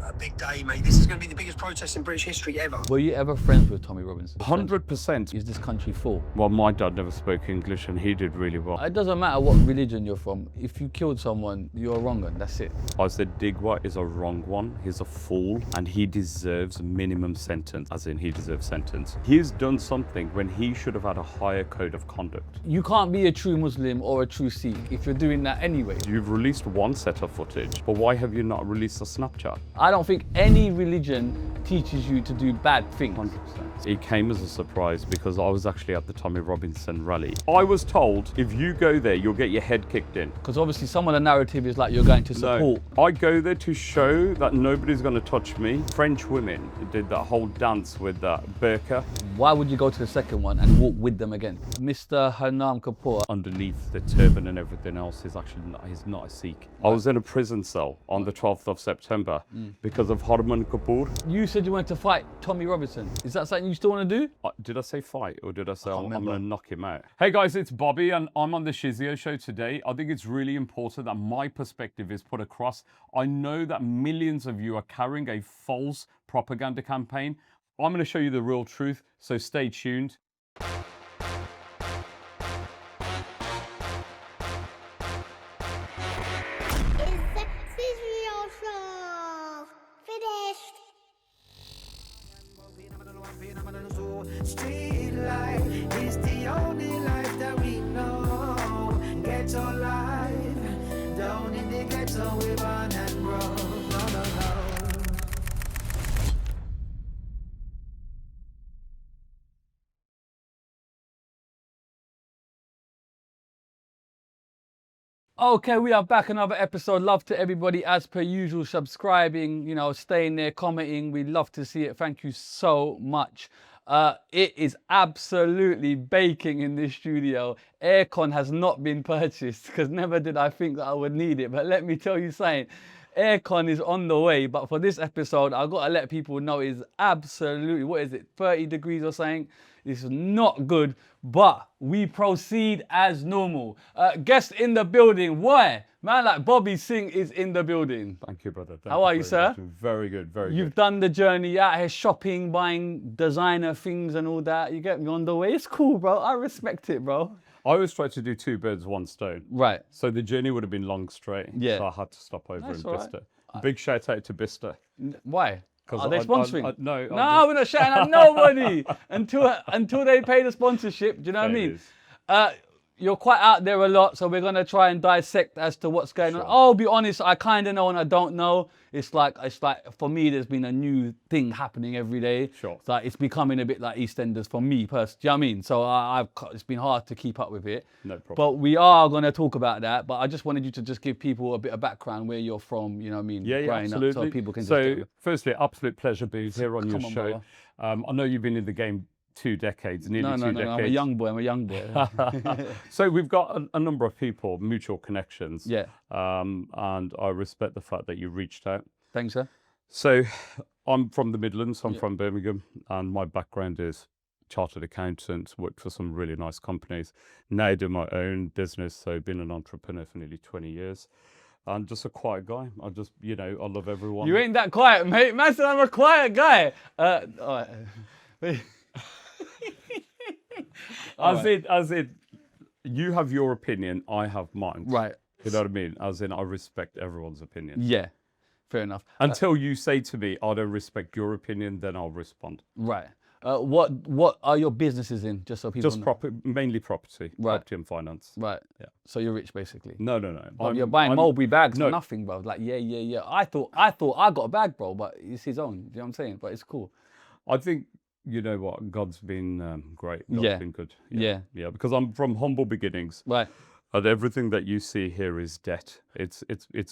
a big day, mate. This is going to be the biggest protest in British history ever. Were you ever friends with Tommy Robinson? 100%. Is this country full? Well, my dad never spoke English and he did really well. It doesn't matter what religion you're from. If you killed someone, you're a wrong one. That's it. I said Digwa is a wrong one. He's a fool and he deserves a minimum sentence, as in he deserves sentence. He's done something when he should have had a higher code of conduct. You can't be a true Muslim or a true Sikh if you're doing that anyway. You've released one set of footage, but why have you not released a Snapchat? I don't think any religion teaches you to do bad things. 100%. It came as a surprise because I was actually at the Tommy Robinson rally. I was told if you go there, you'll get your head kicked in. Because obviously some of the narrative is like you're going to support. No, I go there to show that nobody's going to touch me. French women did that whole dance with that burka. Why would you go to the second one and walk with them again? Mr. Harman Kapoor. Underneath the turban and everything else is actually he's not a Sikh. I was in a prison cell on the 12th of September because of Harman Kapoor. You said you wanted to fight Tommy Robinson. Is that something you still want to do? Did I say fight or did I say I'm going remember. to knock him out? Hey guys, it's Bobby and I'm on the Shizzio show today. I think it's really important that my perspective is put across. I know that millions of you are carrying a false propaganda campaign. I'm going to show you the real truth, so stay tuned. Streetlife is the only life that we know. Ghetto life, down in the ghetto we born and grow. No. Okay, we are back, another episode. Love to everybody as per usual, subscribing, staying there, commenting. We love to see it. Thank you so much. It is absolutely baking in this studio. Aircon has not been purchased because never did I think that I would need it. But let me tell you something, aircon is on the way. But for this episode, I've got to let people know it's absolutely, 30 degrees or something. It's not good, but we proceed as normal. Guest in the building. Why? Man like Bobby Singh is in the building. Thank you, brother. How are you, sir? Very good, very good. You've done the journey out here shopping, buying designer things and all that. You get me on the way. It's cool, bro. I respect it, bro. I always try to do two birds, one stone. Right. So the journey would have been long straight. Yeah. So I had to stop over That's in all Bicester. Big shout out to Bicester. Why? Are they I- sponsoring? no. No, we're not shouting at nobody until they pay the sponsorship. Do you know what I There mean? it is. You're quite out there a lot, so we're gonna try and dissect as to what's going on. I'll be honest, I kind of know and I don't know. It's like for me, there's been a new thing happening every day. Sure. So it's becoming a bit like EastEnders for me personally. Do you know what I mean? So it's been hard to keep up with it. No problem. But we are gonna talk about that. But I just wanted you to just give people a bit of background where you're from. You know what I mean? Yeah, Growing absolutely. Up, so people can just so, get you. firstly, absolute pleasure being here on your Come on, show. I know you've been in the game 2 decades, nearly No, 2 decades. I'm a young boy. So we've got a number of people, mutual connections. Yeah. And I respect the fact that you reached out. Thanks, sir. So I'm from the Midlands, I'm from Birmingham, and my background is chartered accountant, worked for some really nice companies. Now I do my own business, so been an entrepreneur for nearly 20 years. I'm just a quiet guy. I just, I love everyone. You ain't that quiet, mate. Man said I'm a quiet guy. All right. As in, you have your opinion, I have mine. Right. You know what I mean? As in, I respect everyone's opinion. Yeah, fair enough. Until you say to me, I don't respect your opinion, then I'll respond. Right. What are your businesses in? Just so people Just know. mainly property, property and finance. Right. Yeah. So you're rich, basically. No. You're buying Mulberry bags no. for nothing, bro. Like, yeah. I thought I got a bag, bro, but it's his own. Do you know what I'm saying? But it's cool. I think, you know what, God's been great. God's been good. Yeah. Because I'm from humble beginnings. Right. And everything that you see here is debt. It's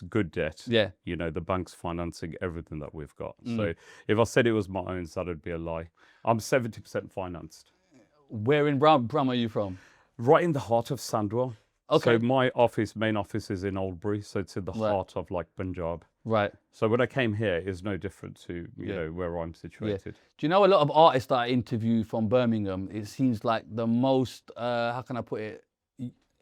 good debt. Yeah. The bank's financing everything that we've got. So if I said it was my own, that would be a lie. I'm 70% financed. Where in Brum are you from? Right in the heart of Sandwell. Okay. So my main office is in Oldbury, so it's in the heart of like Punjab. Right. So when I came here, it's no different to you know where I'm situated. Do you know a lot of artists that I interview from Birmingham? It seems like the most how can I put it?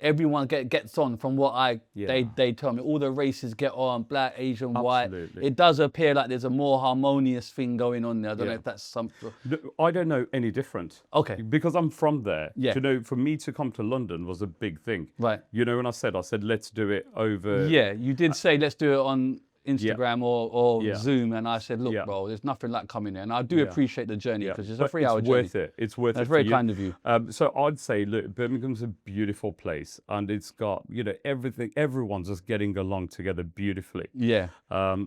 everyone gets on from what they tell me. All the races get on, black, Asian, white. Absolutely. It does appear like there's a more harmonious thing going on there. I don't know if that's something. No, I don't know any different. Okay. Because I'm from there. Yeah. You know, for me to come to London was a big thing. Right. You know, when I said, let's do it over. Yeah, you did say let's do it on Instagram or Yeah. Zoom, and I said, look, Yeah. bro, there's nothing like coming there. And I do appreciate the journey because it's a But 3-hour it's journey. worth it. It's worth it. That's for very you. kind of you. So I'd say, look, Birmingham's a beautiful place, and it's got, you know, everything. Everyone's just getting along together beautifully. Yeah.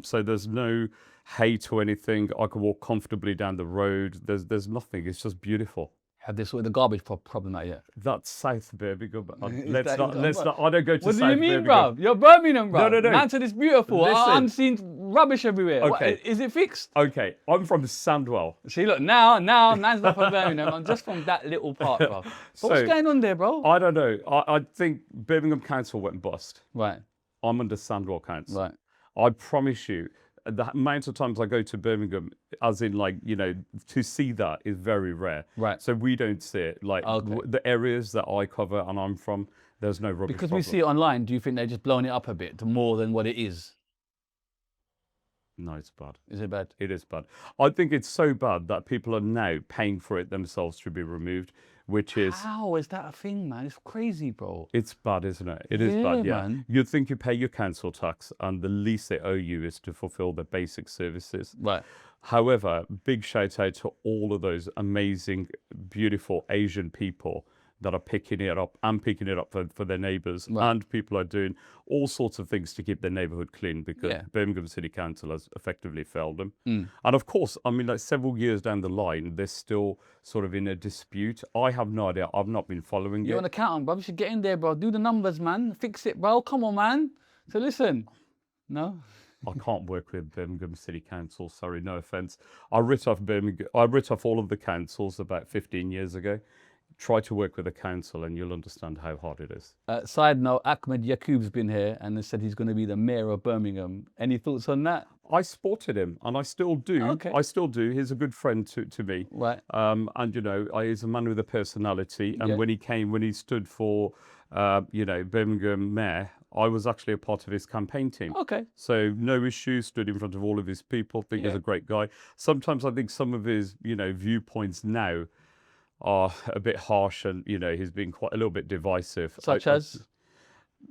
So there's no hate or anything. I can walk comfortably down the road. There's nothing. It's just beautiful. Have they sorted the garbage problem out yet? That's South Birmingham. Let's Let's not. I don't go to What South do you mean, Birmingham. bruv? You're Birmingham, bruv. No. Man said it's beautiful. Listen. I'm seeing rubbish everywhere. Okay. What, is it fixed? Okay, I'm from Sandwell. See, look, now, man's not from Birmingham. I'm just from that little part, bruv. But what's So, going on there, bro? I don't know. I think Birmingham Council went bust. Right, I'm under Sandwell Council. right. I promise you, the amount of times I go to Birmingham, as in like, you know, to see that is very rare. Right. So we don't see it. Like Okay. the areas that I cover and I'm from, there's no rubbish Because problem. we see it online, do you think they're just blowing it up a bit to more than what it is? No, it's bad. Is it bad? It is bad. I think it's so bad that people are now paying for it themselves to be removed, which is... How is that a thing, man? It's crazy, bro. It's bad, isn't it? It is Yeah, bad, yeah. man. You'd think you pay your council tax and the least they owe you is to fulfill the basic services. Right. However, big shout out to all of those amazing, beautiful Asian people that are picking it up for their neighbours. Right. And people are doing all sorts of things to keep their neighbourhood clean because Yeah. Birmingham City Council has effectively failed them. Mm. And of course, I mean, like several years down the line, they're still sort of in a dispute. I have no idea. I've not been following You're it. an accountant, bro. You should get in there, bro. Do the numbers, man. Fix it, bro. Come on, man. So listen. No? I can't work with Birmingham City Council. Sorry, no offence. I writ off all of the councils about 15 years ago. Try to work with a council and you'll understand how hard it is. Side note, Akhmed Yakoob's been here and has said he's going to be the mayor of Birmingham. Any thoughts on that? I supported him and I still do. Okay. I still do. He's a good friend to me. Right. And, you know, he's a man with a personality. And Yeah. when he stood for, you know, Birmingham mayor, I was actually a part of his campaign team. Okay. So no issues, stood in front of all of his people. Think he's Yeah. a great guy. Sometimes I think some of his, you know, viewpoints now are a bit harsh and, you know, he's been quite a little bit divisive. Such as?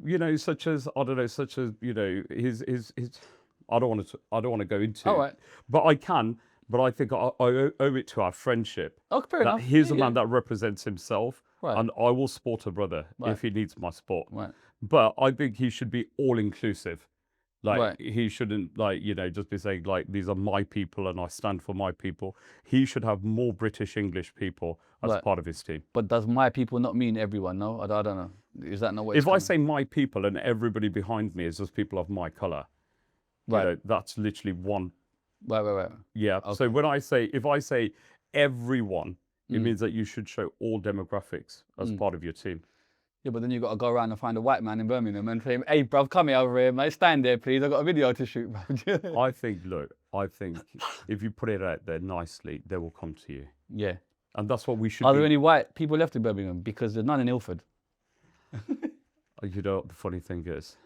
You know, such as, I don't know, such as, you know, his I don't want to go into All right. but I can, but I think I owe it to our friendship. Oh, fair That enough. he's a Yeah, man that represents himself Right. and I will support a brother Right. if he needs my support. Right. But I think he should be all inclusive. Like Right. he shouldn't like, you know, just be saying like, these are my people and I stand for my people. He should have more British English people as Right. part of his team. But does my people not mean everyone? No? I don't know. Is that not what it's If I called? say my people and everybody behind me is just people of my colour, Right. you know, that's literally one. Right. Yeah. So if I say everyone, it Mm. means that you should show all demographics as part of your team. Yeah, but then you got to go around and find a white man in Birmingham and say, hey, bruv, come here over here, mate. Stand there, please. I've got a video to shoot, bruv. I think if you put it out there nicely, they will come to you. Yeah. And that's what we should Are be. there any white people left in Birmingham? Because there's none in Ilford. You know, the funny thing is,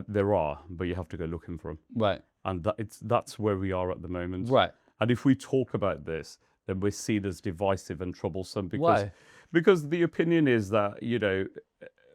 there are, but you have to go looking for them. Right. And that's where we are at the moment. Right. And if we talk about this, then we're seen as divisive and troublesome Why? because the opinion is that, you know,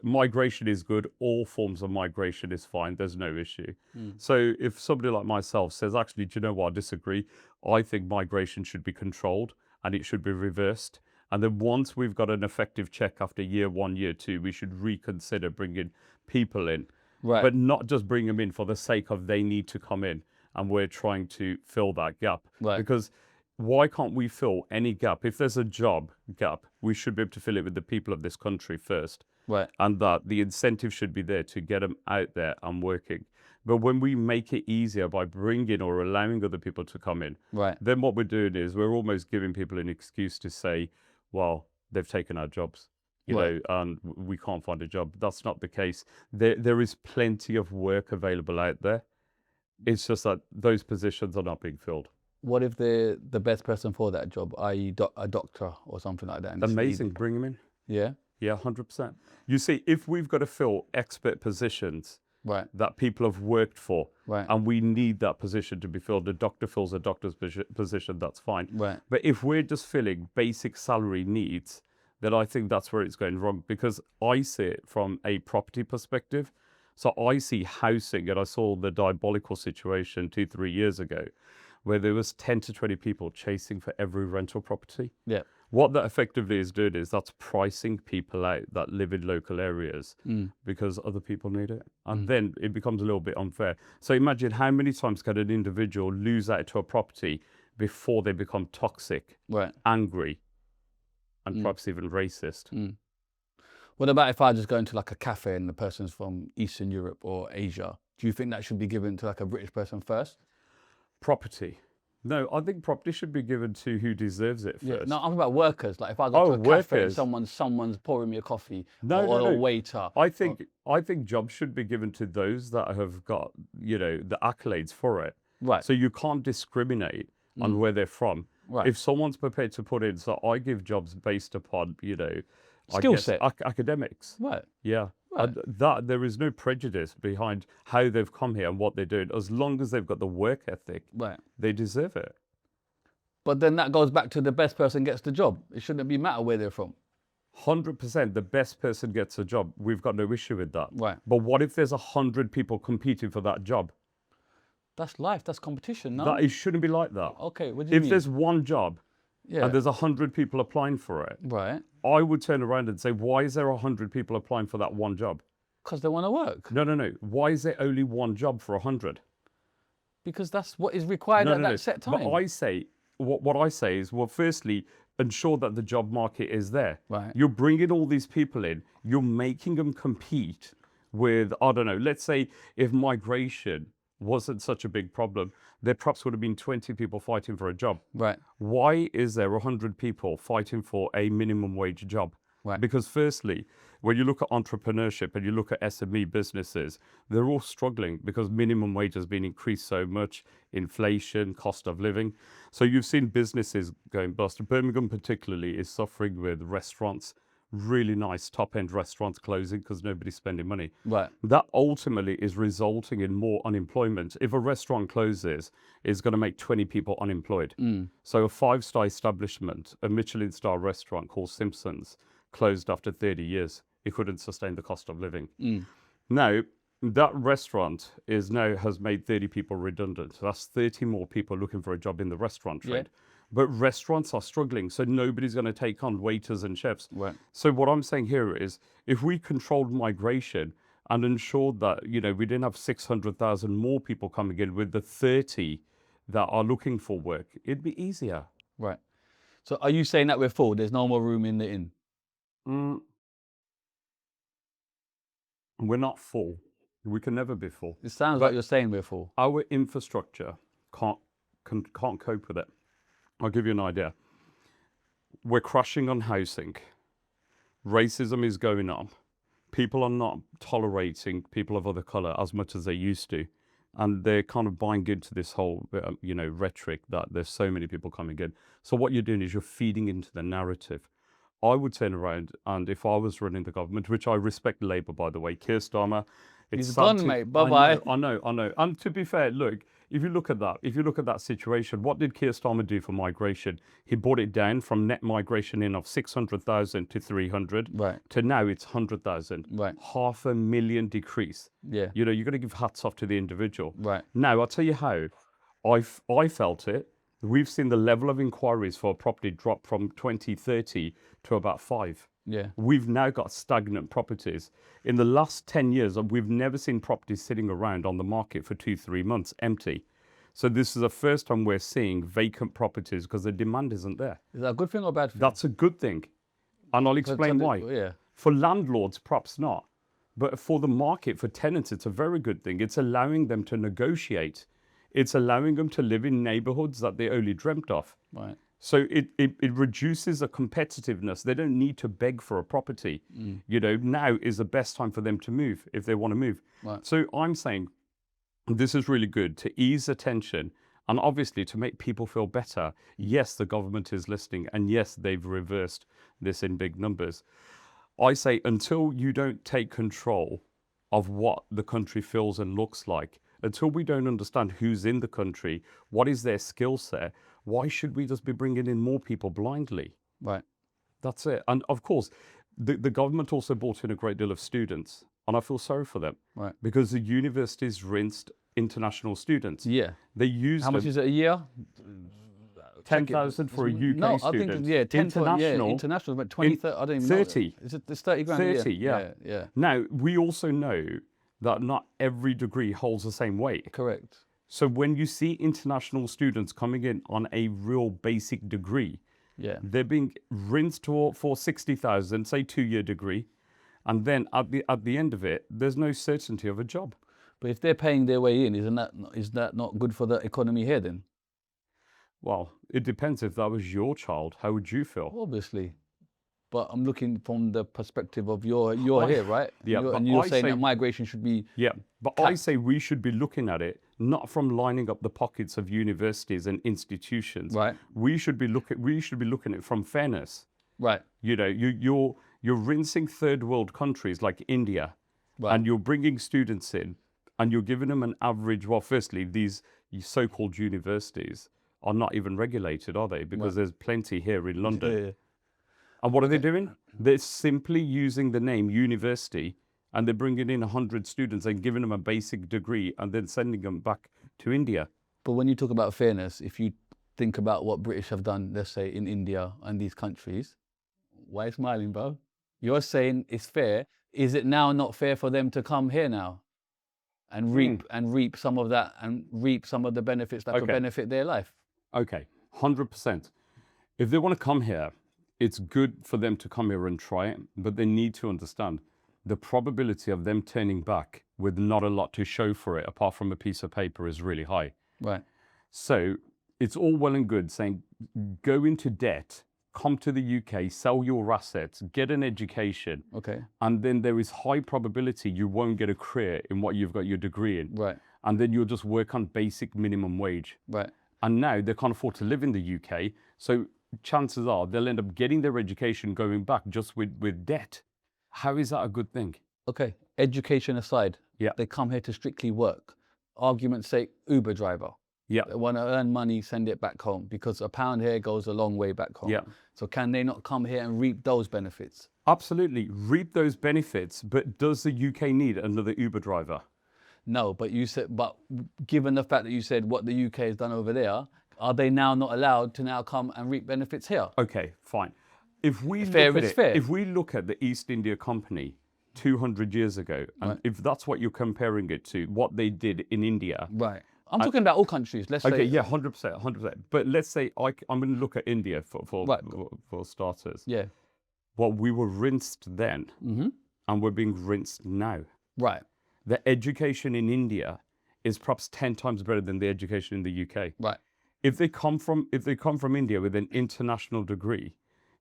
migration is good, all forms of migration is fine, there's no issue. So if somebody like myself says, actually, do you know what, I disagree, I think migration should be controlled and it should be reversed. And then once we've got an effective check after year 1, year 2, we should reconsider bringing people in. Right. But not just bring them in for the sake of they need to come in and we're trying to fill that gap. Right. Because why can't we fill any gap? If there's a job gap, we should be able to fill it with the people of this country first. Right. And that the incentive should be there to get them out there and working. But when we make it easier by bringing or allowing other people to come in, Right. then what we're doing is we're almost giving people an excuse to say, well, they've taken our jobs, you Right. know, and we can't find a job. That's not the case. There is plenty of work available out there. It's just that those positions are not being filled. What if the best person for that job, i.e. a doctor or something like that? and it's Amazing, needed? bring them in. Yeah. Yeah, 100%. You see, if we've got to fill expert positions Right. that people have worked for, Right. and we need that position to be filled, a doctor fills a doctor's position, that's fine. Right. But if we're just filling basic salary needs, then I think that's where it's going wrong, because I see it from a property perspective. So I see housing, and I saw the diabolical situation 2-3 years ago, where there was 10 to 20 people chasing for every rental property. Yeah. What that effectively is doing is that's pricing people out that live in local areas because other people need it. And then it becomes a little bit unfair. So imagine how many times can an individual lose out to a property before they become toxic, Right. angry, and perhaps even racist. What about if I just go into like a cafe and the person's from Eastern Europe or Asia? Do you think that should be given to like a British person first? Property. No, I think property should be given to who deserves it first. Yeah. No, I'm talking about workers. Like if I go to a cafe and workers. someone's pouring me a coffee, No, or no, a no. waiter. I think jobs should be given to those that have got, the accolades for it. Right. So you can't discriminate on where they're from. Right. If someone's prepared to put in, so I give jobs based upon, Skill set. Academics. Right. Yeah. Right. That there is no prejudice behind how they've come here and what they're doing. As long as they've got the work ethic, Right. they deserve it. But then that goes back to the best person gets the job. It shouldn't be matter where they're from. 100%, the best person gets a job. We've got no issue with that. Right. But what if there's 100 people competing for that job? That's life. That's competition. No. That it shouldn't be like that. Okay. What do you If mean? there's one job Yeah. and there's 100 people applying for it, Right. I would turn around and say, why is there 100 people applying for that one job? Because they want to work. No, no, no. Why is there only one job for 100? Because that's what is required at that set time. But I say, what I say is, well, firstly, ensure that the job market is there. Right. You're bringing all these people in. You're making them compete with, I don't know, let's say if migration wasn't such a big problem, there perhaps would have been 20 people fighting for a job. Right. Why is there 100 people fighting for a minimum wage job? Right. Because firstly, when you look at entrepreneurship and you look at SME businesses, they're all struggling because minimum wage has been increased so much, inflation, cost of living. So you've seen businesses going bust. Birmingham particularly is suffering with restaurants, really nice top-end restaurants closing because nobody's spending money. Right. That ultimately is resulting in more unemployment. If a restaurant closes, it's going to make 20 people unemployed. So a 5-star establishment, a Michelin star restaurant called Simpson's, closed after 30 years. It couldn't sustain the cost of living. Now, that restaurant has made 30 people redundant. So that's 30 more people looking for a job in the restaurant trade. But restaurants are struggling, so nobody's going to take on waiters and chefs. Right. So what I'm saying here is, if we controlled migration and ensured that, we didn't have 600,000 more people coming in with the 30 that are looking for work, it'd be easier. Right. So are you saying that we're full? There's no more room in the inn? We're not full. We can never be full. It sounds like you're saying we're full. Our infrastructure can't cope with it. I'll give you an idea. We're crashing on housing. Racism is going up. People are not tolerating people of other colour as much as they used to. And they're kind of buying into this whole, rhetoric that there's so many people coming in. So what you're doing is you're feeding into the narrative. I would turn around, and if I was running the government, which I respect Labour, by the way, Keir Starmer, He's gone, mate. Bye-bye. I know. And to be fair, look, if you look at that situation, what did Keir Starmer do for migration? He brought it down from net migration in of 600,000 to 300, Right. to now it's 100,000. Right. 500,000 decrease. Yeah. You're going to give hats off to the individual. Right. Now, I'll tell you how I felt it. We've seen the level of inquiries for a property drop from 2030 to about 5. Yeah. We've now got stagnant properties. In the last 10 years, we've never seen properties sitting around on the market for 2-3 months empty. So this is the first time we're seeing vacant properties because the demand isn't there. Is that a good thing or a bad thing? That's a good thing. And I'll explain why. Yeah. For landlords, perhaps not. But for the market, for tenants, it's a very good thing. It's allowing them to negotiate. It's allowing them to live in neighborhoods that they only dreamt of. Right. So it reduces the competitiveness. They don't need to beg for a property. Now is the best time for them to move if they want to move. Right. So I'm saying this is really good to ease the tension and obviously to make people feel better. Yes, the government is listening, and yes, they've reversed this in big numbers. I say until you don't take control of what the country feels and looks like, until we don't understand who's in the country, what is their skill set, why should we just be bringing in more people blindly? Right. That's it. And of course, the government also brought in a great deal of students, and I feel sorry for them. Right. Because the universities rinsed international students. Yeah. They used How much is it a year? 10,000 for a UK no, I student. think, yeah, 10 international. International, but 20, 30, I don't even 30. know. Is it, it's 30 grand 30, a year? yeah. Yeah. Now, we also know that not every degree holds the same weight. Correct. So when you see international students coming in on a real basic degree, Yeah. they're being rinsed for 60,000, say 2-year degree, and then at the end of it, there's no certainty of a job. But if they're paying their way in, is that not good for the economy here then? Well, it depends. If that was your child, how would you feel? Obviously. But I'm looking from the perspective of you're here, right? Yeah, You're, but and you're I saying say- that migration should be Yeah, but I say we should be looking at it not from lining up the pockets of universities and institutions. right, We should be looking at it from fairness. right, You know, you're rinsing third world countries like India, right. and you're bringing students in, and you're giving them an average. Well, firstly, these so-called universities are not even regulated, are they? Because there's plenty here in London. Yeah, yeah. And what are they doing? They're simply using the name university, and they're bringing in 100 students and giving them a basic degree and then sending them back to India. But when you talk about fairness, if you think about what British have done, let's say in India and these countries, why are you smiling, bro? You're saying it's fair. Is it now not fair for them to come here now and reap some of that and reap some of the benefits that could Okay. benefit their life? Okay, 100%. If they want to come here, it's good for them to come here and try it, but they need to understand the probability of them turning back with not a lot to show for it, apart from a piece of paper, is really high. Right. So it's all well and good saying, go into debt, come to the UK, sell your assets, get an education, Okay. and then there is high probability you won't get a career in what you've got your degree in. Right. And then you'll just work on basic minimum wage. Right. And now they can't afford to live in the UK. So chances are they'll end up getting their education going back just with debt. How is that a good thing? Okay. Education aside, Yeah. they come here to strictly work. Argument's sake, Uber driver. Yeah. They want to earn money, send it back home because a pound here goes a long way back home. Yeah. So can they not come here and reap those benefits? Absolutely. Reap those benefits. But does the UK need another Uber driver? No, but you said, but given the fact that you said what the UK has done over there, are they now not allowed to now come and reap benefits here? Okay, fine. If we Fair look at is it, fair. if we look at the East India Company 200 years ago, and Right. if that's what you're comparing it to, what they did in India. Right. I'm talking about all countries. Let's Okay, say. yeah, 100%, 100%. But let's say I'm going to look at India Right. for starters. Yeah. Well, we were rinsed then, and we're being rinsed now. Right. The education in India is perhaps 10 times better than the education in the UK. Right. If they come from India with an international degree,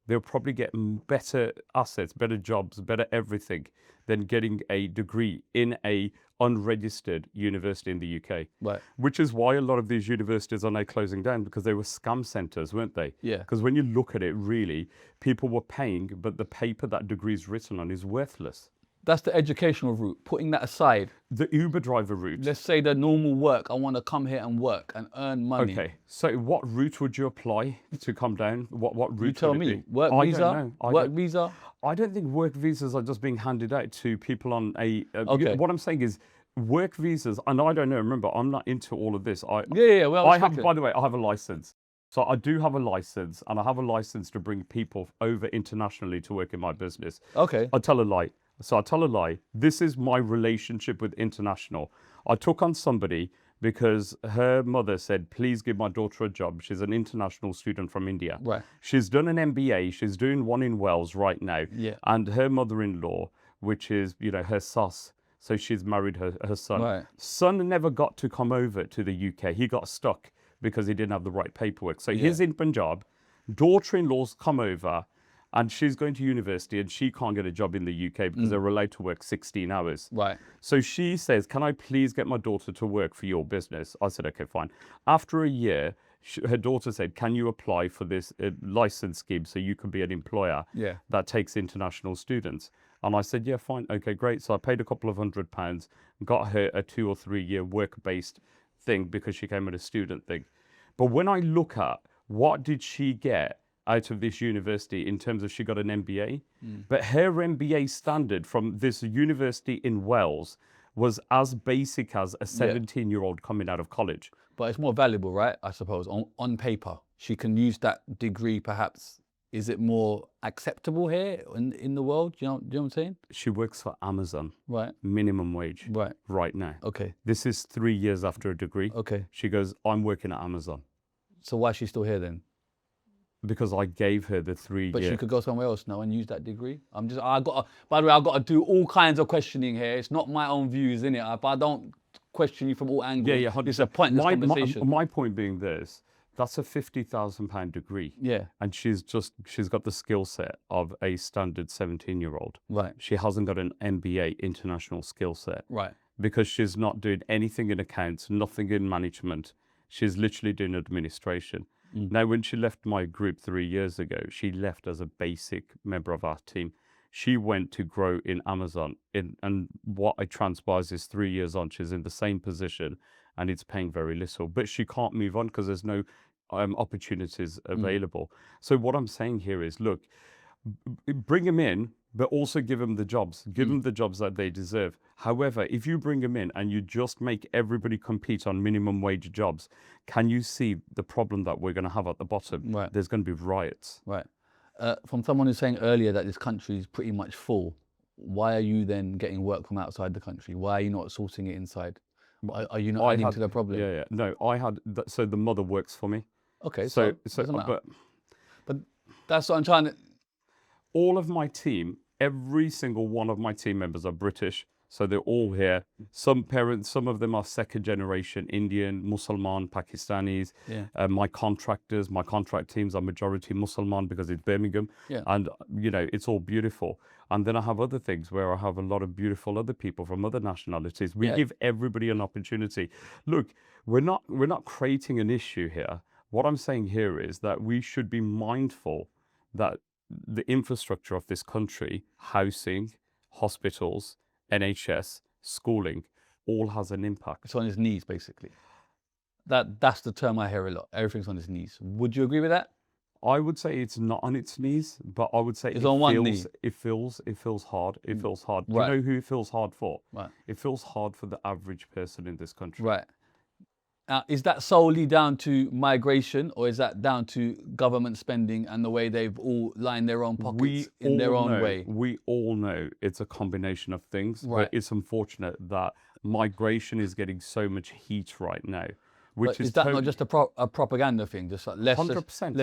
they'll probably get better assets, better jobs, better everything than getting a degree in a unregistered university in the UK. Right. Which is why a lot of these universities are now closing down, because they were scam centers, weren't they? Yeah. Because when you look at it, really, people were paying, but the paper that degree is written on is worthless. That's the educational route. Putting that aside, The Uber driver route. let's say the normal work. I want to come here and work and earn money. Okay, so what route would you apply to come down? What route? You tell would it me. be? Work I visa. don't know. Work visa. I don't think work visas are just being handed out to people on a. Okay. What I'm saying is, work visas, and I don't know. Remember, I'm not into all of this. Yeah. Well, I have. By the way, I have a license. So I do have a license, and I have a license to bring people over internationally to work in my business. Okay. I tell a lie. So I tell a lie. This is my relationship with international. I took on somebody because her mother said, please give my daughter a job. She's an international student from India. Right. She's done an MBA. She's doing one in Wales right now. Yeah. And her mother-in-law, which is, her sus, so she's married her son. Right. Son never got to come over to the UK. He got stuck because he didn't have the right paperwork. So he's in Punjab. Daughter-in-law's come over, and she's going to university, and she can't get a job in the UK because they're allowed to work 16 hours. Right. So she says, can I please get my daughter to work for your business? I said, okay, fine. After a year, her daughter said, can you apply for this license scheme so you can be an employer Yeah. that takes international students? And I said, yeah, fine. Okay, great. So I paid a couple of £100, got her a 2 or 3 year work-based thing because she came at a student thing. But when I look at what did she get out of this university in terms of she got an MBA, but her MBA standard from this university in Wales was as basic as a 17-year-old coming out of college. But it's more valuable, right? I suppose on paper, she can use that degree. Perhaps is it more acceptable here in the world? Do you know what I'm saying? She works for Amazon, Right. minimum wage, right now. Okay. This is 3 years after a degree. Okay. She goes, I'm working at Amazon. So why is she still here then? Because I gave her the 3 But year. she could go somewhere else now and use that degree. By the way, I've got to do all kinds of questioning here. It's not my own views, innit? If I don't question you from all angles, Yeah. it's a pointless conversation. My point being this, that's a £50,000 degree. Yeah. And she's got the skill set of a standard 17-year-old. Right. She hasn't got an MBA international skill set. Right. Because she's not doing anything in accounts, nothing in management. She's literally doing administration. Now, when she left my group 3 years ago, she left as a basic member of our team. She went to grow in Amazon. And what it transpires is 3 years on, she's in the same position and it's paying very little. But she can't move on because there's no opportunities available. So what I'm saying here is, look, bring them in, but also give them the jobs. Give them the jobs that they deserve. However, if you bring them in and you just make everybody compete on minimum wage jobs, can you see the problem that we're going to have at the bottom? Right. There's going to be riots. Right. From someone who's saying earlier that this country is pretty much full, why are you then getting work from outside the country? Why are you not sourcing it inside? Are you not adding to the problem? Yeah. No, I had, so the mother works for me. Okay, so doesn't matter. But that's what I'm trying to... All of my team, every single one of my team members are British. So they're all here. Some parents, some of them are second generation Indian, Muslim, Pakistanis. Yeah. My contractors, my contract teams are majority Muslim because it's Birmingham. Yeah. And, you know, it's all beautiful. And then I have other things where I have a lot of beautiful other people from other nationalities. We give everybody an opportunity. Look, we're not creating an issue here. What I'm saying here is that we should be mindful that the infrastructure of this country, housing, hospitals, NHS, schooling, all has an impact. It's on his knees, basically. That's the term I hear a lot. Everything's on his knees. Would you agree with that? I would say it's not on its knees, but I would say it's on one knee. It feels hard. It feels hard. Right. Do you know who it feels hard for? Right. It feels hard for the average person in this country. Right. Is that solely down to migration, or is that down to government spending and the way they've all lined their own pockets in their own way? We all know it's a combination of things, right. But it's unfortunate that migration is getting so much heat right now. Which is that not just a propaganda thing? Just like let's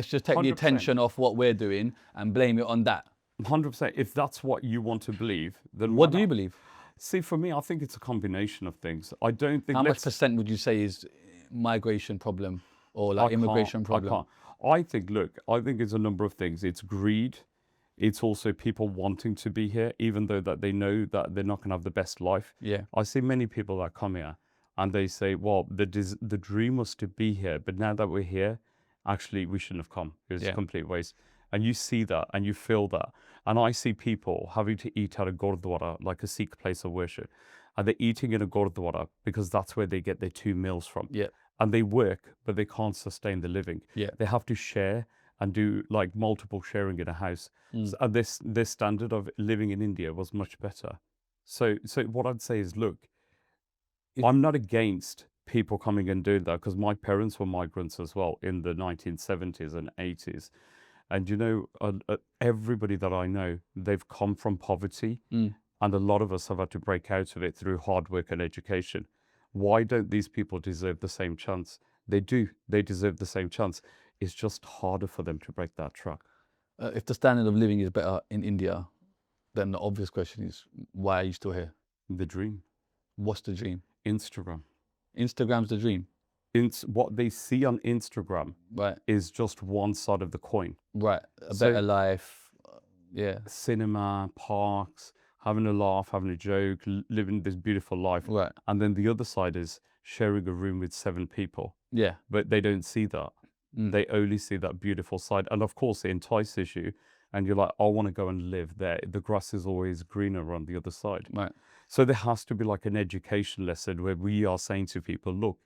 just take 100%. The attention off what we're doing and blame it on that. 100%. If that's what you want to believe, then what do you believe? See, for me, I think it's a combination of things. I don't think. How much percent would you say is migration problem or like immigration problem? I think it's a number of things. It's greed. It's also people wanting to be here, even though that they know that they're not going to have the best life. Yeah. I see many people that come here and they say, well, the dream was to be here, but now that we're here, actually, we shouldn't have come. It was a complete waste. And you see that and you feel that. And I see people having to eat at a gurdwara, like a Sikh place of worship. And they're eating in a gurdwara because that's where they get their 2 meals from. Yeah. And they work, but they can't sustain the living. Yeah. They have to share and do like multiple sharing in a house. So, and this standard of living in India was much better. So what I'd say is, look, I'm not against people coming and doing that because my parents were migrants as well in the 1970s and 80s. And, you know, everybody that I know, they've come from poverty. And a lot of us have had to break out of it through hard work and education. Why don't these people deserve the same chance? They do. They deserve the same chance. It's just harder for them to break that track. If the standard of living is better in India, then the obvious question is, why are you still here? The dream. What's the dream? Instagram. Instagram's the dream. What they see on Instagram right. is just one side of the coin. Right. A better life. Cinema, parks, having a laugh, having a joke, living this beautiful life. Right. And then the other side is sharing a room with 7 people. Yeah. But they don't see that. They only see that beautiful side. And of course, it entices you. And you're like, I want to go and live there. The grass is always greener on the other side. Right. So there has to be like an education lesson where we are saying to people, look,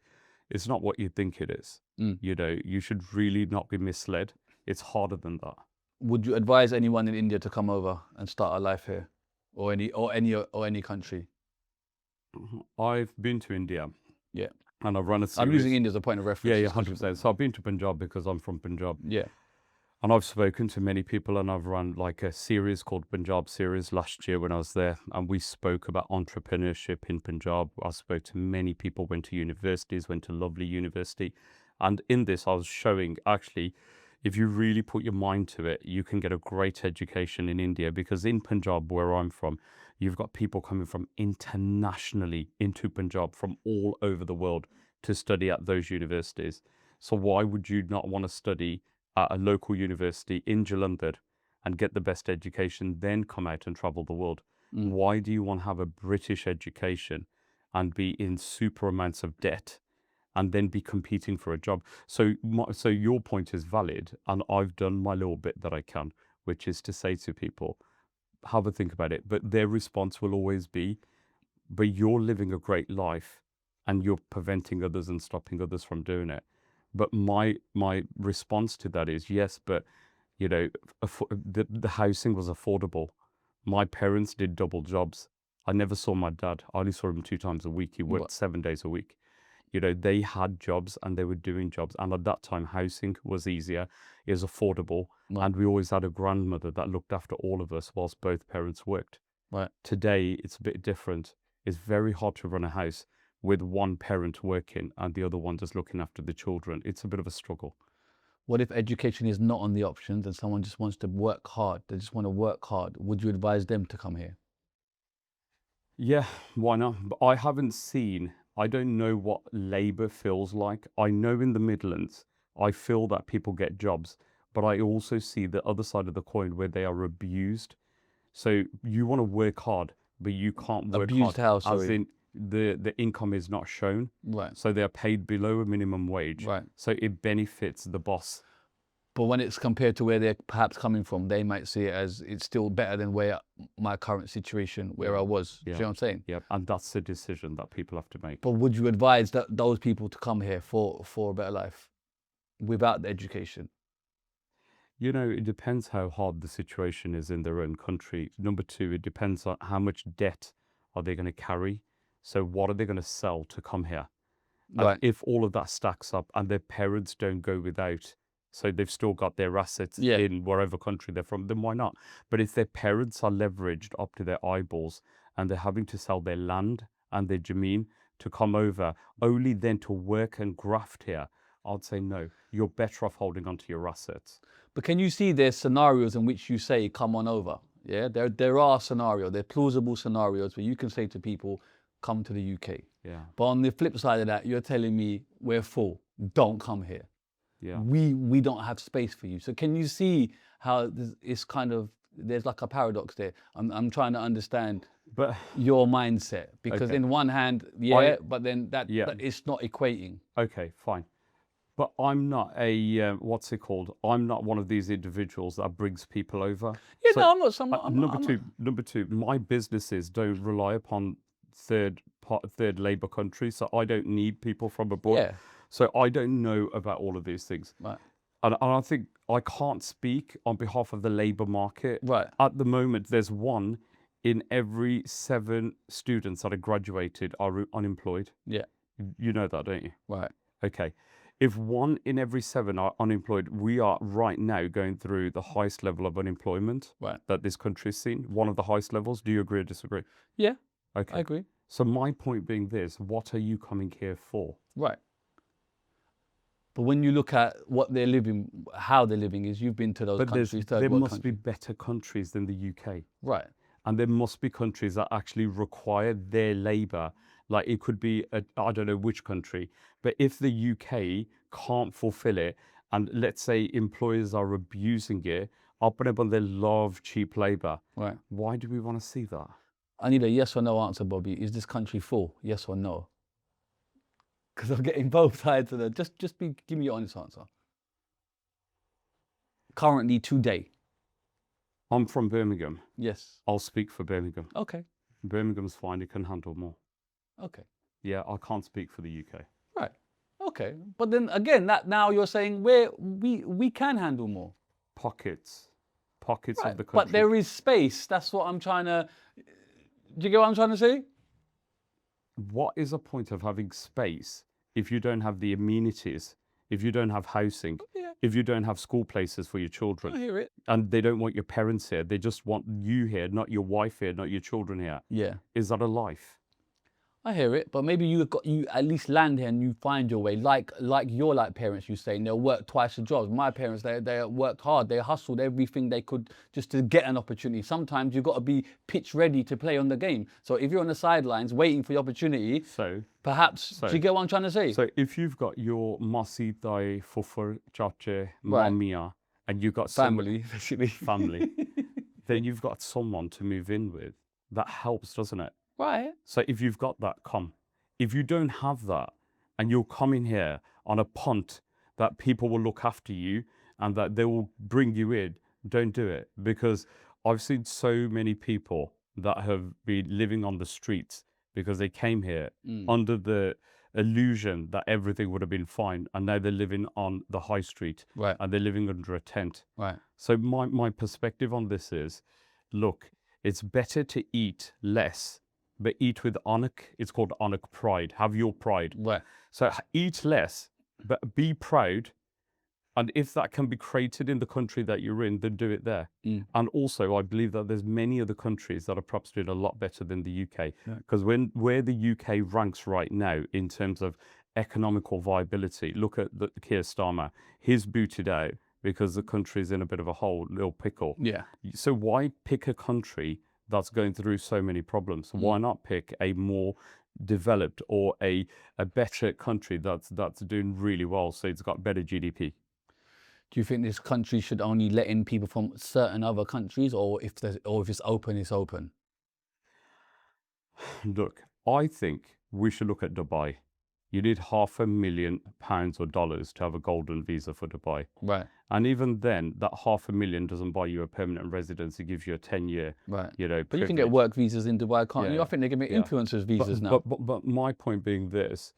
it's not what you think it is. You know, you should really not be misled. It's harder than that. Would you advise anyone in India to come over and start a life here, or any country? I've been to India. Yeah. And I've run a series. I'm using India as a point of reference. Yeah, 100%. So I've been to Punjab because I'm from Punjab. Yeah. And I've spoken to many people, and I've run like a series called Punjab Series last year when I was there. And we spoke about entrepreneurship in Punjab. I spoke to many people, went to universities, went to lovely university. And in this, I was showing actually, if you really put your mind to it, you can get a great education in India, because in Punjab, where I'm from, you've got people coming from internationally into Punjab from all over the world to study at those universities. So why would you not want to study at a local university in Jalandhar and get the best education, then come out and travel the world? Why do you want to have a British education and be in super amounts of debt and then be competing for a job? So your point is valid, and I've done my little bit that I can, which is to say to people, have a think about it. But their response will always be, but you're living a great life and you're preventing others and stopping others from doing it. But my response to that is, yes, but you know, the housing was affordable. My parents did double jobs. I never saw my dad. I only saw him 2 times a week. He worked 7 days a week. You know, they had jobs and they were doing jobs. And at that time, housing was easier, it was affordable. And we always had a grandmother that looked after all of us whilst both parents worked. Right. Today, it's a bit different. It's very hard to run a house with one parent working and the other one just looking after the children. It's a bit of a struggle. What if education is not on the options and someone just wants to work hard? They just want to work hard. Would you advise them to come here? Yeah, why not? But I haven't seen, I don't know what labour feels like. I know in the Midlands, I feel that people get jobs, but I also see the other side of the coin where they are abused. So you want to work hard, but you can't work Abused hard. how, As sorry? in the income is not shown. Right. So they are paid below a minimum wage. Right. So it benefits the boss. But when it's compared to where they're perhaps coming from, they might see it as it's still better than where my current situation, where I was. Do you know what I'm saying? Yeah, and that's the decision that people have to make. But would you advise those people to come here for a better life without the education? You know, it depends how hard the situation is in their own country. Number 2, it depends on how much debt are they going to carry. So what are they going to sell to come here? And Right. if all of that stacks up and their parents don't go without, so they've still got their assets in wherever country they're from, then why not? But if their parents are leveraged up to their eyeballs and they're having to sell their land and their jameen to come over, only then to work and graft here, I'd say no. You're better off holding on to your assets. But can you see there's scenarios in which you say, come on over? Yeah, there are scenarios, there are plausible scenarios where you can say to people, come to the UK. Yeah. But on the flip side of that, you're telling me we're full, don't come here. Yeah. We don't have space for you. So can you see how it's kind of, there's like a paradox there? I'm trying to understand your mindset, because in one hand, but then that it's not equating. Okay, fine. But I'm not a, what's it called? I'm not one of these individuals that brings people over. Yeah, So, no, I'm not someone. Number two, my businesses don't rely upon third labour countries, so I don't need people from abroad. Yeah. So I don't know about all of these things. Right. And I think I can't speak on behalf of the labour market. Right. At the moment, there's 1 in every 7 students that are graduated are unemployed. Yeah. You know that, don't you? Right. Okay. If 1 in every 7 are unemployed, we are right now going through the highest level of unemployment that this country has seen. One of the highest levels. Do you agree or disagree? Yeah. Okay. I agree. So my point being this, what are you coming here for? Right. But when you look at what they're living, how they're living, is you've been to those countries. There must be better countries than the UK. Right. And there must be countries that actually require their labour. Like it could be, I don't know which country, but if the UK can't fulfill it, and let's say employers are abusing it, up and they love cheap labour. Right. Why do we want to see that? I need a yes or no answer, Bobby. Is this country full? Yes or no? Because I'm getting both sides of it. Give me your honest answer. currently today? I'm from Birmingham. Yes. I'll speak for Birmingham. Okay. Birmingham's fine, it can handle more. Okay. Yeah, I can't speak for the UK. Right. Okay. But then again, that now you're saying we can handle more. Pockets Right. of the country. But there is space. That's what I'm trying to. Do you get what I'm trying to say? What is the point of having space if you don't have the amenities, if you don't have housing, Yeah. if you don't have school places for your I children, hear it. and they don't want your parents here, they just want you here, not your wife here, not your children here. Yeah. Is that a life? I hear it, but maybe you at least land here and you find your way. Like your parents, you say, and they'll work twice the jobs. My parents, they worked hard, they hustled everything they could just to get an opportunity. Sometimes you've got to be pitch ready to play on the game. So if you're on the sidelines waiting for the opportunity, perhaps do you get what I'm trying to say? So if you've got your masitai, fufur, chache, mamia, and you've got family, basically. family, then you've got someone to move in with. That helps, doesn't it? Right. So if you've got that, come. If you don't have that, and you'll come in here on a punt that people will look after you and that they will bring you in, don't do it. Because I've seen so many people that have been living on the streets because they came here under the illusion that everything would have been fine, and now they're living on the high street, Right. and they're living under a tent. Right. So my perspective on this is, look, it's better to eat less, but eat with anak. It's called anak pride. Have your pride. Right. So eat less, but be proud. And if that can be created in the country that you're in, then do it there. And also, I believe that there's many other countries that are perhaps doing a lot better than the UK. Because where the UK ranks right now in terms of economical viability, look at the Keir Starmer. He's booted out because the country's in a bit of a hole, little pickle. Yeah. So why pick a country that's going through so many problems? Why not pick a more developed or a better country that's doing really well, so it's got better GDP? Do you think this country should only let in people from certain other countries, or if it's open, it's open? Look, I think we should look at Dubai. You need £500,000 or dollars to have a golden visa for Dubai. Right. And even then, that $500,000 doesn't buy you a permanent residence. It gives you a 10-year, right. But you can get work visas in Dubai, can't you? I think they can make influencers visas now. But my point being this,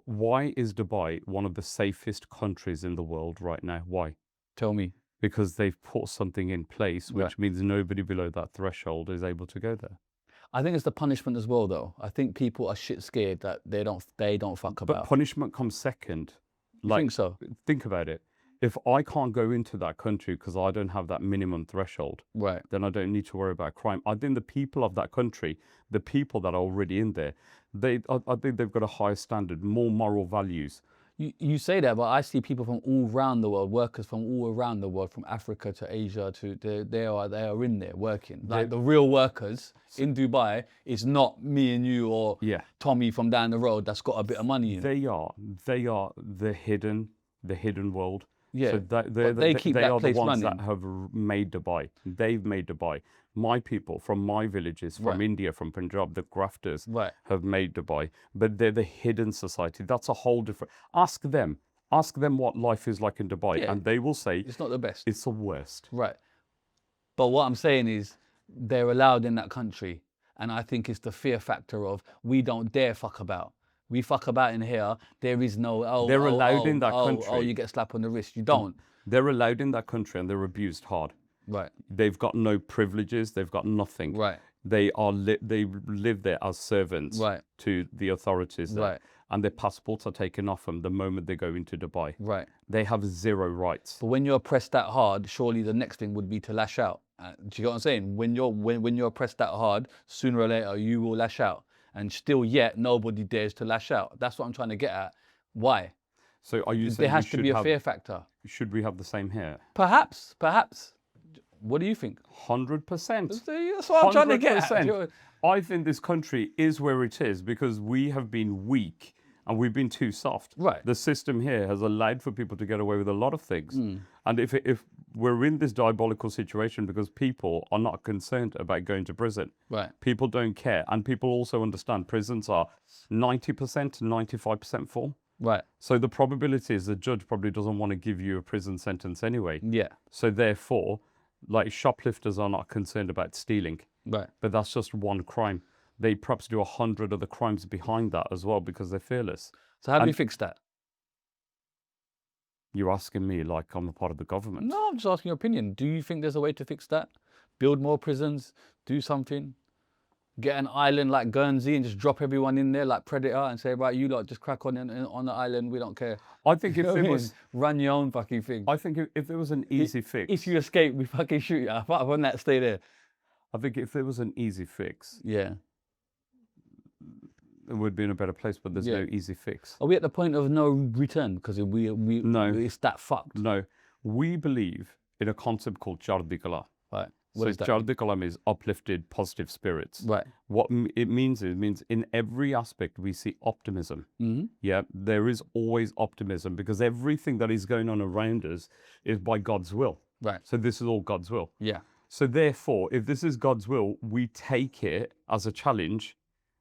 why is Dubai one of the safest countries in the world right now? Why? Tell me. Because they've put something in place, which means nobody below that threshold is able to go there. I think it's the punishment as well, though. I think people are shit scared that they don't fuck about. But punishment comes second. You think so? Think about it. If I can't go into that country because I don't have that minimum threshold, right, then I don't need to worry about crime. I think the people of that country, the people that are already in there, I think they've got a higher standard, more moral values. You say that, but I see people from all around the world, workers from all around the world, from Africa to Asia they are in there working. Like the real workers in Dubai is not me and you or Tommy from down the road that's got a bit of money in. They are the hidden world. Yeah, so they keep that are place the ones running. that have made Dubai. They've made Dubai. My people from my villages, from India, from Punjab, the grafters have made Dubai. But they're the hidden society. That's a whole different. Ask them what life is like in Dubai, and they will say it's not the best. It's the worst. Right. But what I'm saying is they're allowed in that country, and I think it's the fear factor of we don't dare fuck about. We fuck about in here. There is no they're allowed in that country. Oh, you get slapped on the wrist. You don't. They're allowed in that country, and they're abused hard. Right. They've got no privileges. They've got nothing. Right. They live there as servants to the authorities there. Right. And their passports are taken off them the moment they go into Dubai. Right. They have zero rights. But when you're pressed that hard, surely the next thing would be to lash out. Do you get what I'm saying? When you're pressed that hard, sooner or later you will lash out. And still yet nobody dares to lash out. That's what I'm trying to get at. Why? So are you saying there has to be a fear factor? Should we have the same here? Perhaps. What do you think? 100%. That's what I'm trying to get at. I think this country is where it is because we have been weak and we've been too soft. Right. The system here has allowed for people to get away with a lot of things. And if we're in this diabolical situation because people are not concerned about going to prison. Right. People don't care. And people also understand prisons are 90% to 95% full. Right. So the probability is the judge probably doesn't want to give you a prison sentence anyway. Yeah. So therefore, like shoplifters are not concerned about stealing, Right. but that's just one crime. They perhaps do 100 other crimes behind that as well because they're fearless. So how do And- we fix that? You're asking me like I'm a part of the government. No, I'm just asking your opinion. Do you think there's a way to fix that? Build more prisons, do something, get an island like Guernsey and just drop everyone in there like Predator and say, right, you lot just crack on on the island, we don't care. I think You if know what I there mean? was, Run your own fucking thing. I think if there was an easy fix, If you escape, we fucking shoot you. Apart from that, stay there. I think if there was an easy fix, Yeah. it would be in a better place. But there's Yeah. no easy fix. Are we at the point of no return? Because No. it's that fucked. No, we believe in a concept called Chardi Kala. Right. So What is that? Chardi Kala means uplifted, positive spirits. Right. What it means in every aspect we see optimism. Mm-hmm. Yeah, there is always optimism because everything that is going on around us is by God's will. Right. So this is all God's will. Yeah. So therefore, if this is God's will, we take it as a challenge,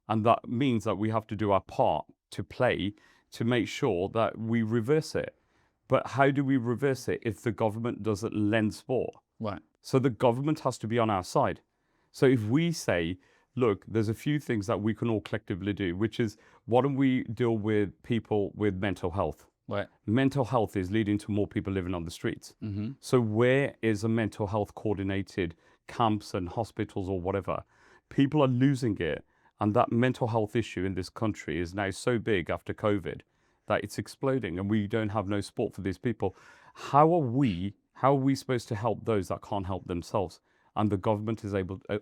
and that means that we have to do our part to play to make sure that we reverse it. But how do we reverse it if the government doesn't lend support? Right. So the government has to be on our side. So if we say, look, there's a few things that we can all collectively do, which is why don't we deal with people with mental health? Right. Mental health is leading to more people living on the streets. Mm-hmm. So where is a mental health coordinated camps and hospitals or whatever? People are losing it. And that mental health issue in this country is now so big after COVID that it's exploding and we don't have no support for these people. How are we supposed to help those that can't help themselves? And the government is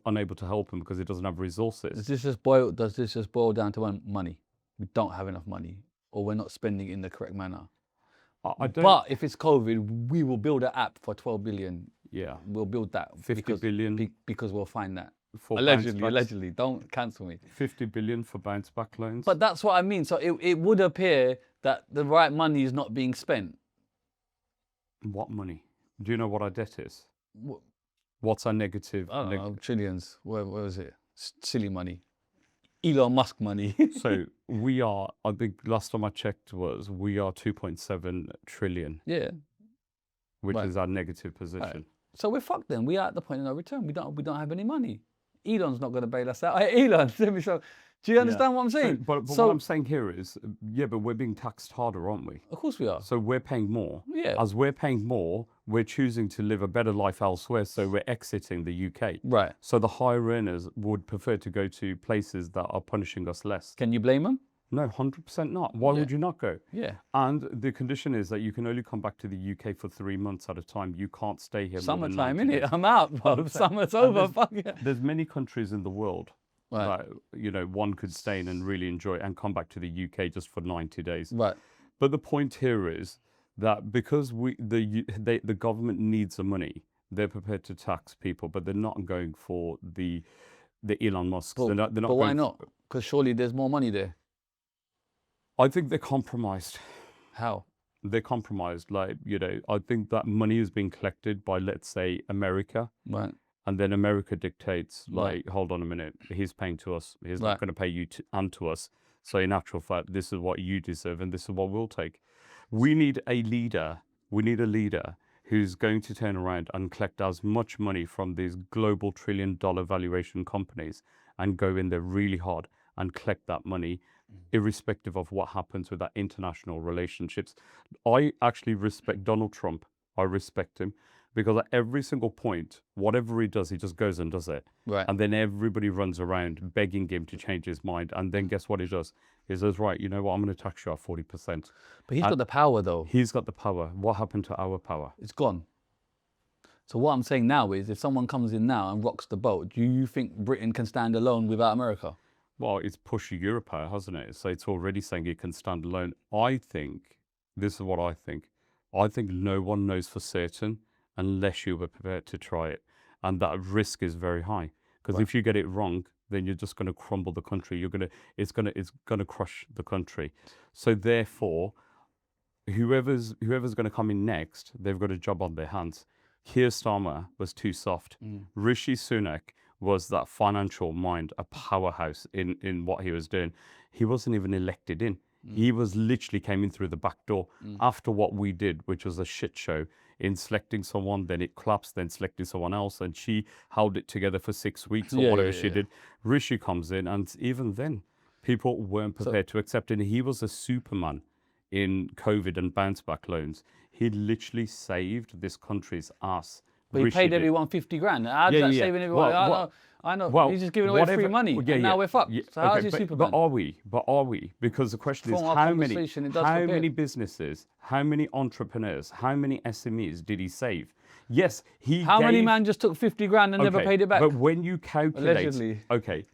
unable to help them because it doesn't have resources. Does this just boil down to money? We don't have enough money, or we're not spending it in the correct manner. I don't. But if it's COVID, we will build an app for 12 billion. Yeah. We'll build that 50 billion. because we'll find that. For Allegedly, don't cancel me. 50 billion for bounce back loans. But that's what I mean. So it would appear that the right money is not being spent. What money? Do you know what our debt is? What- What's our negative? I don't know, trillions. Where was it? Silly money. Elon Musk money. So we are, I think last time I checked we are 2.7 trillion, Yeah. which Right. is our negative position. So we're fucked then. We are at the point of no return. We don't have any money. Elon's not going to bail us out. Hey, Elon, let me show. Do you understand what I'm saying? But what I'm saying here is, but we're being taxed harder, aren't we? Of course we are. So we're paying more. Yeah. As we're paying more, we're choosing to live a better life elsewhere. So we're exiting the UK. Right. So the higher earners would prefer to go to places that are punishing us less. Can you blame them? No, 100% not. Why would you not go? Yeah. And the condition is that you can only come back to the UK for 3 months at a time. You can't stay here more than Summertime, 90 days. innit? I'm out, bro. Summer's over. Fuck yeah. There's many countries in the world Right. that one could stay in and really enjoy and come back to the UK just for 90 days. Right. But the point here is that because the government needs the money, they're prepared to tax people, but they're not going for the Elon Musks. But, They're not but why going not? Because surely there's more money there. I think they're compromised. How? They're compromised. I think that money is being collected by, let's say, America. Right. And then America dictates, Right. hold on a minute, he's paying to us. He's not Right. going to pay you and to us. So in actual fact, this is what you deserve and this is what we'll take. We need a leader. We need a leader who's going to turn around and collect as much money from these global $1 trillion valuation companies and go in there really hard and collect that money, irrespective of what happens with that international relationships. I actually respect Donald Trump. I respect him. Because at every single point, whatever he does, he just goes and does it. Right. And then everybody runs around begging him to change his mind. And then guess what he does? He says, right, you know what, I'm going to tax you at 40%. But he's got the power though. He's got the power. What happened to our power? It's gone. So what I'm saying now is if someone comes in now and rocks the boat, do you think Britain can stand alone without America? Well, it's pushed Europe out, hasn't it? So it's already saying it can stand alone. I think, this is what I think. I think no one knows for certain unless you were prepared to try it. And that risk is very high. Because if you get it wrong, then you're just going to crumble the country. It's going to crush the country. So therefore, whoever's going to come in next, they've got a job on their hands. Keir Starmer was too soft. Rishi Sunak was that financial mind, a powerhouse in what he was doing. He wasn't even elected in. He was literally came in through the back door after what we did, which was a shit show in selecting someone, then it collapsed, then selecting someone else, and she held it together for 6 weeks or whatever she did. Rishi comes in, and even then, people weren't prepared to accept it. And he was a superman in COVID and bounce back loans. He literally saved this country's ass. But he paid everyone 50 grand. How's that saving everyone? I know. Well, he's just giving away free money. And now we're fucked. So how's he Superman? But are we? Because the question is, how many businesses, how many entrepreneurs, how many SMEs did he save? Yes, How many man just took 50 grand and never paid it back? But when you calculate, allegedly.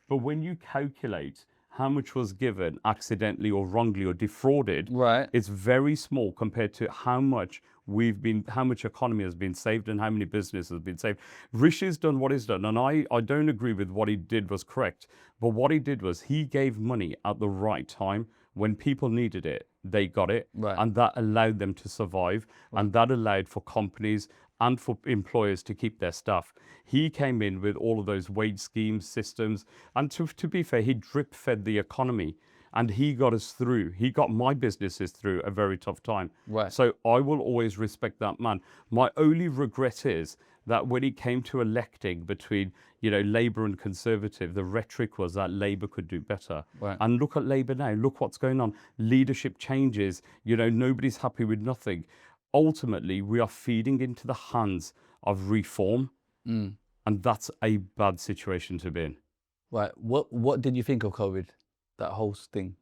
But when you calculate how much was given accidentally or wrongly or defrauded, it's very small compared to how much economy has been saved and how many businesses have been saved. Rishi's done what he's done, and I don't agree with what he did was correct, but what he did was he gave money at the right time. When people needed it, they got it, and that allowed them to survive, and that allowed for companies and for employers to keep their staff. He came in with all of those wage schemes, systems, and to be fair, he drip fed the economy. And he got us through. He got my businesses through a very tough time. So I will always respect that man. My only regret is that when it came to electing between, Labour and Conservative, the rhetoric was that Labour could do better. And look at Labour now. Look what's going on. Leadership changes. Nobody's happy with nothing. Ultimately, we are feeding into the hands of reform. And that's a bad situation to be in. What did you think of COVID? That whole thing.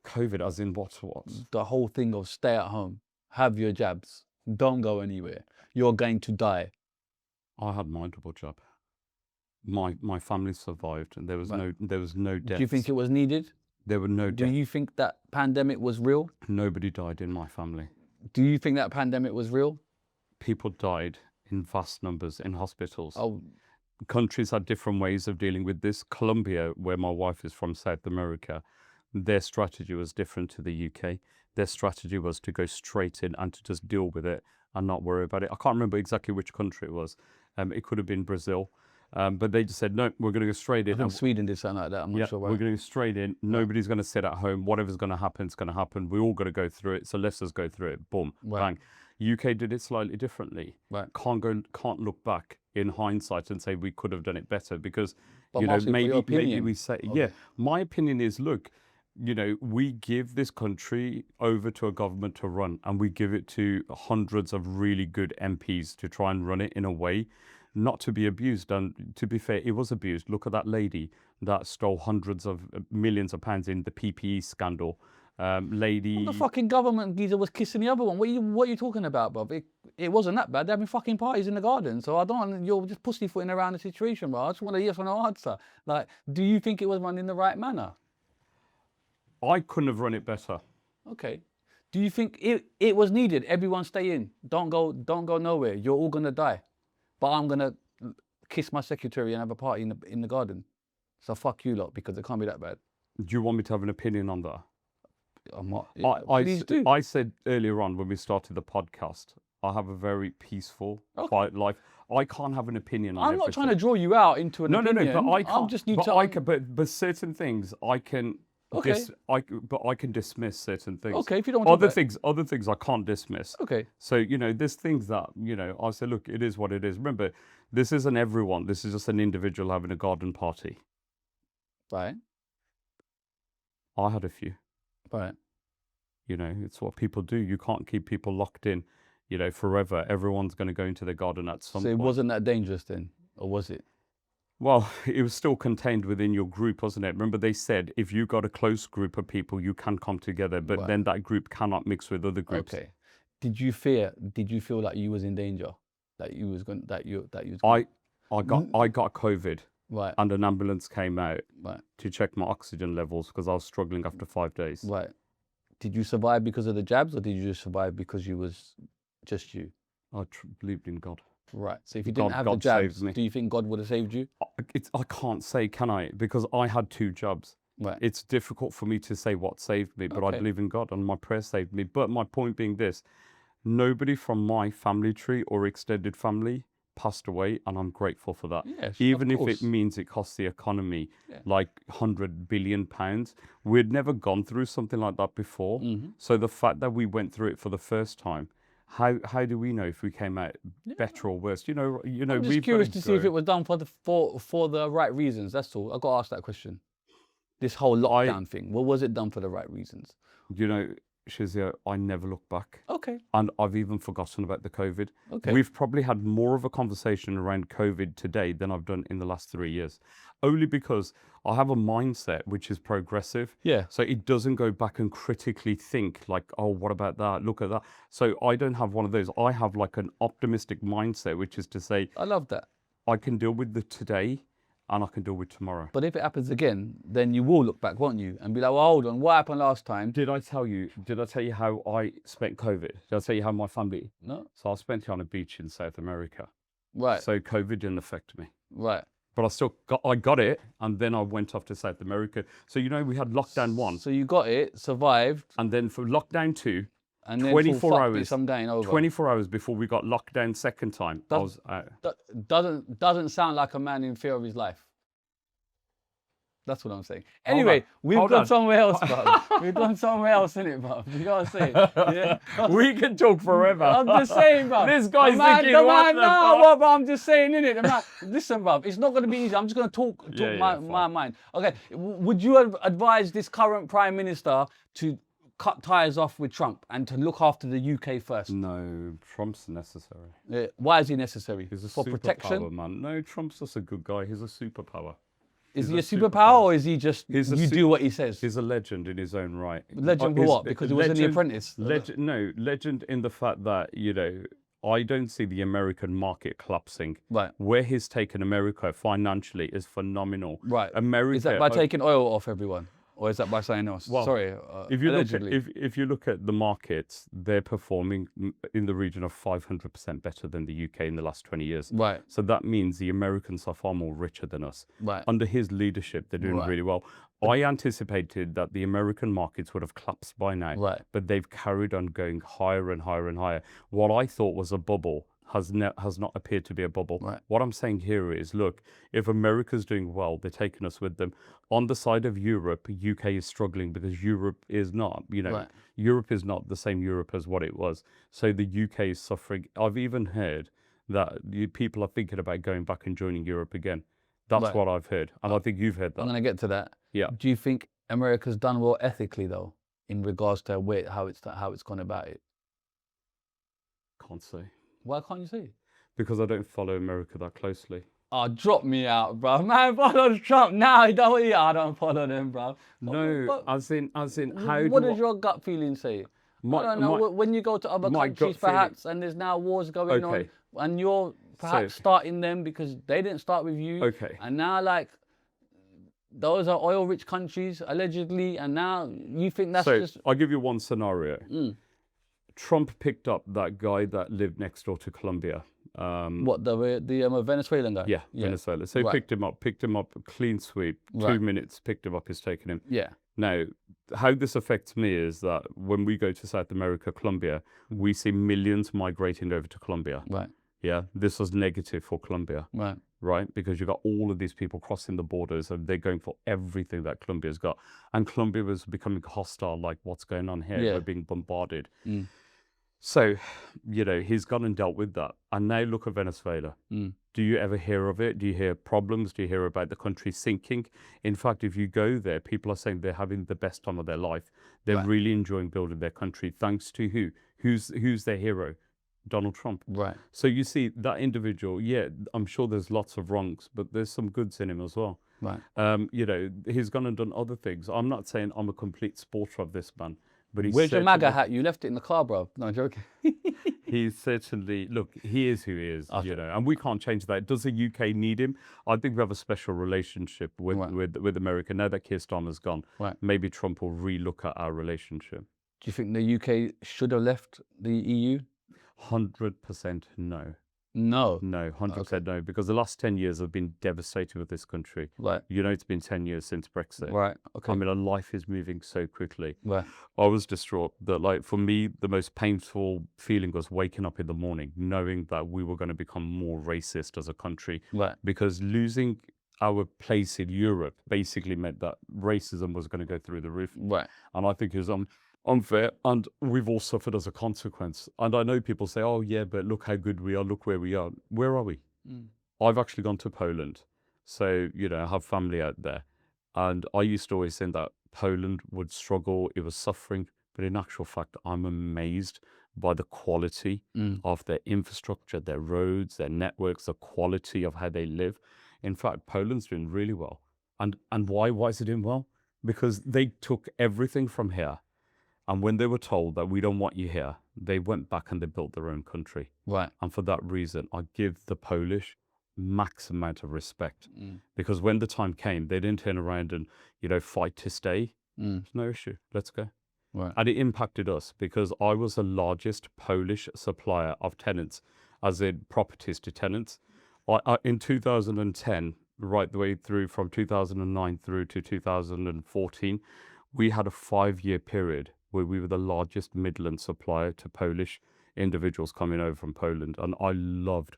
COVID as in what? The whole thing of stay at home, have your jabs, don't go anywhere. You're going to die. I had my double jab. My family survived, and there was no deaths. Do you think it was needed? There were no deaths. Do you think that pandemic was real? Nobody died in my family. Do you think that pandemic was real? People died in vast numbers in hospitals. Oh. Countries had different ways of dealing with this. Colombia, where my wife is from, South America, their strategy was different to the UK. Their strategy was to go straight in and to just deal with it and not worry about it. I can't remember exactly which country it was. It could have been Brazil. But they just said, no, we're going to go straight in. I think Sweden did something like that. I'm not sure why. We're going to go straight in. Nobody's going to sit at home. Whatever's going to happen is going to happen. We all got to go through it. So let's just go through it. Boom, bang. UK did it slightly differently. Can't look back in hindsight and say we could have done it better because maybe we say my opinion is, look, we give this country over to a government to run, and we give it to hundreds of really good MPs to try and run it in a way not to be abused. And to be fair, it was abused. Look at that lady that stole hundreds of millions of pounds in the PPE scandal. The fucking government geezer was kissing the other one. What are you talking about, bruv? It wasn't that bad. They're having fucking parties in the garden. So you're just pussyfooting around the situation, bro. I just want a yes or no answer. Like, do you think it was run in the right manner? I couldn't have run it better. Okay. Do you think it was needed? Everyone stay in. Don't go nowhere. You're all gonna die. But I'm gonna kiss my secretary and have a party in the garden. So fuck you lot, because it can't be that bad. Do you want me to have an opinion on that? Please do. I said earlier on when we started the podcast, I have a very peaceful, quiet life. I can't have an opinion on everything. I'm not trying to draw you out into an opinion. No, but I can't. I'm just need to. But certain things I can. Okay. I can dismiss certain things. Okay, if you don't want other things I can't dismiss. Okay. So there's things that I say, look, it is what it is. Remember, this isn't everyone. This is just an individual having a garden party. Right. I had a few. Right. It's what people do. You can't keep people locked in, forever. Everyone's going to go into their garden at some point. So it wasn't that dangerous then, or was it? Well, it was still contained within your group, wasn't it? Remember they said if you got a close group of people, you can come together, but then that group cannot mix with other groups. Okay. Did you feel like you was in danger? I got COVID. Right. And an ambulance came out to check my oxygen levels because I was struggling after 5 days. Right. Did you survive because of the jabs, or did you just survive because you was just you? I believed in God. Right. So if you didn't have the jabs, do you think God would have saved you? I can't say, can I? Because I had 2 jobs. Right. It's difficult for me to say what saved me, but I believe in God and my prayer saved me. But my point being this, nobody from my family tree or extended family passed away, and I'm grateful for that. Yes, Even of if course. it means it costs the economy Yeah. like £100 billion. We'd never gone through something like that before. So the fact that we went through it for the first time, how do we know if we came out better or worse? You know, I'm just curious to see if it was done for the right reasons. That's all. I got to ask that question. This whole lockdown thing. Well, was it done for the right reasons? You know, Shizzio, I never look back. Okay. And I've even forgotten about the COVID. Okay. We've probably had more of a conversation around COVID today than I've done in the last 3 years. Only because I have a mindset which is progressive. Yeah. So it doesn't go back and critically think like, oh, what about that? Look at that. So I don't have one of those. I have like an optimistic mindset, which is to say, I love that. I can deal with the today and I can deal with tomorrow. But if it happens again, then you will look back, won't you? And be like, well, hold on, what happened last time? Did I tell you how I spent COVID? Did I tell you how my family? No. So I spent it on a beach in South America. Right. So COVID didn't affect me. Right. But I got it, and then I went off to South America. So, you know, we had lockdown 1. So you got it, survived. And then for lockdown 2, And then 24 hours. Some day and over. 24 hours before we got locked down second time, I was out. Doesn't sound like a man in fear of his life. That's what I'm saying. Anyway, we've Hold gone on. somewhere else, bro. We've gone somewhere else, innit, bro? You gotta say it. Yeah. We can talk forever. I'm just saying, bro. This guy's thinking, the what man, the no, fuck? what, bro, I'm just saying, innit? The man, listen, bro, it's not going to be easy. I'm just going to talk my fine. mind. Okay, would you advise this current Prime Minister to cut ties off with Trump and to look after the UK first? No, Trump's necessary. Why is he necessary? He's a For superpower, protection? man. No, Trump's just a good guy. He's a superpower. Is he a He's a superpower or is he just, He's a you do what he says? He's a legend in his own right. Legend for what? Because he was in The Apprentice? Legend in the fact that, you know, I don't see the American market collapsing. Right. Where he's taken America financially is phenomenal. Right. America. Is that by taking oil off everyone? Or is that by something else? Well, Sorry, if you allegedly. look at, if you look at the markets, they're performing in the region of 500% better than the UK in the last 20 years. Right. So that means the Americans are far more richer than us. Right. Under his leadership, they're doing really well. I anticipated that the American markets would have collapsed by now, Right. but they've carried on going higher and higher and higher. What I thought was a bubble has not appeared to be a bubble. Right. What I'm saying here is, look, if America's doing well, they're taking us with them. On the side of Europe, UK is struggling because Europe is not, you know, Right. Europe is not the same Europe as what it was. So the UK is suffering. I've even heard that people are thinking about going back and joining Europe again. That's Right. what I've heard. And I think you've heard that. I'm going to get to that. Yeah. Do you think America's done well ethically, though, in regards to how it's gone about it? Can't say. Why can't you say? Because I don't follow America that closely. Oh, drop me out, bro. Man follows Trump now. I don't follow them, bro. No, But as in, how what do does your gut feeling say? My- I don't know. my- When you go to other my gut countries, feeling- perhaps, and there's now wars going Okay. on, and you're perhaps So- starting them because they didn't start with you. Okay. And now, like, those are oil-rich countries, allegedly, and now you think that's So just... I'll give you one scenario. Mm. Trump picked up that guy that lived next door to Colombia. What, the Venezuelan guy? Yeah, Venezuela. So he Right. picked him up, clean sweep, Right. 2 minutes, picked him up, he's taken him. Yeah. Now, how this affects me is that when we go to South America, Colombia, we see millions migrating over to Colombia. Right. Yeah, this was negative for Colombia, Right. right? Because you got all of these people crossing the borders and they're going for everything that Colombia's got. And Colombia was becoming hostile, like what's going on here? Yeah. We're being bombarded. Mm. So, you know, he's gone and dealt with that. And now look at Venezuela. Mm. Do you ever hear of it? Do you hear problems? Do you hear about the country sinking? In fact, if you go there, people are saying they're having the best time of their life. They're Right. really enjoying building their country. Thanks to who? Who's their hero? Donald Trump. Right. So you see that individual, yeah, I'm sure there's lots of wrongs, but there's some goods in him as well. Right. You know, he's gone and done other things. I'm not saying I'm a complete supporter of this man, but he's Where's your MAGA certainly- hat? You left it in the car, bro. No, I'm joking. He's certainly, look, he is who he is, you know, and we can't change that. Does the UK need him? I think we have a special relationship with, Right. with America. Now that Keir Starmer's gone, Right. maybe Trump will relook at our relationship. Do you think the UK should have left the EU? 100% no. No. No, 100% no, because the last 10 years have been devastating with this country. Right. You know, it's been 10 years since Brexit. Right. Okay. I mean, our life is moving so quickly. Right. I was distraught that, like, for me, the most painful feeling was waking up in the morning, knowing that we were going to become more racist as a country. Right. Because losing our place in Europe basically meant that racism was going to go through the roof. Right. And I think it was unfair, and we've all suffered as a consequence. And I know people say, oh yeah, but look how good we are, look where we are. Where are we? I've actually gone to Poland, so you know, I have family out there, and I used to always think that Poland would struggle, it was suffering, but in actual fact I'm amazed by the quality of their infrastructure, their roads, their networks, the quality of how they live. In fact, Poland's doing really well. And why is it doing well? Because they took everything from here. And when they were told that we don't want you here, they went back and they built their own country. Right. And for that reason, I give the Polish max amount of respect. Because when the time came, they didn't turn around and, you know, fight to stay. There's no issue. Let's go. Right. And it impacted us because I was the largest Polish supplier of tenants, as in properties to tenants. In 2010, right the way through from 2009 through to 2014, we had a 5-year period where we were the largest Midland supplier to Polish individuals coming over from Poland. And I loved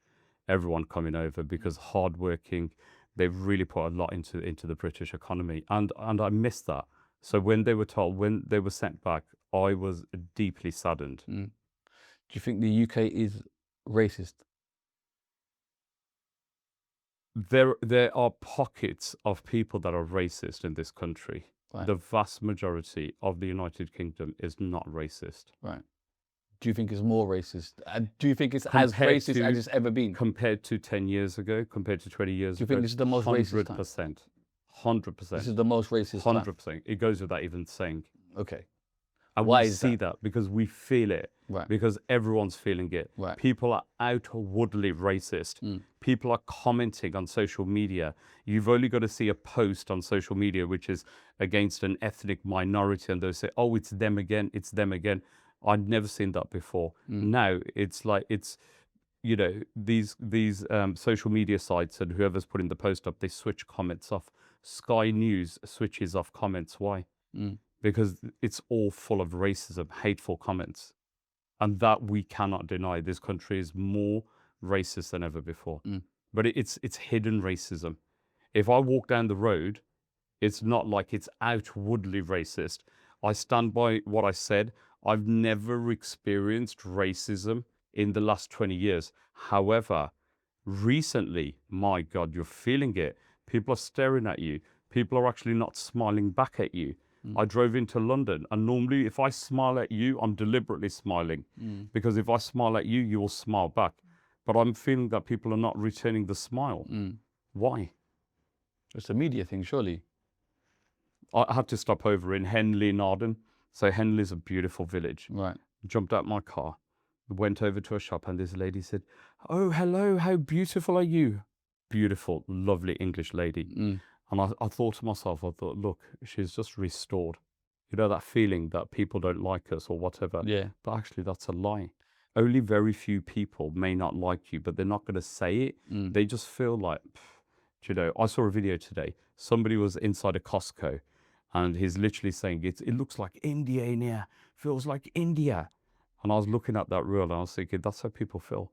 everyone coming over because hardworking, they've really put a lot into the British economy. And I missed that. So when they were sent back, I was deeply saddened. Do you think the UK is racist? There are pockets of people that are racist in this country. Right. The vast majority of the United Kingdom is not racist. Right. Do you think it's more racist? Do you think it's as racist as it's ever been? Compared to 10 years ago, compared to 20 years ago? Do you think this is the most racist time? 100%. 100%. This is the most racist time? 100%. It goes without even saying. Okay. And Why we is see that? Because we feel it. Right. Because everyone's feeling it. Right. People are outwardly racist. People are commenting on social media. You've only got to see a post on social media which is against an ethnic minority and they'll say, oh, it's them again, it's them again. I'd never seen that before. Now it's like, you know, these social media sites and whoever's putting the post up, they switch comments off. Sky News switches off comments. Why? Because it's all full of racism, hateful comments. And that we cannot deny. This country is more racist than ever before. But it's hidden racism. If I walk down the road, it's not like it's outwardly racist. I stand by what I said. I've never experienced racism in the last 20 years. However, recently, my God, you're feeling it. People are staring at you. People are actually not smiling back at you. I drove into London, and normally if I smile at you, I'm deliberately smiling. Because if I smile at you, you will smile back. But I'm feeling that people are not returning the smile. Why? It's a media thing, surely. I had to stop over in Henley in Arden. So Henley's a beautiful village. Right. Jumped out my car, went over to a shop, and this lady said, oh, hello, how beautiful are you? Beautiful, lovely English lady. And I thought to myself, look, she's just restored. You know, that feeling that people don't like us or whatever. Yeah. But actually, that's a lie. Only very few people may not like you, but they're not going to say it. They just feel like, you know, I saw a video today. Somebody was inside a Costco and he's literally saying, it looks like India in here. Feels like India. And I was looking at that reel and I was thinking, that's how people feel.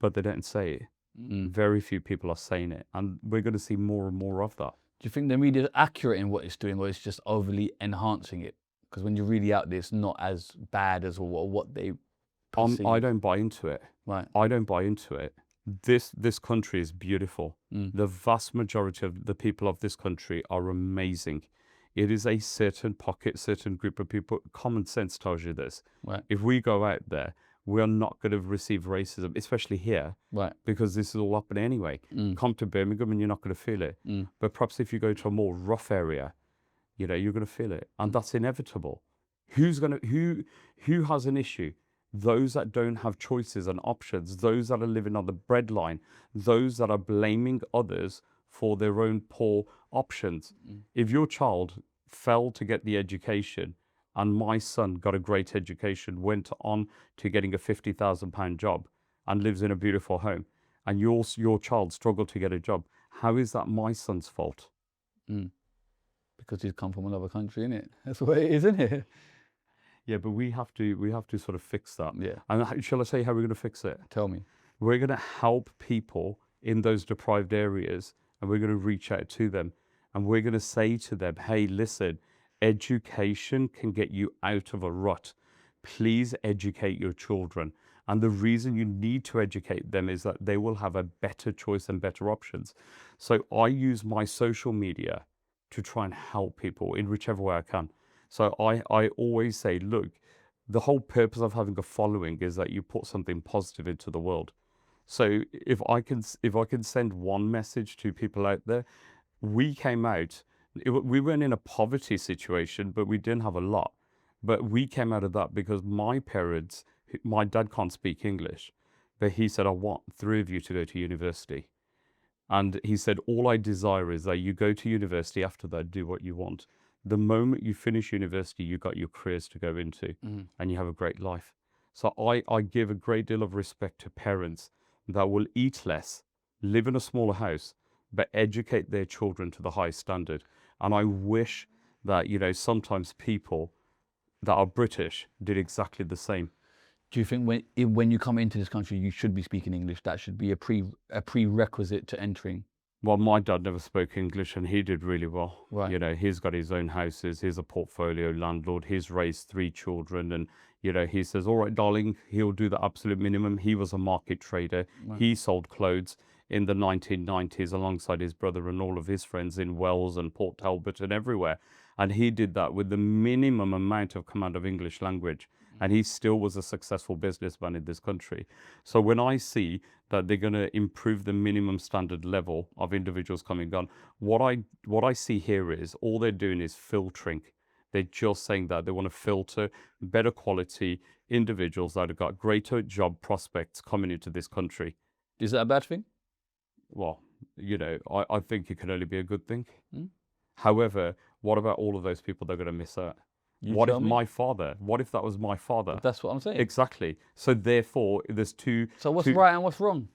But they don't say it. Very few people are saying it, and we're going to see more and more of that. Do you think the media is accurate in what it's doing, or it's just overly enhancing it? Because when you're really out there, it's not as bad as what they perceive. I don't buy into it. Right. I don't buy into it. This country is beautiful. The vast majority of the people of this country are amazing. It is a certain pocket, certain group of people. Common sense tells you this. Right. If we go out there, we are not going to receive racism, especially here, Right. because this is all happening anyway. Come to Birmingham and you're not going to feel it. But perhaps if you go to a more rough area, you know, you're going to feel it, and that's inevitable. Who has an issue? Those that don't have choices and options, those that are living on the breadline, those that are blaming others for their own poor options. If your child fell to get the education, and my son got a great education, went on to getting a £50,000 job, and lives in a beautiful home, and your child struggled to get a job, how is that my son's fault? Because he's come from another country, innit? That's what it is, isn't it? Yeah, but we have to sort of fix that. Yeah. And shall I say how we're going to fix it? Tell me. We're going to help people in those deprived areas, and we're going to reach out to them, and we're going to say to them, hey, listen, education can get you out of a rut. Please educate your children. And the reason you need to educate them is that they will have a better choice and better options. So I use my social media to try and help people in whichever way I can. So I always say, look, the whole purpose of having a following is that you put something positive into the world. So if I can send one message to people out there, we came out, we weren't in a poverty situation, but we didn't have a lot. But we came out of that because my parents, my dad can't speak English, but he said, I want 3 of you to go to university. And he said, all I desire is that you go to university, after that, do what you want. The moment you finish university, you got your careers to go into, and you have a great life. So I give a great deal of respect to parents that will eat less, live in a smaller house, but educate their children to the highest standard. And I wish that, you know, sometimes people that are British did exactly the same. Do you think when you come into this country, you should be speaking English? That should be a prerequisite to entering? Well, my dad never spoke English, and he did really well. Right. You know, he's got his own houses. He's a portfolio landlord. He's raised 3 children. And, you know, he says, all right, darling, he'll do the absolute minimum. He was a market trader. Right. He sold clothes in the 1990s alongside his brother and all of his friends in Wells and Port Talbot and everywhere. And he did that with the minimum amount of command of English language. And he still was a successful businessman in this country. So when I see that they're going to improve the minimum standard level of individuals coming on, what I see here is all they're doing is filtering. They're just saying that they want to filter better quality individuals that have got greater job prospects coming into this country. Is that a bad thing? Well, you know, I think it can only be a good thing. However, what about all of those people that are going to miss out? What if my father? What if that was my father? That's what I'm saying. Exactly. So therefore, there's two. So what's right and what's wrong?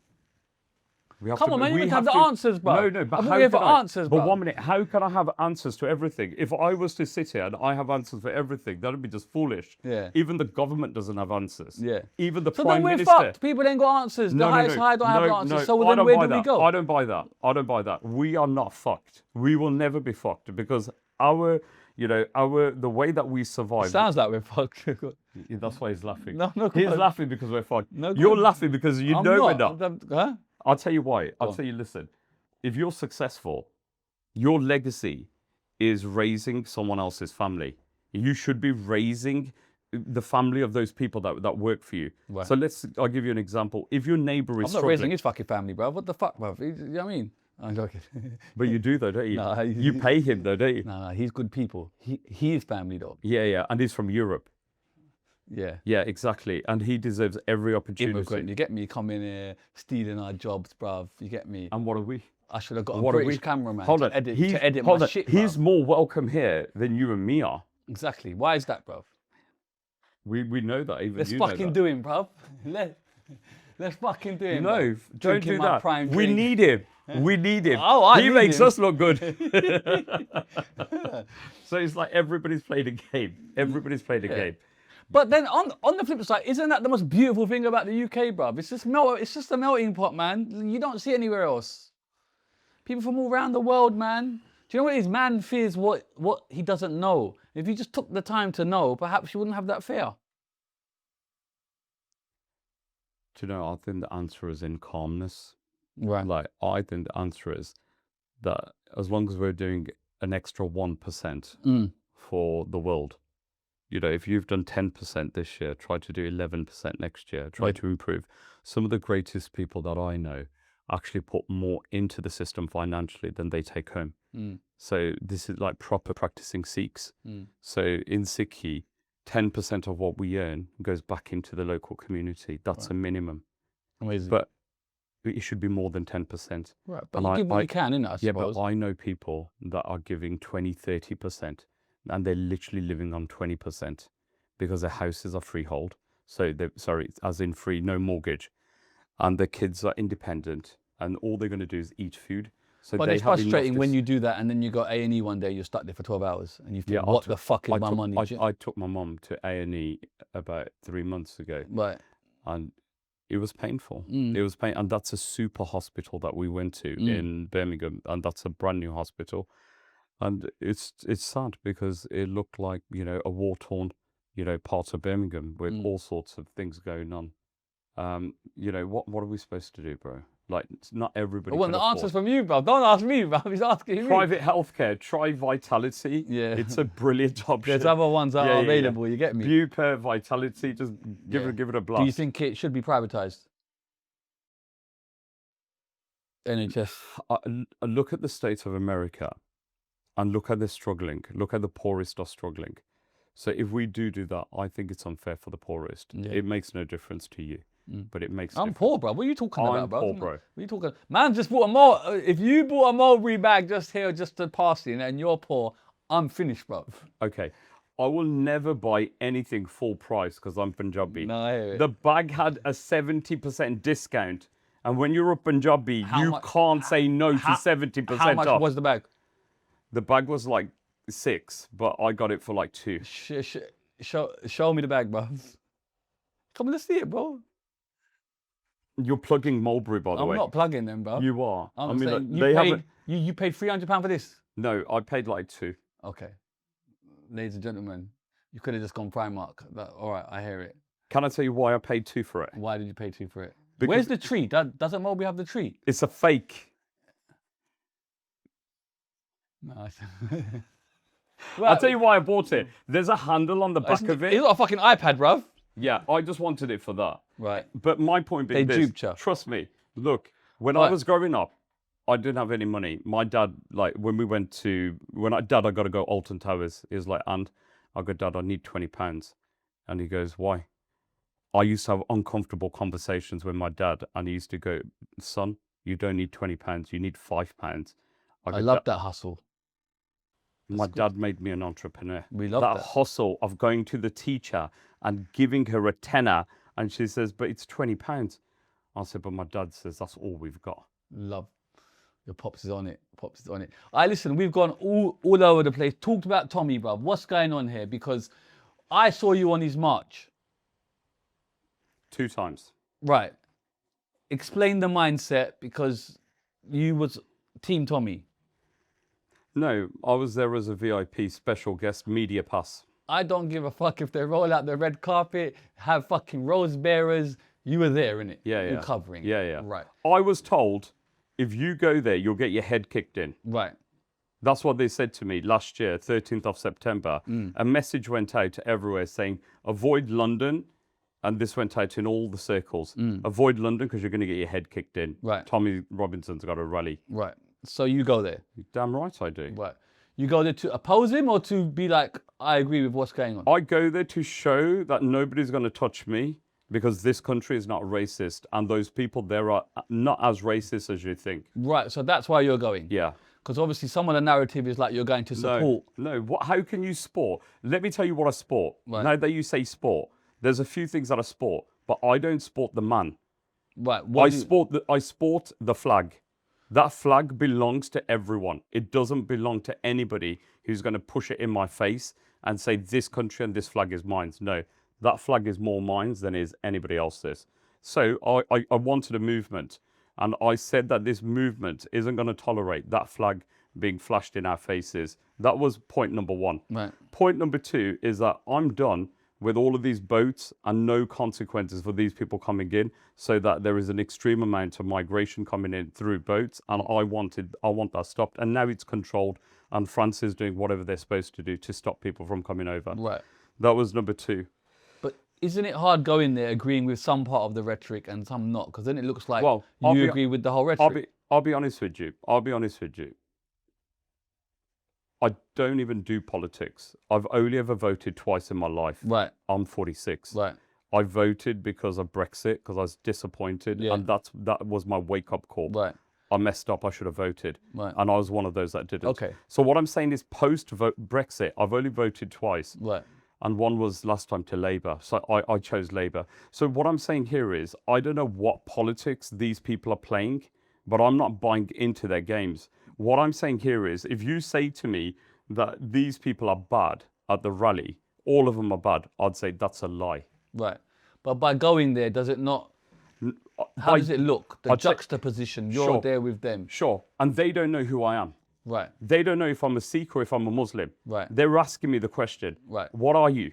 Come on, man, you have the answers, bro. No, but I'm how not here for can I? answers, But bro. 1 minute, how can I have answers to everything? If I was to sit here and I have answers for everything, that would be just foolish. Yeah. Even the government doesn't have answers. Yeah. Even the So Prime then we're Minister. fucked. People ain't got answers. The highest high don't have answers. So I then don't where buy do we that. go? I don't buy that. I don't buy that. We are not fucked. We will never be fucked because the way that we survive. Sounds like we're fucked. That's why he's laughing. No, he's laughing because we're fucked. No, You're laughing because you know we're not. Huh? I'll tell you why. I'll tell you, listen, if you're successful, your legacy is raising someone else's family. You should be raising the family of those people that work for you. Right. So I'll give you an example. If your neighbor is I'm not raising his fucking family, bro. What the fuck, bro? You know what I mean? I'm joking. But you do though, don't you? No, you pay him though, don't you? No, he's good people. He is family though. Yeah, and he's from Europe. Yeah. Yeah, exactly. And he deserves every opportunity. Immigrant, you get me? Come in here, stealing our jobs, bruv. You get me? And what are we? I should have got What a are British we? cameraman Hold on. to edit my shit, bruv. He's more welcome here than you and me are. Exactly. Why is that, bruv? We know that. Even Let's you know fucking that. do him, bruv. Let's fucking do him. No, bruv. don't Drinking do my that. prime We drink. need him. We need him. Oh, I he need makes him. us look good. So it's like everybody's played a game. Everybody's played a game. But then on the flip side, isn't that the most beautiful thing about the UK, bruv? It's just a melting pot, man. You don't see it anywhere else. People from all around the world, man. Do you know what it is? Man fears what he doesn't know. If you just took the time to know, perhaps you wouldn't have that fear. Do you know, I think the answer is in calmness. Right. Like, I think the answer is that as long as we're doing an extra 1% for the world, you know, if you've done 10% this year, try to do 11% next year, try to improve. Some of the greatest people that I know actually put more into the system financially than they take home. So this is like proper practicing Sikhs. So in Sikhi, 10% of what we earn goes back into the local community. That's a minimum. Amazing. But it should be more than 10%. Right, but you give what you can, innit, I suppose. Yeah, but I know people that are giving 20, 30%, and they're literally living on 20% because their houses are freehold. So, as in free, no mortgage. and the kids are independent, and all they're going to do is eat food. So But they it's have enough frustrating when dis- you do that and then you go A&E one day, you're stuck there for 12 hours and you think, Yeah, what the fuck is my money? I took my mum to A&E about 3 months ago, Right. and it was painful. Mm. It was pain, and that's a super hospital that we went to in Birmingham, and that's a brand new hospital, and it's sad because it looked like, you know, a war-torn, you know, part of Birmingham with all sorts of things going on. You know, what are we supposed to do, bro? Like, it's not everybody. I want can the answers afford. from you, bro. Don't ask me, bro. He's asking me. Private healthcare, try Vitality. Yeah. It's a brilliant option. There's other ones that Yeah, are yeah, yeah. available, you get me? Bupa, Vitality, just give it a blast. Do you think it should be privatised? NHS. I look at the state of America and look how they're struggling. Look how the poorest are struggling. So if we do that, I think it's unfair for the poorest. Yeah. It makes no difference to you, but it makes. I'm difference. poor, bro. What are you talking I'm about, bro? poor, bro. What are you talking? Man, just bought a if you bought a mulberry bag just here, just to pass in, and you're poor, I'm finished, bro. Okay. I will never buy anything full price because I'm Punjabi. No, I hear it. The bag had a 70% discount. And when you're a Punjabi, you can't say no to 70% How much off. was the bag? The bag was like 6, but I got it for like 2. Show me the bag, bro. Come on, let's see it, bro. You're plugging Mulberry, by the way. I'm not plugging them, bro. You are. I'm like, saying they haven't. you paid £300 for this? No, I paid like 2. Okay. Ladies and gentlemen, you could have just gone Primark. All right, I hear it. Can I tell you why I paid 2 for it? Why did you pay 2 for it? Because Where's the tree? Doesn't Mulberry have the tree? It's a fake. No. I'll tell you why I bought it. There's a handle on the back of it. It's not a fucking iPad, bruv. Yeah, I just wanted it for that. Right. But my point being They this, duped you. trust me, look, when I Right. was growing up, I didn't have any money. My dad, like, when we went to, I got to go Alton Towers. He was like, and I go, Dad, I need £20. And he goes, why? I used to have uncomfortable conversations with my dad, and he used to go, son, you don't need £20, you need £5. I love that hustle. My dad made me an entrepreneur. We love that. hustle of going to the teacher and giving her a tenner, and she says, but it's £20. I said, but my dad says that's all we've got. Love. Your pops is on it. Pops is on it. Listen, we've gone all over the place. Talked about Tommy, bruv. What's going on here? Because I saw you on his march. 2 times. Right. Explain the mindset, because you was Team Tommy. No, I was there as a VIP special guest media pass. I don't give a fuck if they roll out the red carpet, have fucking rose bearers. You were there, innit? Yeah, yeah. You're covering. Yeah. Right. I was told if you go there, you'll get your head kicked in. Right. That's what they said to me last year, 13th of September. A message went out everywhere saying, avoid London. And this went out in all the circles. Avoid London because you're going to get your head kicked in. Right. Tommy Robinson's got a rally. Right. So you go there. Damn right I do. Right. You go there to oppose him or to be like, I agree with what's going on? I go there to show that nobody's going to touch me because this country is not racist. And those people there are not as racist as you think. Right. So that's why you're going. Yeah. Because obviously some of the narrative is like you're going to support. No. How can you sport? Let me tell you what I sport. Right. Now that you say sport, there's a few things that I sport, but I don't sport the man. Right. I sport the flag. That flag belongs to everyone. It doesn't belong to anybody who's going to push it in my face and say this country and this flag is mine. No, that flag is more mine than is anybody else's. So I wanted a movement, and I said that this movement isn't going to tolerate that flag being flashed in our faces. That was point number 1. Right. Point number 2 is that I'm done with all of these boats and no consequences for these people coming in, so that there is an extreme amount of migration coming in through boats, and I want that stopped. And now it's controlled, and France is doing whatever they're supposed to do to stop people from coming over. Right. That was number 2. But isn't it hard going there agreeing with some part of the rhetoric and some not? Because then it looks like Well, you agree with the whole rhetoric. I'll be honest with you. I don't even do politics. I've only ever voted twice in my life. Right. I'm 46. Right. I voted because of Brexit, because I was disappointed, Yeah. and that was my wake-up call. Right. I messed up, I should have voted. Right. And I was one of those that didn't. Okay. So what I'm saying is post-Brexit, I've only voted twice. Right. and one was last time to Labour. So I chose Labour. So what I'm saying here is, I don't know what politics these people are playing, but I'm not buying into their games. What I'm saying here is, if you say to me that these people are bad at the rally, all of them are bad, I'd say that's a lie. Right. But by going there, does it not... How does it look? The juxtaposition, you're there with them. Sure. And they don't know who I am. Right. They don't know if I'm a Sikh or if I'm a Muslim. Right. They're asking me the question. Right. What are you?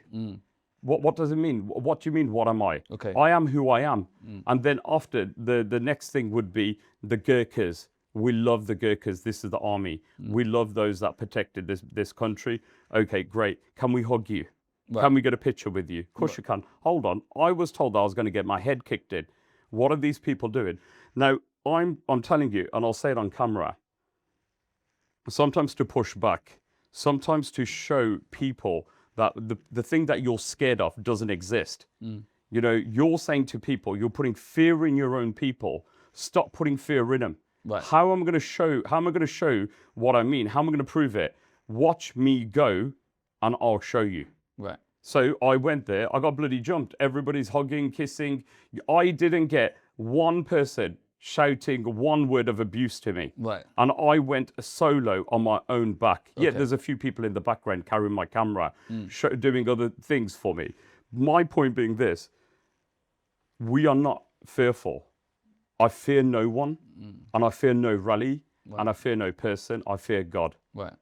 What does it mean? What do you mean, what am I? Okay. I am who I am. And then after, the next thing would be the Gurkhas. We love the Gurkhas. This is the army. We love those that protected this country. Okay, great. Can we hug you? Right. Can we get a picture with you? Of course you can. Hold on. I was told that I was going to get my head kicked in. What are these people doing? Now, I'm telling you, and I'll say it on camera, sometimes to push back, sometimes to show people that the thing that you're scared of doesn't exist. You know, you're saying to people, you're putting fear in your own people. Stop putting fear in them. Right. How am I going to show what I mean? How am I going to prove it? Watch me go and I'll show you. Right. So I went there, I got bloody jumped. Everybody's hugging, kissing. I didn't get one person shouting one word of abuse to me. Right. And I went solo on my own back. Okay. Yeah, there's a few people in the background carrying my camera, doing other things for me. My point being this, we are not fearful. I fear no one, and I fear no rally, and I fear no person. I fear God. Right.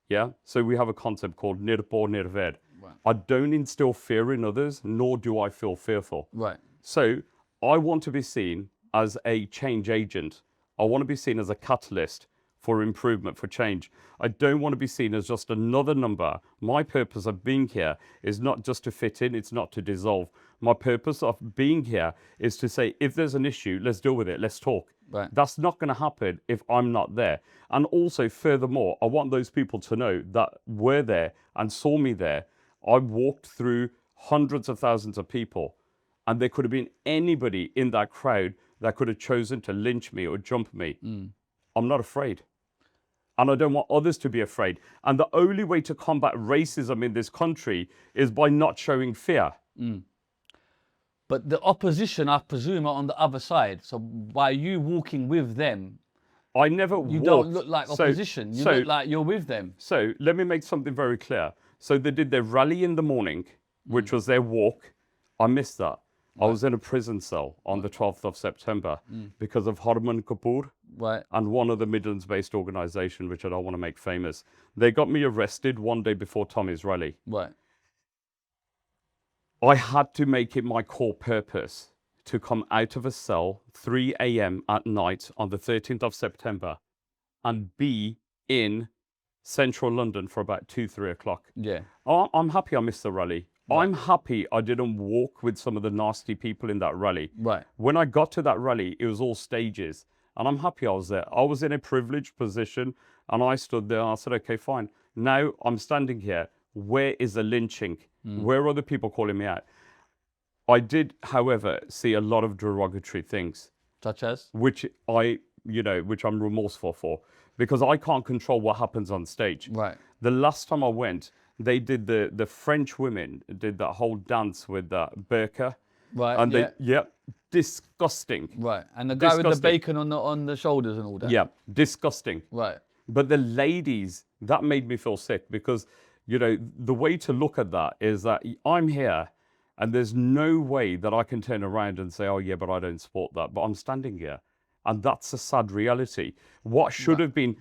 Yeah? So we have a concept called nirpo nirved. Right. I don't instill fear in others, nor do I feel fearful. Right. So I want to be seen as a change agent. I want to be seen as a catalyst for improvement, for change. I don't want to be seen as just another number. My purpose of being here is not just to fit in, it's not to dissolve. My purpose of being here is to say, if there's an issue, let's deal with it, let's talk. Right. That's not going to happen if I'm not there. And also, furthermore, I want those people to know that were there and saw me there. I walked through hundreds of thousands of people, and there could have been anybody in that crowd that could have chosen to lynch me or jump me. I'm not afraid. And I don't want others to be afraid. And the only way to combat racism in this country is by not showing fear. But the opposition, I presume, are on the other side. So by you walking with them, I never you walked. don't look like opposition. You look like you're with them. So let me make something very clear. So they did their rally in the morning, which was their walk. I missed that. I was in a prison cell on the 12th of September because of Harman Kapoor and one other Midlands-based organisation, which I don't want to make famous. They got me arrested one day before Tommy's rally. Right. I had to make it my core purpose to come out of a cell 3 a.m. at night on the 13th of September and be in central London for about 2-3 o'clock. Yeah. I'm happy I missed the rally. Right. I'm happy I didn't walk with some of the nasty people in that rally. Right. When I got to that rally, it was all stages. And I'm happy I was there. I was in a privileged position and I stood there and I said, okay, fine. Now I'm standing here. Where is the lynching? Where are the people calling me out? I did, however, see a lot of derogatory things. Such as? Which I'm remorseful for. Because I can't control what happens on stage. Right. The last time I went, they did the French women did that whole dance with the burka. Right. And disgusting. Right. And the guy with the bacon on the shoulders and all that. Yeah, disgusting. Right. But the ladies, that made me feel sick because, the way to look at that is that I'm here and there's no way that I can turn around and say, oh yeah, but I don't support that. But I'm standing here. And that's a sad reality. What should have been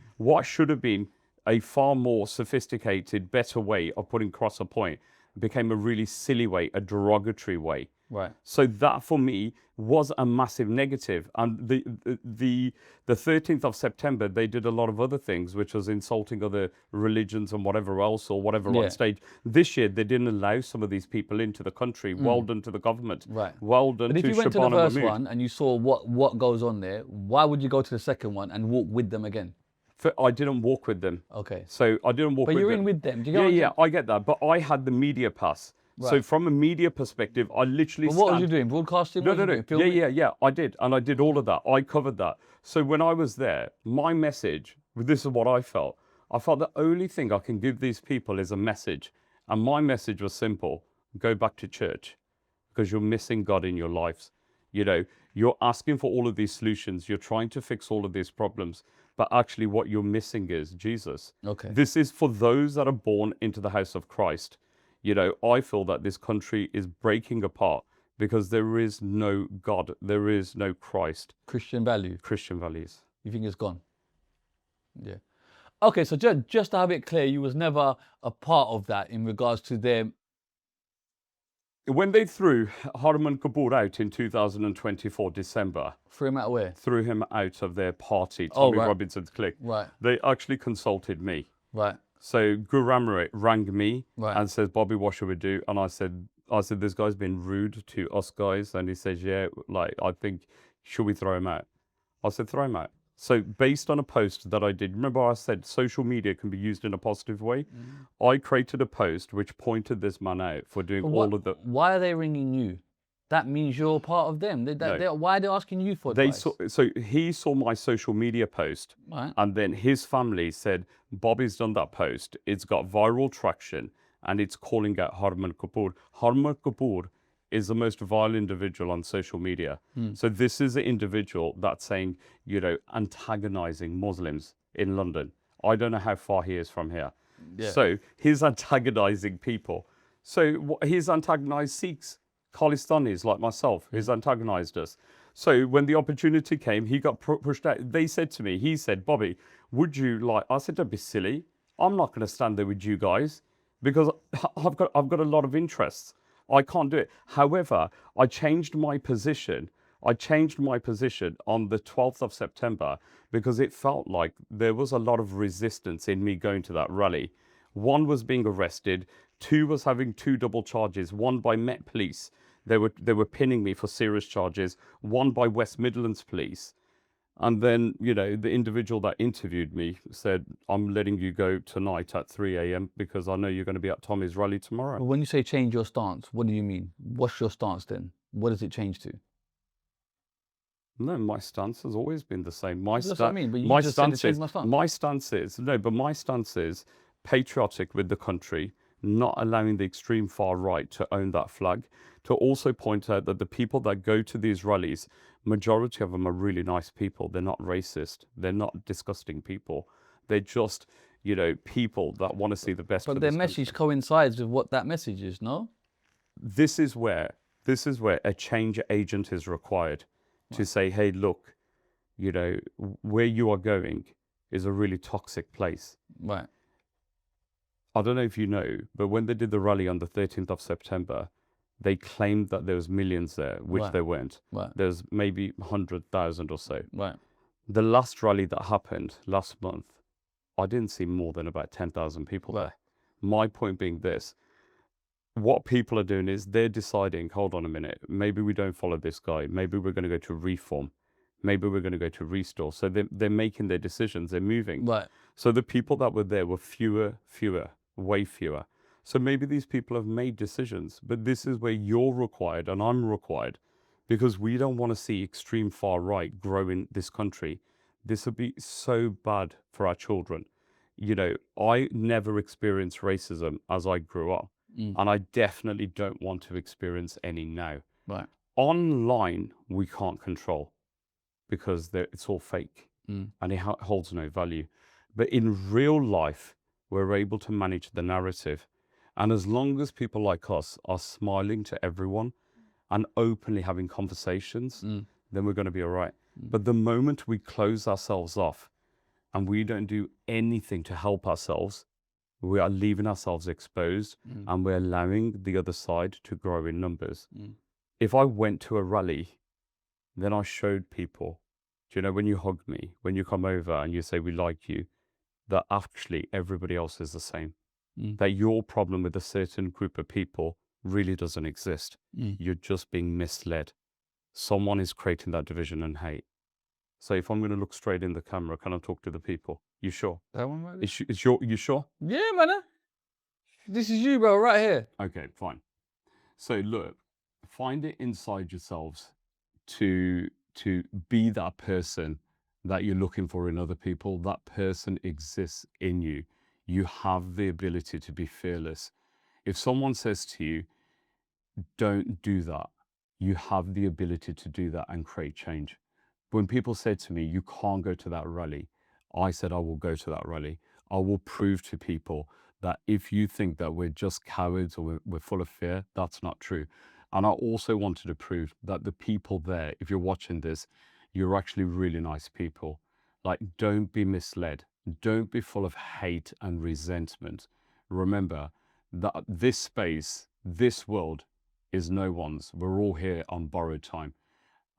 a far more sophisticated, better way of putting across a point became a really silly way, a derogatory way. Right. So that for me was a massive negative. And the 13th of September, they did a lot of other things, which was insulting other religions and whatever else or whatever on stage. This year, they didn't allow some of these people into the country. Well done to the government. Right. Well done to Shabana But if you went to the first Mahmood. one and you saw what goes on there, why would you go to the second one and walk with them again? I didn't walk with them. Okay. So I didn't walk with them. But you're in with them. Do you get Yeah, I get that. But I had the media pass. Right. So from a media perspective, I literally what was you doing? Broadcasting? No. Yeah, I did. And I did all of that. I covered that. So when I was there, my message, this is what I felt. I felt the only thing I can give these people is a message. And my message was simple: go back to church, because you're missing God in your lives. You know, you're asking for all of these solutions. You're trying to fix all of these problems. But actually what you're missing is Jesus. Okay. This is for those that are born into the house of Christ. You know, I feel that this country is breaking apart because there is no God. There is no Christ. Christian value. Christian values. You think it's gone? Yeah. Okay, so just to have it clear, you was never a part of that in regards to them. When they threw Harman Kapoor out in 2024, December, Threw him out where? threw him out of their party, Oh, Tommy right. Robinson's clique, Right, they actually consulted me. right, So Guramit rang me Right. and says, Bobby, what should we do? And I said, this guy's been rude to us guys. And he says, yeah, like, I think, should we throw him out? I said, throw him out. So based on a post that I did, remember I said social media can be used in a positive way? I created a post which pointed this man out for doing all of the... Why are they ringing you? That means you're part of them. Why are they asking you for advice? So he saw my social media post, Right. and then his family said, Bobby's done that post. It's got viral traction, and it's calling out Harman Kapoor. Harman Kapoor is the most vile individual on social media. So this is an individual that's saying, you know, antagonizing Muslims in London. I don't know how far he is from here. Yeah. So he's antagonizing people. So he's antagonized Sikhs, Khalistanis like myself. He's antagonized us. So when the opportunity came, he got pushed out. They said to me, he said, Bobby, would you like, I said, don't be silly. I'm not going to stand there with you guys because I've got a lot of interests. I can't do it. However, I changed my position. I changed my position on the 12th of September because it felt like there was a lot of resistance in me going to that rally. One was being arrested. Two was having 2 double charges. One by Met Police. They were pinning me for serious charges. One by West Midlands Police. And then, you know, the individual that interviewed me said, I'm letting you go tonight at 3 a.m. because I know you're going to be at Tommy's rally tomorrow. But when you say change your stance, what do you mean? What's your stance then? What does it change to? No, my stance has always been the same. That's what I mean, but you just said to change my stance. My stance is patriotic with the country, not allowing the extreme far right to own that flag, to also point out that the people that go to these rallies, majority of them are really nice people. They're not racist. They're not disgusting people. They're just, you know, people that want to see the best. But their message coincides with what that message is, no? This is where a change agent is required to say, hey, look, you know, where you are going is a really toxic place. Right. I don't know if you know, but when they did the rally on the 13th of September, they claimed that there was millions there, which Right. there weren't. Right. There's maybe 100,000 or so. Right. The last rally that happened last month, I didn't see more than about 10,000 people Right. there. My point being this, what people are doing is they're deciding, hold on a minute, maybe we don't follow this guy. Maybe we're going to go to reform. Maybe we're going to go to restore. So they're making their decisions. They're moving. Right. So the people that were there were fewer, way fewer. So maybe these people have made decisions, but this is where you're required and I'm required, because we don't want to see extreme far right grow in this country. This would be so bad for our children. You know, I never experienced racism as I grew up, and I definitely don't want to experience any now. Right. Online, we can't control because it's all fake and it holds no value. But in real life, we're able to manage the narrative. And as long as people like us are smiling to everyone and openly having conversations, then we're going to be all right. But the moment we close ourselves off and we don't do anything to help ourselves, we are leaving ourselves exposed and we're allowing the other side to grow in numbers. If I went to a rally, then I showed people, do you know, when you hug me, when you come over and you say we like you, that actually everybody else is the same. That your problem with a certain group of people really doesn't exist. You're just being misled. Someone is creating that division and hate. So if I'm going to look straight in the camera, can I talk to the people? You sure? That one right there? You sure? Yeah, man. This is you, bro, right here. Okay, fine. So look, find it inside yourselves to be that person that you're looking for in other people. That person exists in you. You have the ability to be fearless. If someone says to you, don't do that, you have the ability to do that and create change. When people said to me, you can't go to that rally, I said, I will go to that rally. I will prove to people that if you think that we're just cowards or we're full of fear, that's not true. And I also wanted to prove that the people there, if you're watching this, you're actually really nice people. Like, don't be misled. Don't be full of hate and resentment. Remember that this space, this world is no one's. We're all here on borrowed time.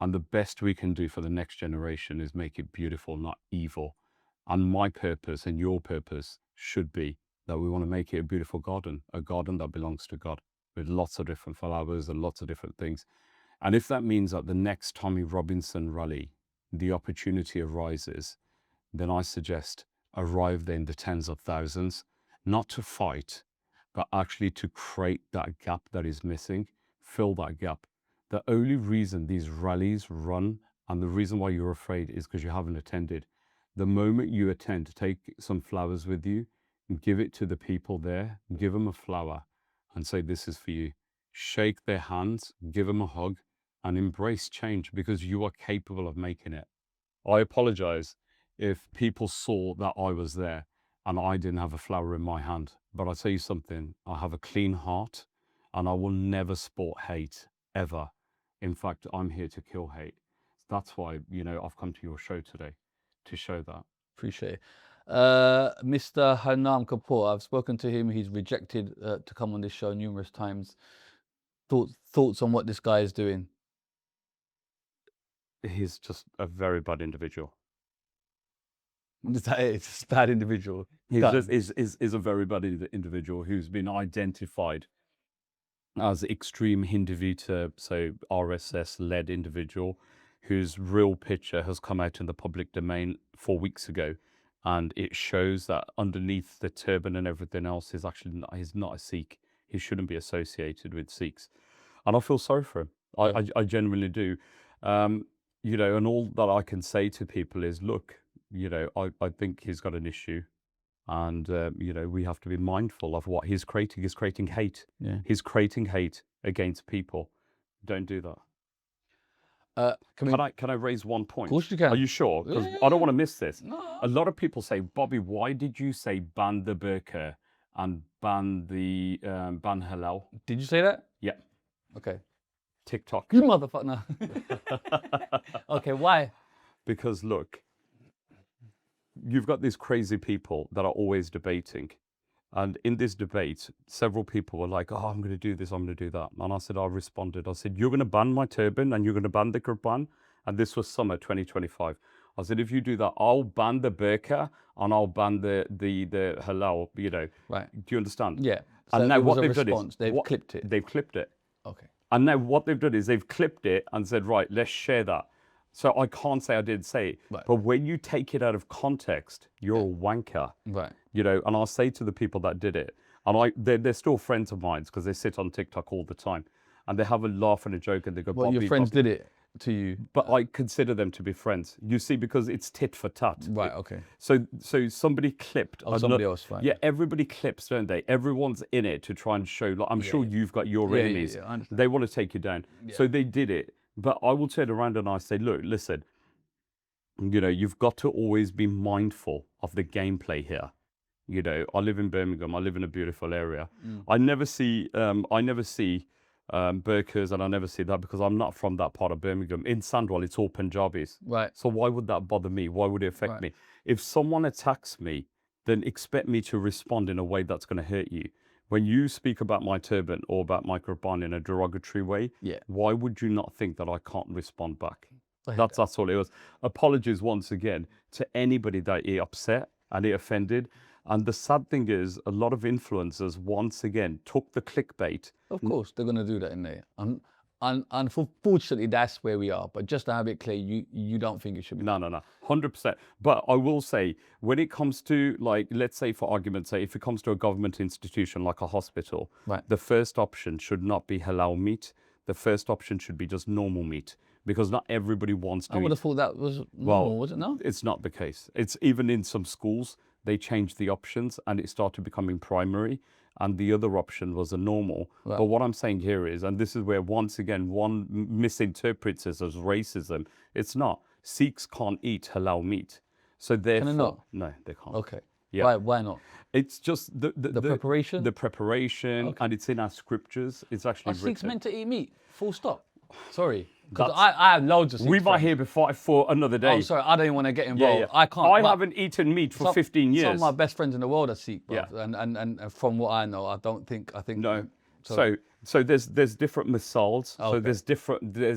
And the best we can do for the next generation is make it beautiful, not evil. And my purpose and your purpose should be that we want to make it a beautiful garden, a garden that belongs to God, with lots of different flowers and lots of different things. And if that means that the next Tommy Robinson rally, the opportunity arises, then I suggest arrive there in the tens of thousands, not to fight, but actually to create that gap that is missing, fill that gap. The only reason these rallies run and the reason why you're afraid is because you haven't attended. The moment you attend, take some flowers with you, give it to the people there, give them a flower and say, this is for you. Shake their hands, give them a hug and embrace change because you are capable of making it. I apologize if people saw that I was there and I didn't have a flower in my hand. But I'll tell you something, I have a clean heart and I will never sport hate, ever. In fact, I'm here to kill hate. That's why, you know, I've come to your show today to show that. Appreciate it. Mr. Harman Kapoor, I've spoken to him. He's rejected to come on this show numerous times. Thoughts on what this guy is doing? He's just a very bad individual. Is that it? It's just a bad individual. He's just is a very bad individual who's been identified as extreme Hinduvita, so RSS-led individual, whose real picture has come out in the public domain 4 weeks ago, and it shows that underneath the turban and everything else is actually not, he's not a Sikh. He shouldn't be associated with Sikhs, and I feel sorry for him. I genuinely do. You know, and all that I can say to people is, look, you know, I think he's got an issue. And, you know, we have to be mindful of what he's creating. He's creating hate. Yeah. He's creating hate against people. Don't do that. Can I raise one point? Of course you can. Are you sure? Because I don't want to miss this. No. A lot of people say, Bobby, why did you say ban the burka and ban the ban halal? Did you say that? Yeah. Okay. TikTok. You motherfucker. No. Okay, why? Because look, you've got these crazy people that are always debating. And in this debate, several people were like, oh, I'm going to do this, I'm going to do that. And I said, I responded, I said, you're going to ban my turban and you're going to ban the Qurban. And this was summer 2025. I said, if you do that, I'll ban the burqa and I'll ban the halal, you know. Right. Do you understand? Yeah. So and now what they've done is, they've clipped it. They've clipped it. Okay. And now what they've done is they've clipped it and said, right, let's share that. So I can't say I didn't say it, right. But when you take it out of context, you're a wanker, right? You know. And I'll say to the people that did it, and they're still friends of mine because they sit on TikTok all the time, and they have a laugh and a joke, and they go, well, your friends did it to you, but I consider them to be friends. You see, because it's tit for tat, right? Okay. So somebody clipped. Somebody else, right? Yeah, everybody clips, don't they? Everyone's in it to try and show. Like, I'm sure you've got your enemies. Yeah, they want to take you down, so they did it. But I will turn around and I say, look, listen, you know, you've got to always be mindful of the gameplay here. You know, I live in Birmingham. I live in a beautiful area. I never see burqas, and I never see that because I'm not from that part of Birmingham. In Sandwell, it's all Punjabis. Right. So why would that bother me? Why would it affect me? If someone attacks me, then expect me to respond in a way that's going to hurt you. When you speak about my turban or about my Qurban in a derogatory way, why would you not think that I can't respond back? That's all it was. Apologies once again to anybody that it upset and it offended. And the sad thing is, a lot of influencers once again took the clickbait. Of course, they're going to do that in there. And unfortunately, that's where we are. But just to have it clear, you don't think it should be. No, 100%. But I will say, when it comes to, like, let's say for argument's sake, if it comes to a government institution like a hospital, the first option should not be halal meat. The first option should be just normal meat. Because not everybody wants to I would have thought that was normal, was it not? It's not the case. It's even in some schools, they changed the options and it started becoming primary. and the other option was a normal. But what I'm saying here is, and this is where once again one misinterprets this as racism. It's not. Sikhs can't eat halal meat, so therefore, Can they not? No, they can't. Okay. Yeah. Why not? It's just the preparation? The preparation, and it's in our scriptures. It's actually Are Sikhs written. meant to eat meat? Full stop. Sorry. Because I have loads of Sikhs. We might hear before for another day. Oh, sorry. I don't even want to get involved. I can't. I haven't eaten meat for 15 years. Some of my best friends in the world are Sikh, bro. Yeah. And from what I know, I think. No. So there's different missiles. Okay. So there's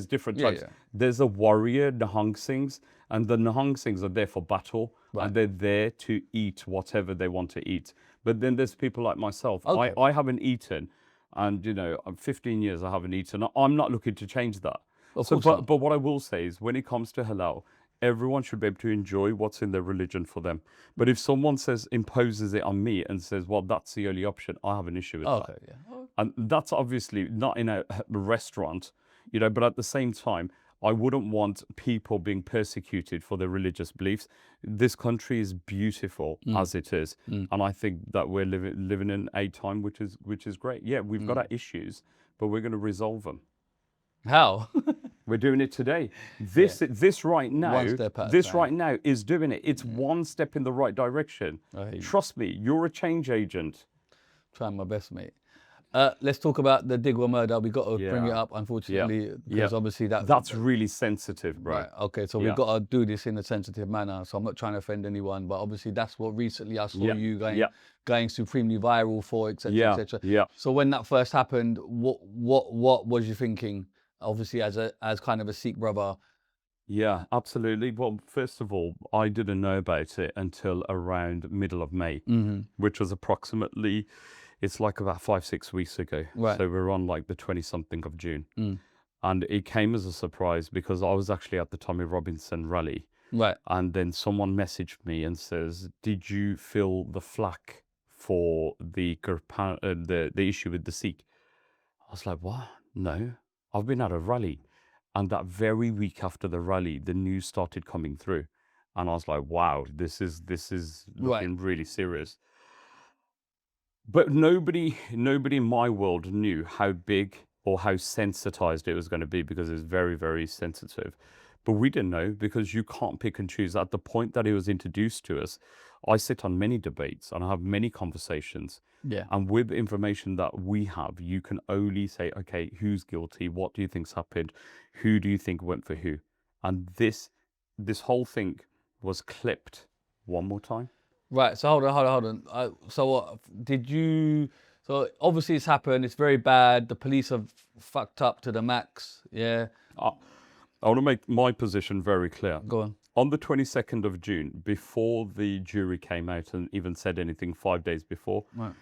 different types. Yeah. There's a warrior, Nahang Singhs, and the Nahang Singhs are there for battle, and they're there to eat whatever they want to eat. But then there's people like myself. Okay. I haven't eaten, and I'm 15 years I haven't eaten. I'm not looking to change that. Of course not. But what I will say is, when it comes to halal, everyone should be able to enjoy what's in their religion for them. But if someone imposes it on me and says, well, that's the only option, I have an issue with that. Okay, yeah. And that's obviously not in a restaurant, but at the same time, I wouldn't want people being persecuted for their religious beliefs. This country is beautiful as it is. And I think that we're living in a time which is great. Yeah, we've got our issues, but we're going to resolve them. How? We're doing it today. This right now, One step at a this time. right now is doing it. It's one step in the right direction. I hear you. Trust me, you're a change agent. Trying my best, mate. Let's talk about the Digwa murder. We got to bring it up, unfortunately, because obviously that's really sensitive, bro. Right. Okay, so we've got to do this in a sensitive manner. So I'm not trying to offend anyone, but obviously that's what recently I saw you going supremely viral for, etc., etc. Yeah. So when that first happened, what was you thinking? Obviously, as kind of a Sikh brother. Yeah, absolutely. Well, first of all, I didn't know about it until around middle of May, which was approximately, it's like about 5-6 weeks ago. Right. So we're on like the 20-something of June. And it came as a surprise because I was actually at the Tommy Robinson rally. Right. And then someone messaged me and says, did you feel the flack for the issue with the Sikh? I was like, what? No, I've been at a rally. And that very week after the rally, the news started coming through. And I was like, wow, this is looking really serious. But nobody in my world knew how big or how sensitized it was going to be, because it was very, very sensitive. But we didn't know, because you can't pick and choose. At the point that it was introduced to us, I sit on many debates and I have many conversations. Yeah. And with the information that we have, you can only say, okay, who's guilty? What do you think's happened? Who do you think went for who? And this whole thing was clipped one more time. Right. So hold on. So what did you? So obviously it's happened. It's very bad. The police have fucked up to the max. Yeah. I want to make my position very clear. Go on. On the 22nd of June, before the jury came out and even said anything 5 days before, Right.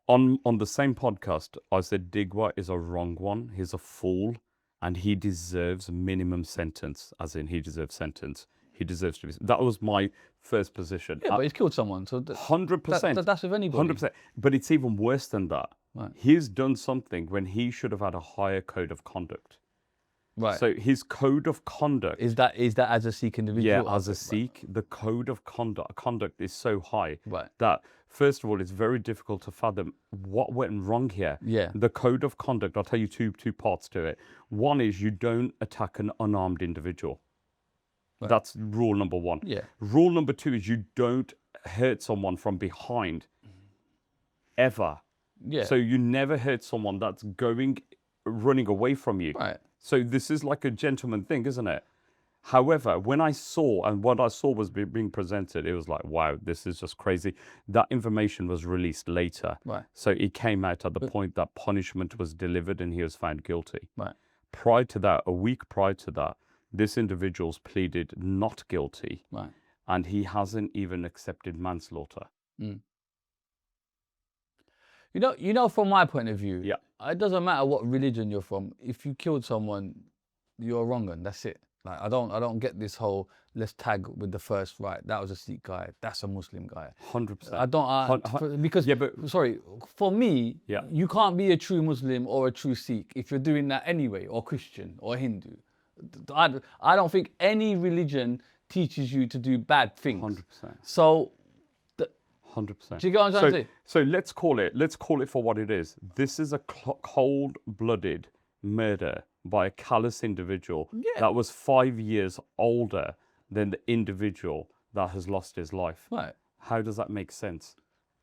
on the same podcast, I said Digwa is a wrong one. He's a fool, and he deserves minimum sentence, as in he deserves sentence. He deserves to be. That was my first position. Yeah, but he's killed someone. So 100%. That's with anybody. 100%. But it's even worse than that. Right. He's done something when he should have had a higher code of conduct. Right. So his code of conduct is that as a Sikh individual? Yeah, as a Sikh, the code of conduct is so high Right. that, first of all, it's very difficult to fathom what went wrong here. Yeah. The code of conduct, I'll tell you two parts to it. One is you don't attack an unarmed individual. Right. That's rule number one. Yeah. Rule number two is you don't hurt someone from behind, ever. Yeah. So you never hurt someone that's running away from you. Right. So this is like a gentleman thing, isn't it? However, when I saw, and what I saw was being presented, it was like, wow, this is just crazy. That information was released later. Right. So it came out at the point that punishment was delivered and he was found guilty. Right. Prior to that, a week prior to that, this individual's pleaded not guilty. Right. And he hasn't even accepted manslaughter. Mm. You know, from my point of view, it doesn't matter what religion you're from. If you killed someone, you're wrong, and that's it. Like I don't get this whole let's tag with the first right. That was a Sikh guy. That's a Muslim guy. 100%. I don't because sorry, for me, you can't be a true Muslim or a true Sikh if you're doing that anyway, or Christian or Hindu. I don't think any religion teaches you to do bad things. 100%. So. 100%. Do you get what I'm trying to say? So let's call it for what it is. This is a cold-blooded murder by a callous individual that was 5 years older than the individual that has lost his life. Right. How does that make sense?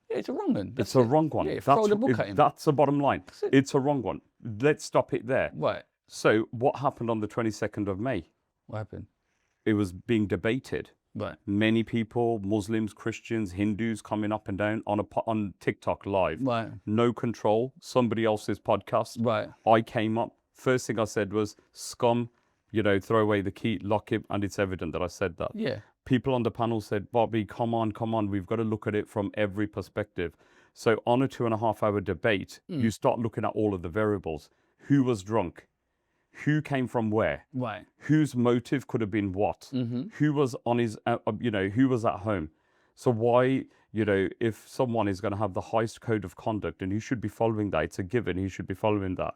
Yeah, it's a wrong one. It's a wrong one. Yeah, throw the book at him. That's the bottom line. it. It's a wrong one. Let's stop it there. Right. So what happened on the 22nd of May? What happened? It was being debated. Right. Many people, Muslims, Christians, Hindus, coming up and down on TikTok live. Right. No control. Somebody else's podcast. Right. I came up. First thing I said was, scum, throw away the key, lock it. And it's evident that I said that. Yeah. People on the panel said, Bobby, come on. We've got to look at it from every perspective. So on a 2.5-hour debate, you start looking at all of the variables. Who was drunk? Who came from where? Right. Whose motive could have been what? Who was on his, who was at home? So why, if someone is going to have the highest code of conduct and he should be following that, it's a given, he should be following that.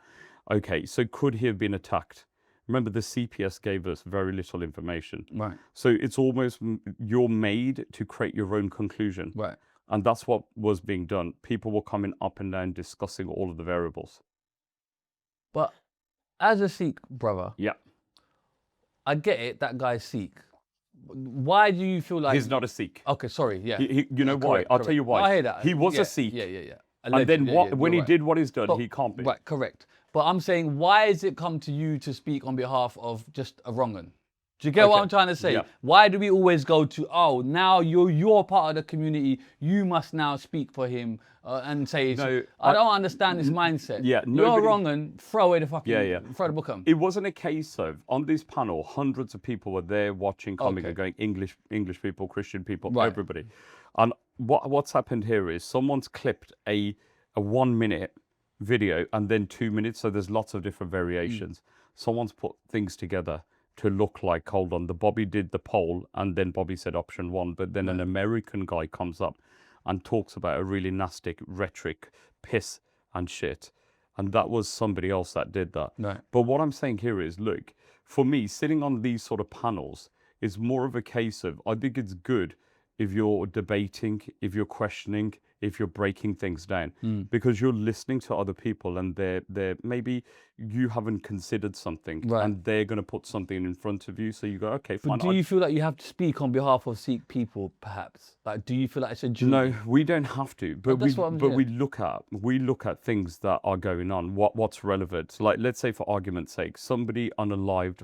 Okay, so could he have been attacked? Remember, the CPS gave us very little information. Right. So it's almost you're made to create your own conclusion. Right. And that's what was being done. People were coming up and down discussing all of the variables. But as a Sikh brother, Yeah. I get it, that guy's Sikh. Why do you feel like... He's not a Sikh. Okay, sorry, yeah. You know why? Correct, I'll tell you why. I hear that. He was Yeah, a Sikh. Yeah. And then Allegedly, when he you're did what he's done, But- he can't be. Right, correct. But I'm saying, why has it come to you to speak on behalf of just a wrong one? Do you get what Okay, I'm trying to say? yeah. Why do we always go to, oh, now you're part of the community, you must now speak for him and say, No, I don't understand this mindset. yeah, You're nobody- wrong and throw away the fucking, Yeah. throw the book at him. It wasn't a case of, on this panel, hundreds of people were there watching, coming Okay. and going, English people, Christian people, Right. everybody. And what's happened here is someone's clipped a 1 minute video and then 2 minutes, so there's lots of different variations. Someone's put things together to look like, hold on, the Bobby did the poll and then Bobby said option 1, but then an American guy comes up and talks about a really nasty rhetoric, piss and shit. And that was somebody else that did that. Right. But what I'm saying here is, look, for me, sitting on these sort of panels is more of a case of, I think it's good if you're debating, if you're questioning, if you're breaking things down, because you're listening to other people and they're maybe you haven't considered something Right. and they're going to put something in front of you. So you go, okay, fine. But do you feel like you have to speak on behalf of Sikh people, perhaps? Like, do you feel like it's a duty? No, we don't have to, but that's what I'm we look at things that are going on. What's relevant? Like, let's say, for argument's sake, somebody unalived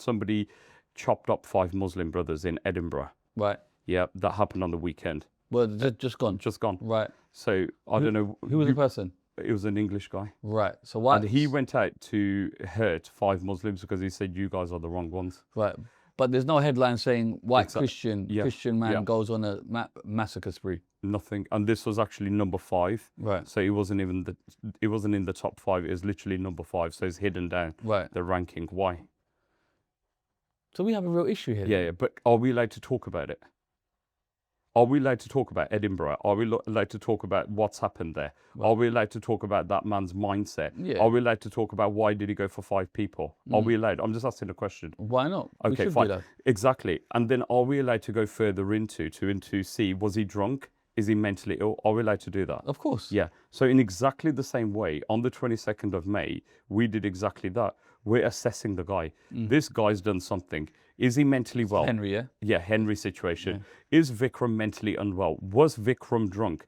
somebody chopped up 5 Muslim brothers in Edinburgh. Right. Yeah, that happened on the weekend. Well, just gone. Just gone. Right. So I don't know. Who was the person? It was an English guy. Right. So why? And he went out to hurt 5 Muslims because he said, you guys are the wrong ones. Right. But there's no headline saying white Exact- yeah, Christian man yeah. goes on a massacre spree. Nothing. And this was actually number 5. Right. So it wasn't in the top 5. It was literally number 5. So it's hidden down Right. the ranking. Why? So we have a real issue here. Yeah, but are we allowed to talk about it? Are we allowed to talk about Edinburgh? Are we allowed to talk about what's happened there? Are we allowed to talk about that man's mindset? Yeah. Are we allowed to talk about why did he go for 5 people? Are we allowed? I'm just asking a question. Why not? We Okay, should fine. be allowed. Exactly. And then are we allowed to go further into see, was he drunk? Is he mentally ill? Are we allowed to do that? Of course. Yeah. So in exactly the same way, on the 22nd of May, we did exactly that. We're assessing the guy. This guy's done something. Is he mentally well? Henry, yeah? Yeah, Henry situation. Is Vickrum mentally unwell? Was Vickrum drunk?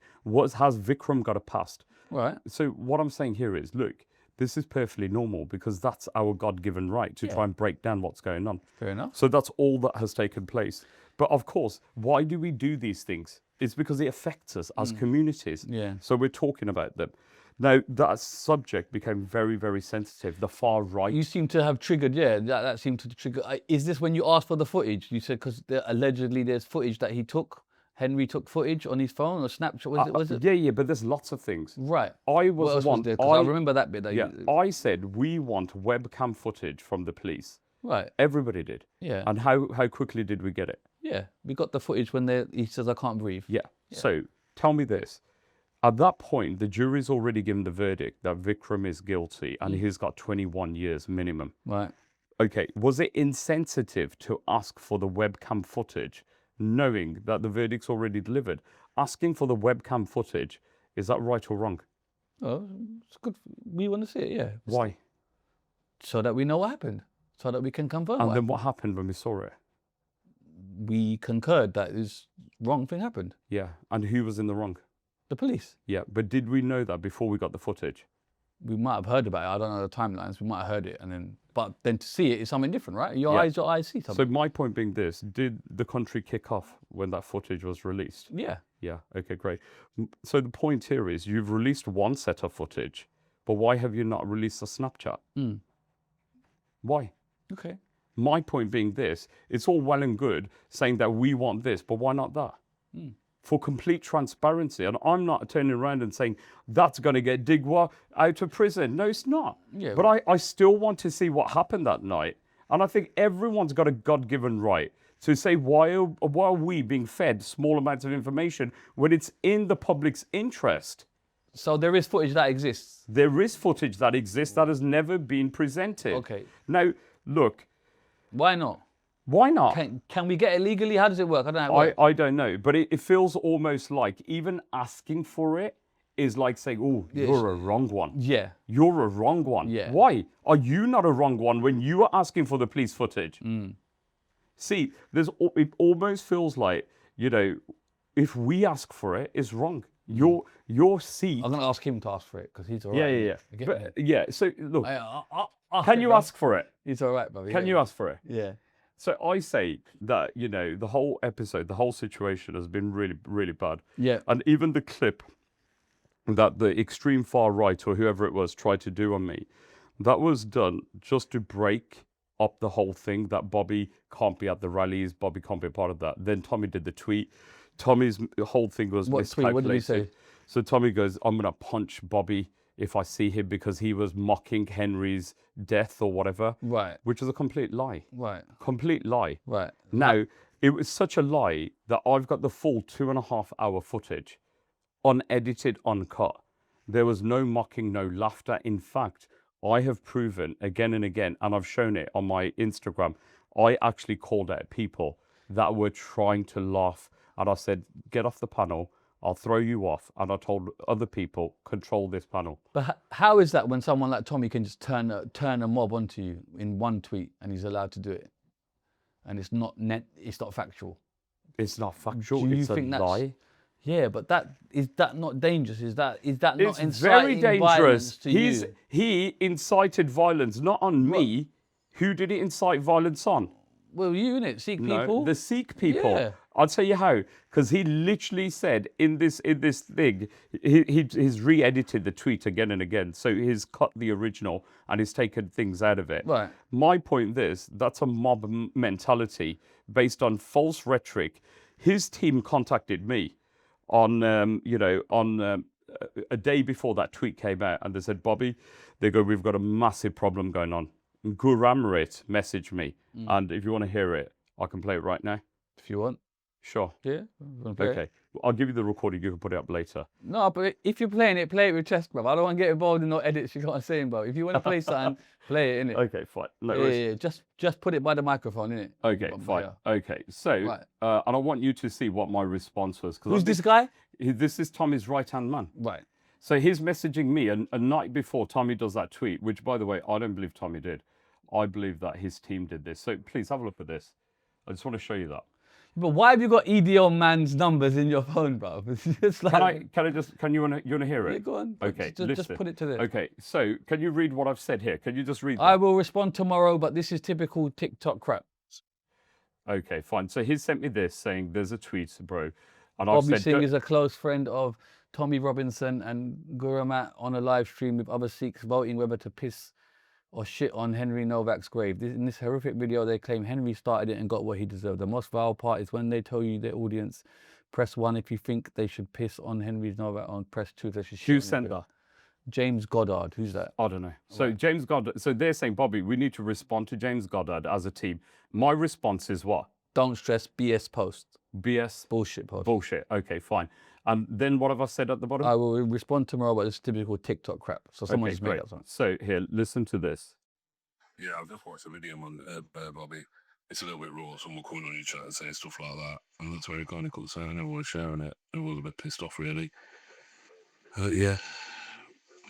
Has Vickrum got a past? Right. So what I'm saying here is, look, this is perfectly normal because that's our God-given right to try and break down what's going on. Fair enough. So that's all that has taken place. But of course, why do we do these things? It's because it affects us as communities. Yeah. So we're talking about them. Now, that subject became very, very sensitive. The far right. You seem to have triggered, that seemed to trigger. Is this when you asked for the footage? You said because allegedly there's footage that he took. Henry took footage on his phone or Snapchat. Was it? Yeah, but there's lots of things. Right. I What was else one. was there? 'Cause I remember that bit. That Yeah, I said we want webcam footage from the police. Right. Everybody did. Yeah. And how quickly did we get it? Yeah. We got the footage when he says, I can't breathe. Yeah. So tell me this. At that point, the jury's already given the verdict that Vickrum is guilty and he's got 21 years minimum. Right. Okay, was it insensitive to ask for the webcam footage knowing that the verdict's already delivered? asking for the webcam footage, is that right or wrong? Oh, it's good. We want to see it, yeah. Why? So that we know what happened. So that we can confirm And what then what happened when we saw it? we concurred that this wrong thing happened. Yeah. And who was in the wrong? The police. Yeah. But did we know that before we got the footage? We might have heard about it. I don't know the timelines. We might have heard it, and then, but then to see it is something different, right? Your eyes see something. So my point being this: did the country kick off when that footage was released? Yeah. Yeah. Okay. Great. So the point here is you've released one set of footage, but why have you not released a Snapchat? Why? Okay. My point being this: it's all well and good saying that we want this, but why not that? For complete transparency. And I'm not turning around and saying that's going to get Digwa out of prison. No, it's not. Yeah, but I still want to see what happened that night. And I think everyone's got a God-given right to say, why are we being fed small amounts of information when it's in the public's interest? So there is footage that exists. There is footage that exists that has never been presented. Okay. Now, look, Why not? why not? Can we get it legally? How does it work? I don't know. How it works. I don't know, but it feels almost like even asking for it is like saying, oh, you're a wrong one. Yeah. You're a wrong one. Yeah. Why? Are you not a wrong one when you are asking for the police footage? See, it almost feels like, if we ask for it, it's wrong. Your seat. I'm going to ask him to ask for it because he's all right. Yeah. But, yeah, so look, Ask can it, you bro. ask for it? He's all right, brother. Can you ask for it? Yeah. So I say that, the whole episode, the whole situation has been really, really bad. Yeah. And even the clip that the extreme far right or whoever it was tried to do on me, that was done just to break up the whole thing that Bobby can't be at the rallies, Bobby can't be a part of that. Then Tommy did the tweet. Tommy's whole thing was What tweet? What did he say? So Tommy goes, I'm going to punch Bobby if I see him because he was mocking Henry's death or whatever. Right. Which is a complete lie. Right. Complete lie. Right. Now, it was such a lie that I've got the full 2.5 hour footage, unedited, uncut. There was no mocking, no laughter. In fact, I have proven again and again, and I've shown it on my Instagram, I actually called out people that were trying to laugh. And I said, get off the panel. I'll throw you off. And I told other people, control this panel. But how is that when someone like Tommy can just turn a mob onto you in one tweet and he's allowed to do it? And it's not factual. It's not factual. Do you it's think a that's lie. Yeah, but is that not dangerous? Is that not It's inciting very violence dangerous. to you? He incited violence, not on me. Who did he incite violence on? Well, you innit, Sikh people. No, the Sikh people. Yeah. I'll tell you how. Because he literally said in this thing, he's re-edited the tweet again and again. So he's cut the original and he's taken things out of it. Right. My point is, that's a mob mentality based on false rhetoric. His team contacted me on a day before that tweet came out, and they said, Bobby, they go, we've got a massive problem going on. Guramit messaged me, and if you want to hear it, I can play it right now. If you want. Sure. Yeah. Wanna play it? Okay. I'll give you the recording. You can put it up later. No, but if you're playing it, play it with chest, bro. I don't want to get involved in no edits you can't say, bro. If you want to play something, play it, innit? Okay, fine. No worries. Yeah. Just put it by the microphone, innit? Okay, fine. Okay, so, Right. and I want you to see what my response was. Who's this guy? This is Tommy's right-hand man. Right. So he's messaging me a night before Tommy does that tweet, which, by the way, I don't believe Tommy did. I believe that his team did this. So please have a look at this. I just want to show you that. But why have you got EDL man's numbers in your phone, bro? It's just like... Can you want to hear it? Yeah, go on. Okay, Just listen. put it to this. Okay, so can you read what I've said here? Can you just read that? I will respond tomorrow, but this is typical TikTok crap. Okay, fine. So he sent me this saying there's a tweet, bro. And Bobby I've said, Singh is a close friend of Tommy Robinson and Guramit on a live stream with other Sikhs voting whether to piss or shit on Henry Nowak's grave. In this horrific video, they claim Henry started it and got what he deserved. The most vile part is when they tell you, their audience, press 1 if you think they should piss on Henry Nowak, on press 2 if they should shit Who on sent him. that? James Goddard. Who's that? I don't know. So James Goddard, so they're saying, Bobby, we need to respond to James Goddard as a team. My response is what? Don't stress BS post. BS? Bullshit post. Bullshit. Okay, fine. And then what have I said at the bottom? I will respond tomorrow, but it's typical TikTok crap. So someone just made up something. So here, listen to this. Yeah, I've just watched a video on Bobby. it's a little bit raw. Someone will comment on your chat and say stuff like that, and that's very kind of cool. So everyone's sharing it. Everyone's a bit pissed off, really. Yeah,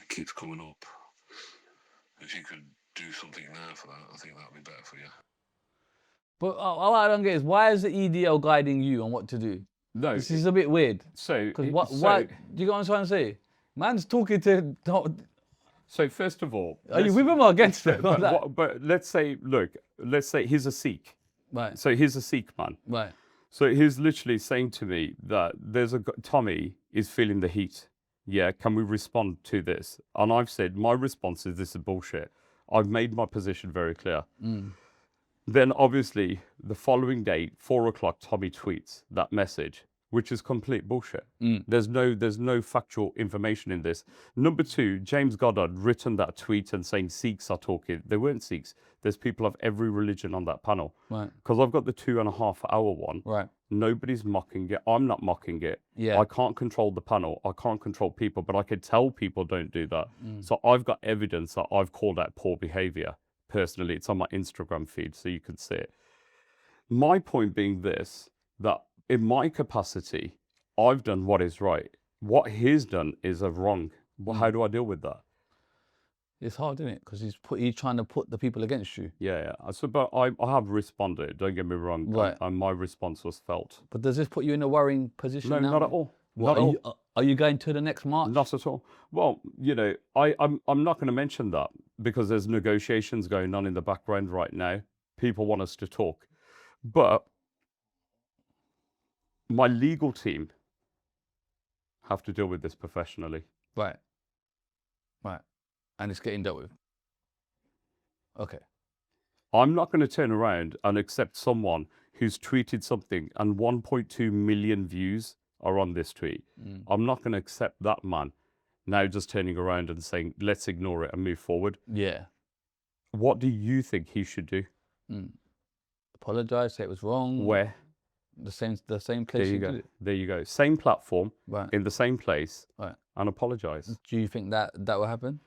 it keeps coming up. If you could do something now for that, I think that would be better for you. But all I don't get is why is the EDL guiding you on what to do? No, This is a bit weird. so Because it- why? Do you get what I'm trying to say? Man's talking to. So first of all, Are you let's- with him or against him? but let's say, look, let's say he's a Sikh. Right. So he's a Sikh man. Right. So he's literally saying to me that Tommy is feeling the heat. Yeah, can we respond to this? And I've said, my response is this is bullshit. I've made my position very clear. Then obviously the following day, 4 o'clock, Tommy tweets that message, which is complete bullshit. There's no factual information in this. Number two, James Goddard written that tweet and saying Sikhs are talking. They weren't Sikhs. There's people of every religion on that panel. Right. Because I've got the 2.5 hour one. Right. Nobody's mocking it. I'm not mocking it. Yeah. I can't control the panel. I can't control people, but I could tell people don't do that. So I've got evidence that I've called out poor behavior. Personally, it's on my Instagram feed, so you can see it. My point being this, that in my capacity, I've done what is right. What he's done is a wrong. Well, how do I deal with that? It's hard, isn't it? Because he's trying to put the people against you. Yeah. So, but I have responded. Don't get me wrong. Right. And my response was felt. But does this put you in a worrying position No, now? not at all. What, Not at all. are you going to the next march? Not at all. Well, I'm not going to mention that because there's negotiations going on in the background right now. People want us to talk. But my legal team have to deal with this professionally. Right. And it's getting dealt with. Okay. I'm not going to turn around and accept someone who's tweeted something and 1.2 million views are on this tweet. I'm not going to accept that man now just turning around and saying, let's ignore it and move forward. Yeah. What do you think he should do? Apologise, say it was wrong. Where? The same place There you did go. it. There you go. Same platform, Right. in the same place, Right. and apologise. Do you think that will happen?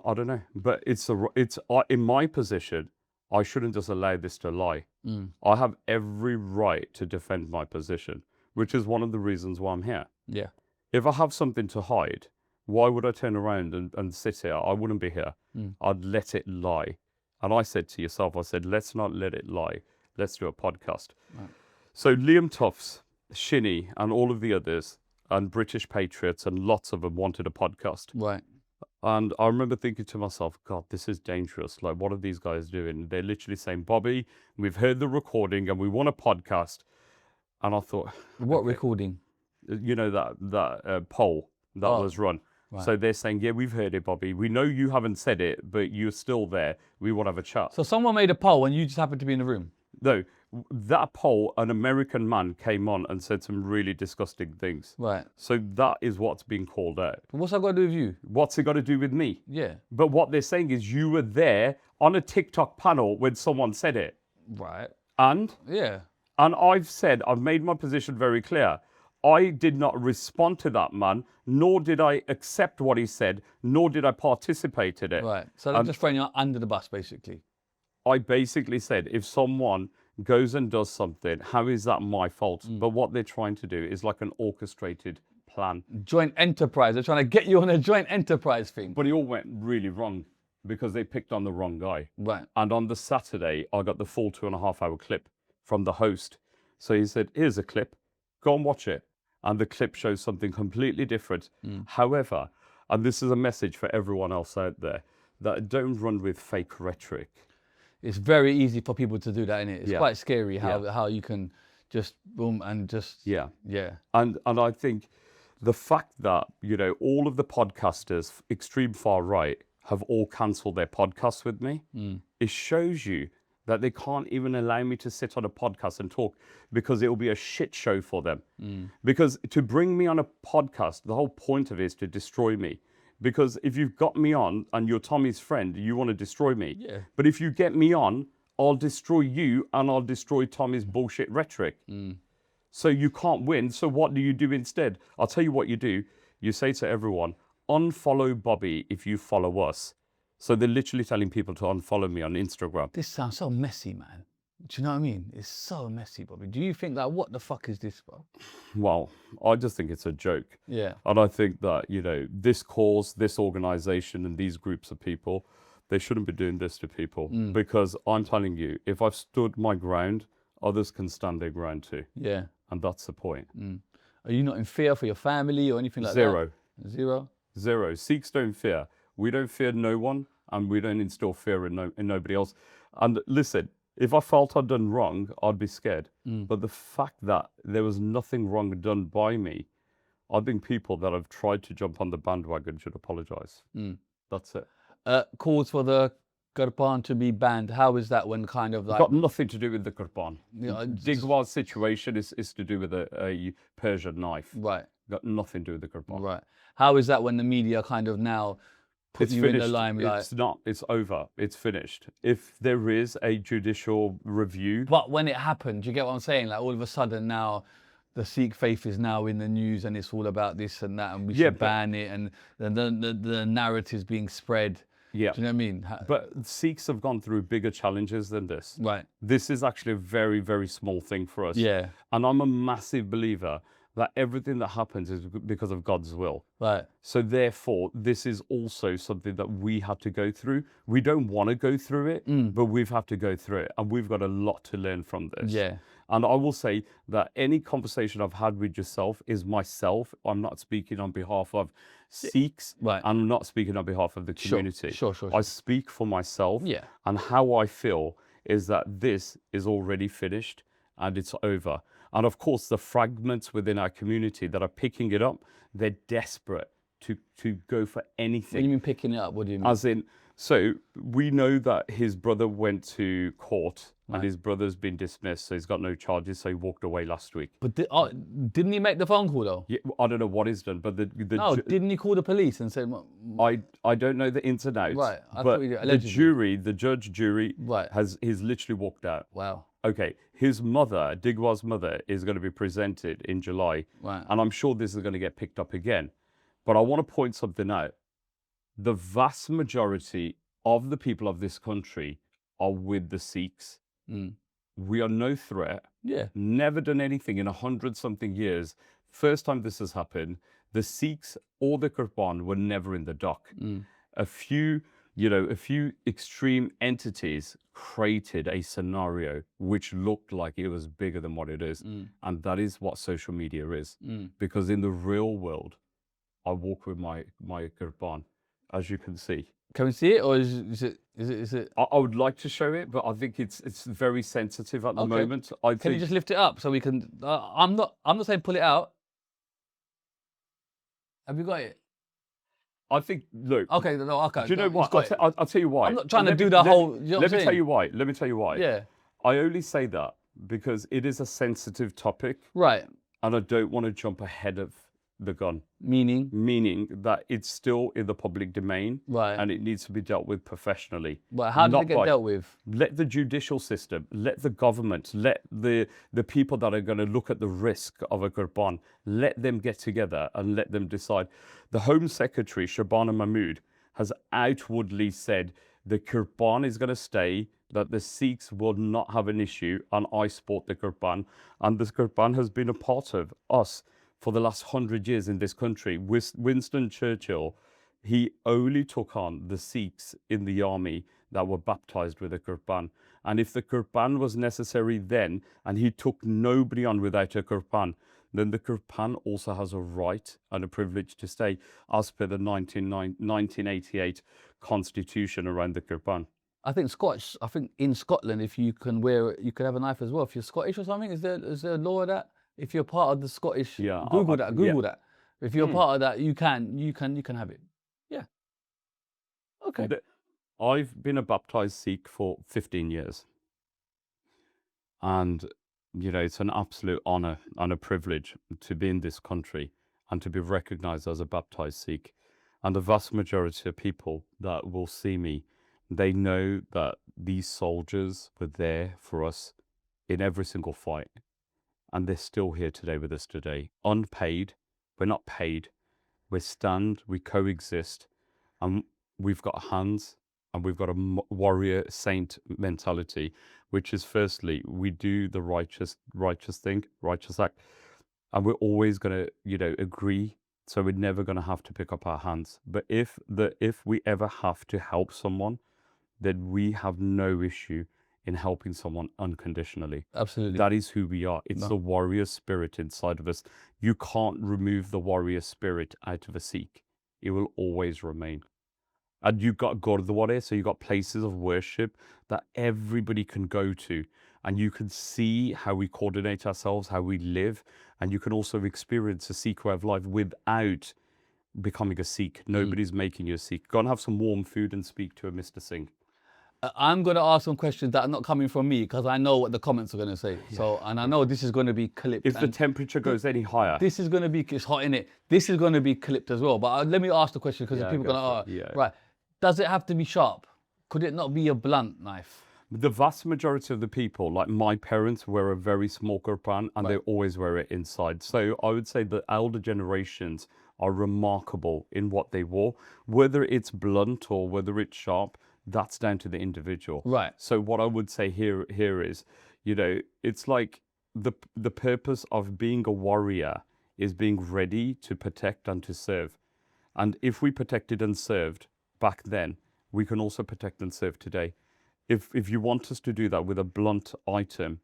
I don't know, but it's in my position. I shouldn't just allow this to lie. I have every right to defend my position, which is one of the reasons why I'm here. Yeah. If I have something to hide, why would I turn around and sit here? I wouldn't be here. I'd let it lie. And I said to yourself, I said, let's not let it lie. Let's do a podcast. Right. So Liam Tufts, Shinny, and all of the others, and British Patriots, and lots of them wanted a podcast. Right. And I remember thinking to myself, God, this is dangerous. Like, what are these guys doing? They're literally saying, Bobby, we've heard the recording and we want a podcast. And I thought, What recording? you know, that poll that was run. Right. So they're saying, yeah, we've heard it, Bobby. We know you haven't said it, but you're still there. We want to have a chat. So someone made a poll and you just happened to be in the room? No, that poll, an American man came on and said some really disgusting things. Right. So that is what's being called out. But what's that got to do with you? What's it got to do with me? Yeah. But what they're saying is you were there on a TikTok panel when someone said it. Right. And Yeah. I've made my position very clear. I did not respond to that man, nor did I accept what he said, nor did I participate in it. Right. So they're just throwing you under the bus, basically. I basically said, if someone goes and does something, how is that my fault? But what they're trying to do is like an orchestrated plan. Joint enterprise. They're trying to get you on a joint enterprise thing. But it all went really wrong because they picked on the wrong guy. Right. And on the Saturday, I got the full 2.5 hour clip from the host. So he said, here's a clip, go and watch it. And the clip shows something completely different. However, and this is a message for everyone else out there, that don't run with fake rhetoric. It's very easy for people to do that, isn't it? It's Yeah. quite scary how, Yeah. how you can just boom and just... Yeah. Yeah. And I think the fact that, you know, all of the podcasters, extreme far right, have all cancelled their podcasts with me, it shows you that they can't even allow me to sit on a podcast and talk because it will be a shit show for them. Because to bring me on a podcast, the whole point of it is to destroy me. Because if you've got me on and you're Tommy's friend, you want to destroy me. Yeah. But if you get me on, I'll destroy you and I'll destroy Tommy's bullshit rhetoric. So you can't win. So what do you do instead? I'll tell you what you do. You say to everyone, unfollow Bobby if you follow us. So they're literally telling people to unfollow me on Instagram. This sounds so messy, man. Do you know what I mean? It's so messy, Bobby. Do you think like, what the fuck is this, bro? Well, I just think it's a joke. Yeah. And I think that, you know, this cause, this organization and these groups of people, they shouldn't be doing this to people. Because I'm telling you, if I've stood my ground, others can stand their ground too. Yeah. And that's the point. Are you not in fear for your family or anything like Zero. that? Zero. Zero. Sikhs don't fear. We don't fear no one, and we don't instill fear in nobody else. And listen, if I felt I'd done wrong, I'd be scared. But the fact that there was nothing wrong done by me, I think people that have tried to jump on the bandwagon should apologise. That's it. Calls for the Gurban to be banned. How is that when kind of like... Got nothing to do with the Gurban. Yeah, Digwar's situation is to do with a Persian knife. Right. Got nothing to do with the Gurban. Right. How is that when the media kind of now put It's you finished. in the limelight? It's not. It's over. It's finished. If there is a judicial review, But when it happened, do you get what I'm saying? Like all of a sudden now, the Sikh faith is now in the news and it's all about this and that and we should ban it and the narrative's being spread. yeah. Do you know what I mean? But Sikhs have gone through bigger challenges than this. Right. This is actually a very, very small thing for us. Yeah. And I'm a massive believer that everything that happens is because of God's will. Right. So therefore, this is also something that we had to go through. We don't want to go through it, but we've had to go through it. And we've got a lot to learn from this. Yeah. And I will say that any conversation I've had with yourself is myself. I'm not speaking on behalf of Sikhs. Right. I'm not speaking on behalf of the community. Sure. I speak for myself. Yeah. And how I feel is that this is already finished and it's over. And of course, the fragments within our community that are picking it up, they're desperate to go for anything. When you mean picking it up, what do you mean? As in, so we know that his brother went to court and his brother's been dismissed, so he's got no charges, so he walked away last week. But didn't he make the phone call though? Yeah, I don't know what he's done, but No, didn't he call the police and say, I don't know the ins and outs. Right, I but thought you- the allegedly. the judge jury, Right. he's literally walked out. wow. Okay, his mother, Digwar's mother, is going to be presented in July. Right. And I'm sure this is going to get picked up again. But I want to point something out. The vast majority of the people of this country are with the Sikhs. We are no threat. Yeah. Never done anything in 100-something years. First time this has happened, the Sikhs or the Gurban were never in the dock. A few extreme entities created a scenario which looked like it was bigger than what it is. And that is what social media is. Because in the real world, I walk with my Gurban, as you can see. Can we see it, or is it? I would like to show it, but I think it's very sensitive at the Okay. moment. Can you just lift it up so we can? I'm not saying pull it out. Have you got it? I think, look. Okay, no, okay. Do you know no, what? he's got it. I'll tell you why. I'm not trying to Let do me- the let- whole. You know what Let I'm me tell saying? you why. Let me tell you why. Yeah. I only say that because it is a sensitive topic, Right. and I don't want to jump ahead of the gun. Meaning. Meaning that it's still in the public domain, Right. and it needs to be dealt with professionally. But how does not it get by- dealt with? Let the judicial system, let the government, let the people that are going to look at the risk of a Gurban, let them get together and let them decide. The Home Secretary, Shabana Mahmood, has outwardly said the Gurban is going to stay, that the Sikhs will not have an issue, and I support the Gurban. And this Gurban has been a part of us for the last 100 years in this country. Winston Churchill, he only took on the Sikhs in the army that were baptized with a Gurban. And if the Gurban was necessary then, and he took nobody on without a Gurban, then the Gurban also has a right and a privilege to stay, as per the 1988 constitution around the Gurban. I think Scotch. I think in Scotland, if you can wear, you can have a knife as well. If you're Scottish or something, is there a law of that? If you're part of the Scottish, Yeah, Google that. Google yeah. that. If you're part of that, you can have it. Yeah. Okay. I've been a baptized Sikh for 15 years. And, you know, it's an absolute honor and a privilege to be in this country and to be recognized as a baptized Sikh. And the vast majority of people that will see me, they know that these soldiers were there for us in every single fight. And they're still here today with us today. Unpaid. We're not paid. We stand, we coexist, and we've got hands and we've got a warrior saint mentality, which is firstly, we do the righteous thing, righteous act, and we're always going to, agree. So we're never going to have to pick up our hands. But if we ever have to help someone, then we have no issue in helping someone unconditionally. Absolutely. That is who we are. It's the warrior spirit inside of us. You can't remove the warrior spirit out of a Sikh. It will always remain. And you've got Gurdwara, so you've got places of worship that everybody can go to. And you can see how we coordinate ourselves, how we live. And you can also experience a Sikh way of life without becoming a Sikh. Nobody's making you a Sikh. Go and have some warm food and speak to a Mr. Singh. I'm going to ask some questions that are not coming from me because I know what the comments are going to say. So, and I know this is going to be clipped. If the temperature goes any higher. This is going to be, it's hot in it. This is going to be clipped as well. But let me ask the question because people are going to ask. Right. Does it have to be sharp? Could it not be a blunt knife? The vast majority of the people, like my parents, wear a very small kirpan and they always wear it inside. So I would say the elder generations are remarkable in what they wore. Whether it's blunt or whether it's sharp, that's down to the individual. Right. So what I would say here is, it's like the purpose of being a warrior is being ready to protect and to serve. And if we protected and served back then, we can also protect and serve today. If you want us to do that with a blunt item,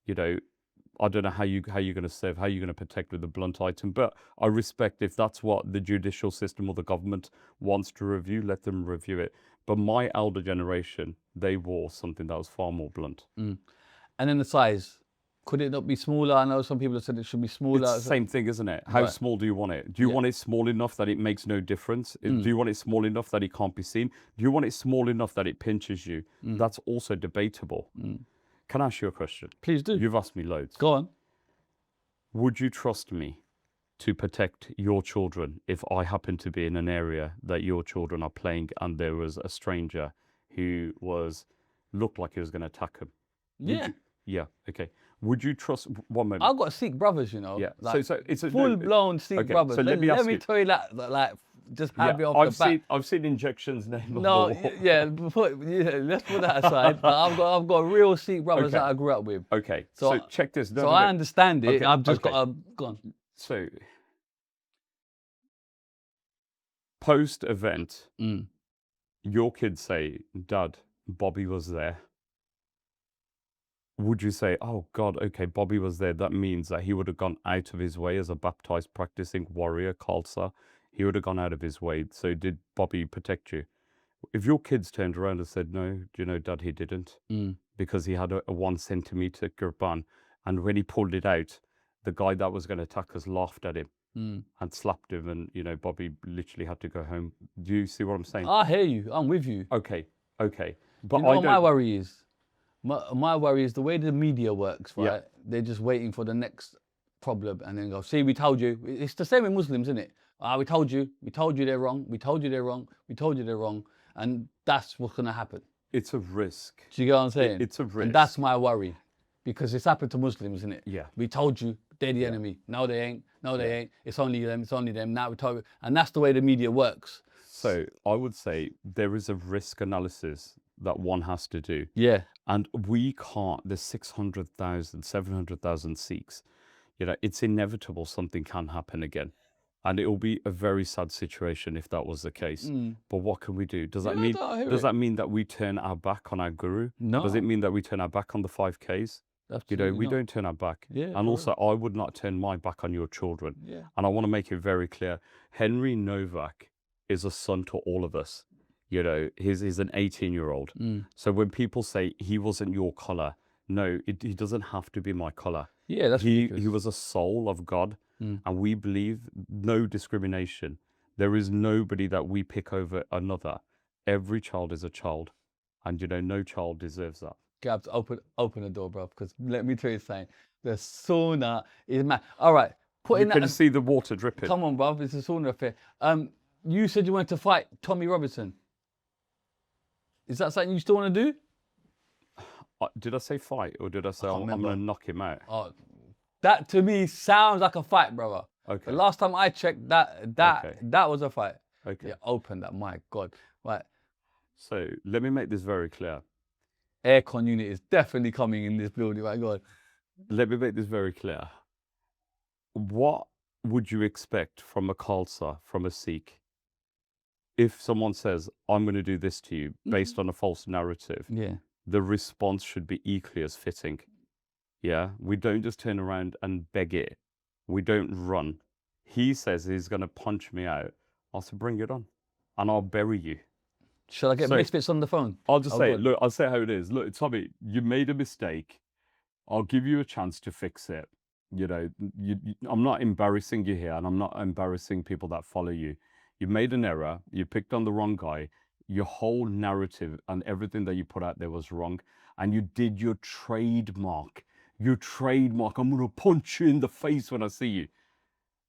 I don't know how you're going to serve, how you're going to protect with a blunt item. But I respect if that's what the judicial system or the government wants to review, let them review it. But my elder generation, they wore something that was far more blunt. And then the size, could it not be smaller? I know some people have said it should be smaller. It's the same thing, isn't it? How small do you want it? Do you want it small enough that it makes no difference? Do you want it small enough that it can't be seen? Do you want it small enough that it pinches you? That's also debatable. Can I ask you a question? Please do. You've asked me loads. Go on. Would you trust me to protect your children if I happen to be in an area that your children are playing and there was a stranger who looked like he was going to attack them? Yeah. Yeah, okay. Would you trust, one moment. I've got Sikh brothers, Yeah, like so it's a full-blown Sikh brothers. So let me tell you that, like, just have it off the bat. I've seen injections named No, let's put that aside. But I've got real Sikh brothers that I grew up with. Okay, so check this. So I understand it. Okay, I've just got go on. So, post-event, your kids say, Dad, Bobby was there. Would you say, oh God, okay, Bobby was there. That means that he would have gone out of his way as a baptized practicing warrior, Khalsa. He would have gone out of his way. So did Bobby protect you? If your kids turned around and said, no, do you know, Dad, he didn't. Because he had a 1 centimeter kirpan. And when he pulled it out, the guy that was going to attack us laughed at him and slapped him. And, Bobby literally had to go home. Do you see what I'm saying? I hear you. I'm with you. Okay. But you know what my worry is? My worry is the way the media works, right? Yeah. They're just waiting for the next problem and then go, see, we told you. It's the same with Muslims, isn't it? We told you they're wrong, we told you they're wrong, we told you they're wrong. And that's what's going to happen. It's a risk. Do you get what I'm saying? It's a risk. And that's my worry. Because it's happened to Muslims, isn't it? Yeah. We told you, they're the enemy. No, they ain't. No, they ain't. It's only them. Now we told you. And that's the way the media works. So I would say there is a risk analysis that one has to do. Yeah. And we can't, there's 600,000, 700,000 Sikhs. It's inevitable something can happen again. And it will be a very sad situation if that was the case. But what can we do? Does that mean that we turn our back on our guru? No. Does it mean that we turn our back on the 5Ks? Absolutely we not. don't turn our back. Yeah, and also, I would not turn my back on your children. Yeah. And I want to make it very clear. Henry Nowak is a son to all of us. He's an 18-year-old. So when people say he wasn't your colour, no, he doesn't have to be my colour. Yeah, that's he was a soul of God. And we believe no discrimination. There is nobody that we pick over another. Every child is a child. And, no child deserves that. Gabs, open the door, bro, because let me tell you something. The sauna is mad. All right, you can see the water dripping. Come on, bro, it's a sauna affair. You said you wanted to fight Tommy Robinson. Is that something you still want to do? Did I say fight or did I say I'm going to knock him out? That to me sounds like a fight, brother. Okay. The last time I checked, that was a fight. Okay. Yeah, open that. My God. Right. So let me make this very clear. Aircon unit is definitely coming in this building, my God. Let me make this very clear. What would you expect from a Khalsa, from a Sikh, if someone says, I'm going to do this to you based on a false narrative? Yeah. The response should be equally as fitting. Yeah, we don't just turn around and beg it. We don't run. He says he's going to punch me out. I'll say, bring it on, and I'll bury you. Shall I get So- Misfits on the phone? I'll just Oh, say, God. look, I'll say how it is. Look, Tommy, you made a mistake. I'll give you a chance to fix it. You know, I'm not embarrassing you here, and I'm not embarrassing people that follow you. You made an error. You picked on the wrong guy. Your whole narrative and everything that you put out there was wrong, and you did your trademark. Your trademark. I'm gonna punch you in the face when I see you.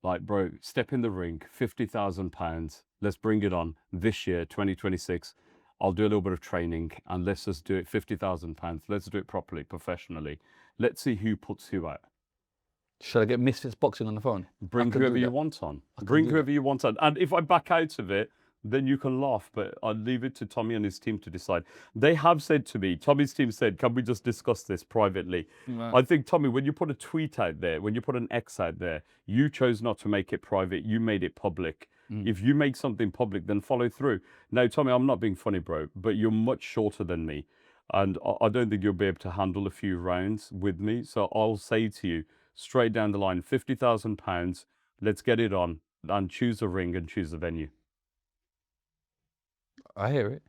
Like, bro, step in the ring. £50,000. Let's bring it on this year, 2026. I'll do a little bit of training, and let's just do it. £50,000. Let's do it properly, professionally. Let's see who puts who out. Shall I get Misfits Boxing on the phone? Bring can do whoever you that. want on. can Bring do whoever you want on. And if I back out of it, then you can laugh. But I'll leave it to Tommy and his team to decide. They have said to me, Tommy's team said, can we just discuss this privately? Right. I think, Tommy, when you put a tweet out there, when you put an X out there, you chose not to make it private. You made it public. If you make something public, then follow through. Now, Tommy, I'm not being funny, bro, but you're much shorter than me. And I don't think you'll be able to handle a few rounds with me. So I'll say to you, straight down the line, £50,000, let's get it on, and choose a ring and choose a venue. I hear it.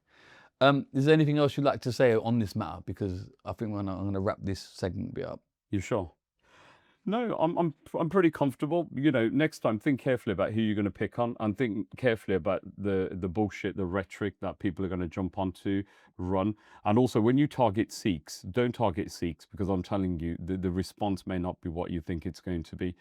Is there anything else you'd like to say on this matter? Because I think I'm going to wrap this segment bit up. You sure? No, I'm pretty comfortable. You know, next time think carefully about who you're going to pick on, and think carefully about the bullshit, the rhetoric that people are going to jump onto, run. And also, when you target Sikhs, don't target Sikhs, because I'm telling you, the response may not be what you think it's going to be.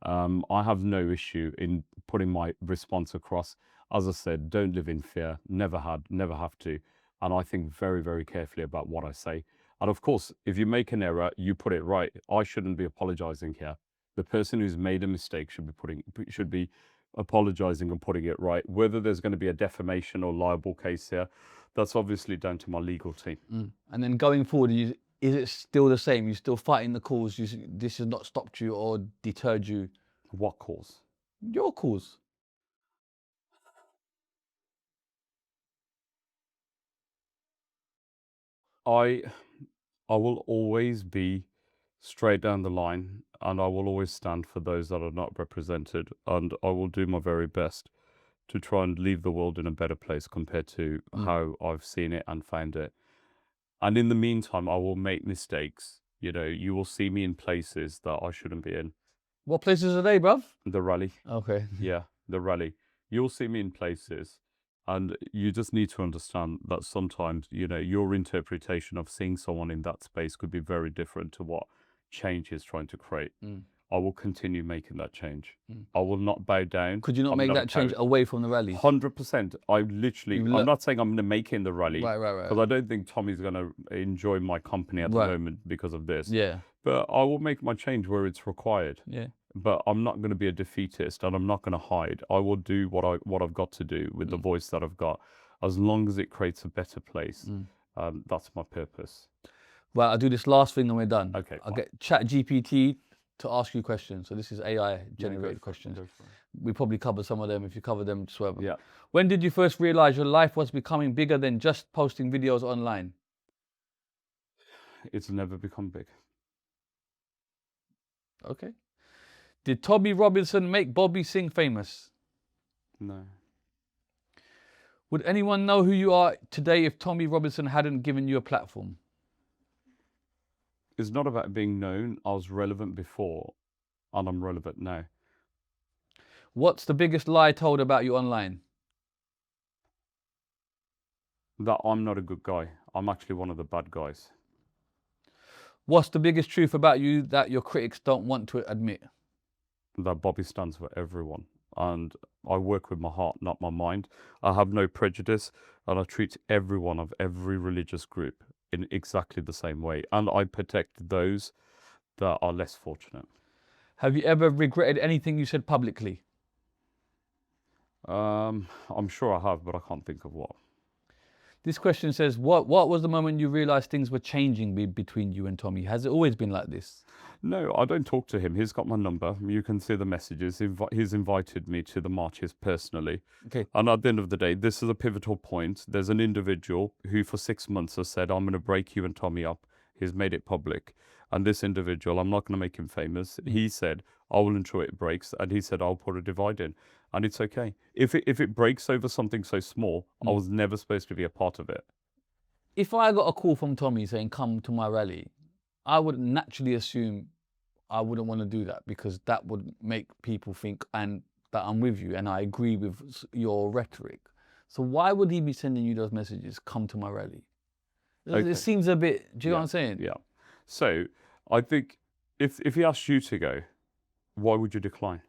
I have no issue in putting my response across. As I said, don't live in fear. Never had, never have to. And I think very, very carefully about what I say. And of course, if you make an error, you put it right. I shouldn't be apologizing here. The person who's made a mistake should be apologizing and putting it right. Whether there's going to be a defamation or libel case here, that's obviously down to my legal team. And then going forward, is it still the same? You're still fighting the cause? This has not stopped you or deterred you? What cause? Your cause. I will always be straight down the line, and I will always stand for those that are not represented, and I will do my very best to try and leave the world in a better place compared to how I've seen it and found it. And in the meantime, I will make mistakes. You know, you will see me in places that I shouldn't be in. What places are they, bruv? The rally. Okay. Yeah, the rally. You'll see me in places, and you just need to understand that sometimes, you know, your interpretation of seeing someone in that space could be very different to what change is trying to create. I will continue making that change. I will not bow down. Could you not make that change away from the rally? 100%. I literally, I'm not saying I'm going to make it in the rally. Right. Because I don't think Tommy's going to enjoy my company at the moment because of this. Yeah. But I will make my change where it's required. Yeah. But I'm not going to be a defeatist, and I'm not going to hide. I will do what I've got to do with the voice that I've got, as long as it creates a better place. That's my purpose. Well, I'll do this last thing and we're done. Okay, I'll fine. get ChatGPT to ask you questions. So this is AI generated questions. We probably cover some of them. If you cover them, just whatever. Yeah. When did you first realize your life was becoming bigger than just posting videos online? It's never become big. Okay. Did Tommy Robinson make Bobby Singh famous? No. Would anyone know who you are today if Tommy Robinson hadn't given you a platform? It's not about being known. I was relevant before, and I'm relevant now. What's the biggest lie told about you online? That I'm not a good guy. I'm actually one of the bad guys. What's the biggest truth about you that your critics don't want to admit? That Bobby stands for everyone. And I work with my heart, not my mind. I have no prejudice, and I treat everyone of every religious group in exactly the same way. And I protect those that are less fortunate. Have you ever regretted anything you said publicly? I'm sure I have, but I can't think of what. This question says, what was the moment you realised things were changing between you and Tommy? Has it always been like this? No, I don't talk to him. He's got my number. You can see the messages. He's invited me to the marches personally. Okay. And at the end of the day, this is a pivotal point. There's an individual who for 6 months has said, I'm going to break you and Tommy up. He's made it public. And this individual, I'm not going to make him famous. He said, I will ensure it breaks. And he said, I'll put a divide in. And it's okay. If it breaks over something so small, I was never supposed to be a part of it. If I got a call from Tommy saying, come to my rally, I would naturally assume I wouldn't want to do that, because that would make people think that I'm with you and I agree with your rhetoric. So why would he be sending you those messages, come to my rally? Okay. It seems a bit, do you know what I'm saying? Yeah. So I think if he asked you to go, why would you decline?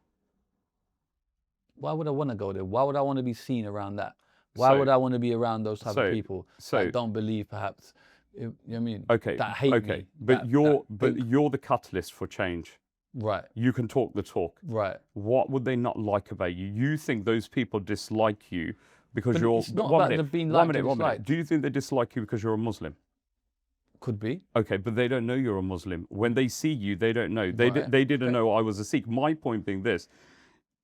Why would I want to go there? Why would I want to be seen around that? Why would I want to be around those type of people that don't believe, perhaps, you know what I mean? Okay. That hate okay. me. But you're the catalyst for change. Right. You can talk the talk. Right. What would they not like about you? You think those people dislike you because But you're... it's not about them being liked or disliked. Do you think they dislike you because you're a Muslim? Could be. Okay, but they don't know you're a Muslim. When they see you, they don't know. They Right. they didn't know I was a Sikh. My point being this,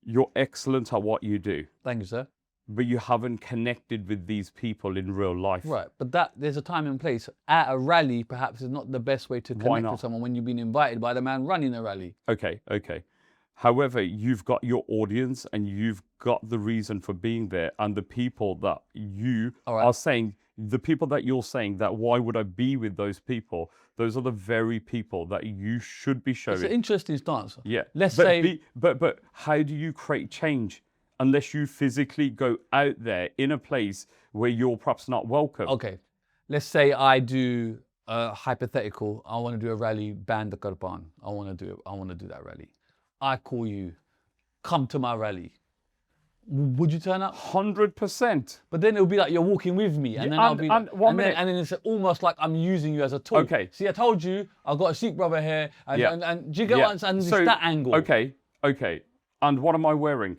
you're excellent at what you do, Thank you, sir. but you haven't connected with these people in real life. Right, but there's a time and place. At a rally, perhaps, is not the best way to Why connect not? with someone when you've been invited by the man running a rally. Okay. However, you've got your audience and you've got the reason for being there, and the people that you are saying, the people that you're saying that why would I be with those people? Those are the very people that you should be showing. It's an interesting stance. Yeah. Let's but say... but how do you create change unless you physically go out there in a place where you're perhaps not welcome? Okay, let's say I do a hypothetical. I want to do a rally, ban the Qurban. I want to do that rally. I call you, come to my rally. Would you turn up? 100%. But then it'll be like you're walking with me, and then I'll be, and then it's almost like I'm using you as a tool. Okay. See, I told you I've got a Sikh brother here, and do you get what I'm saying? It's So, that angle. Okay. And what am I wearing?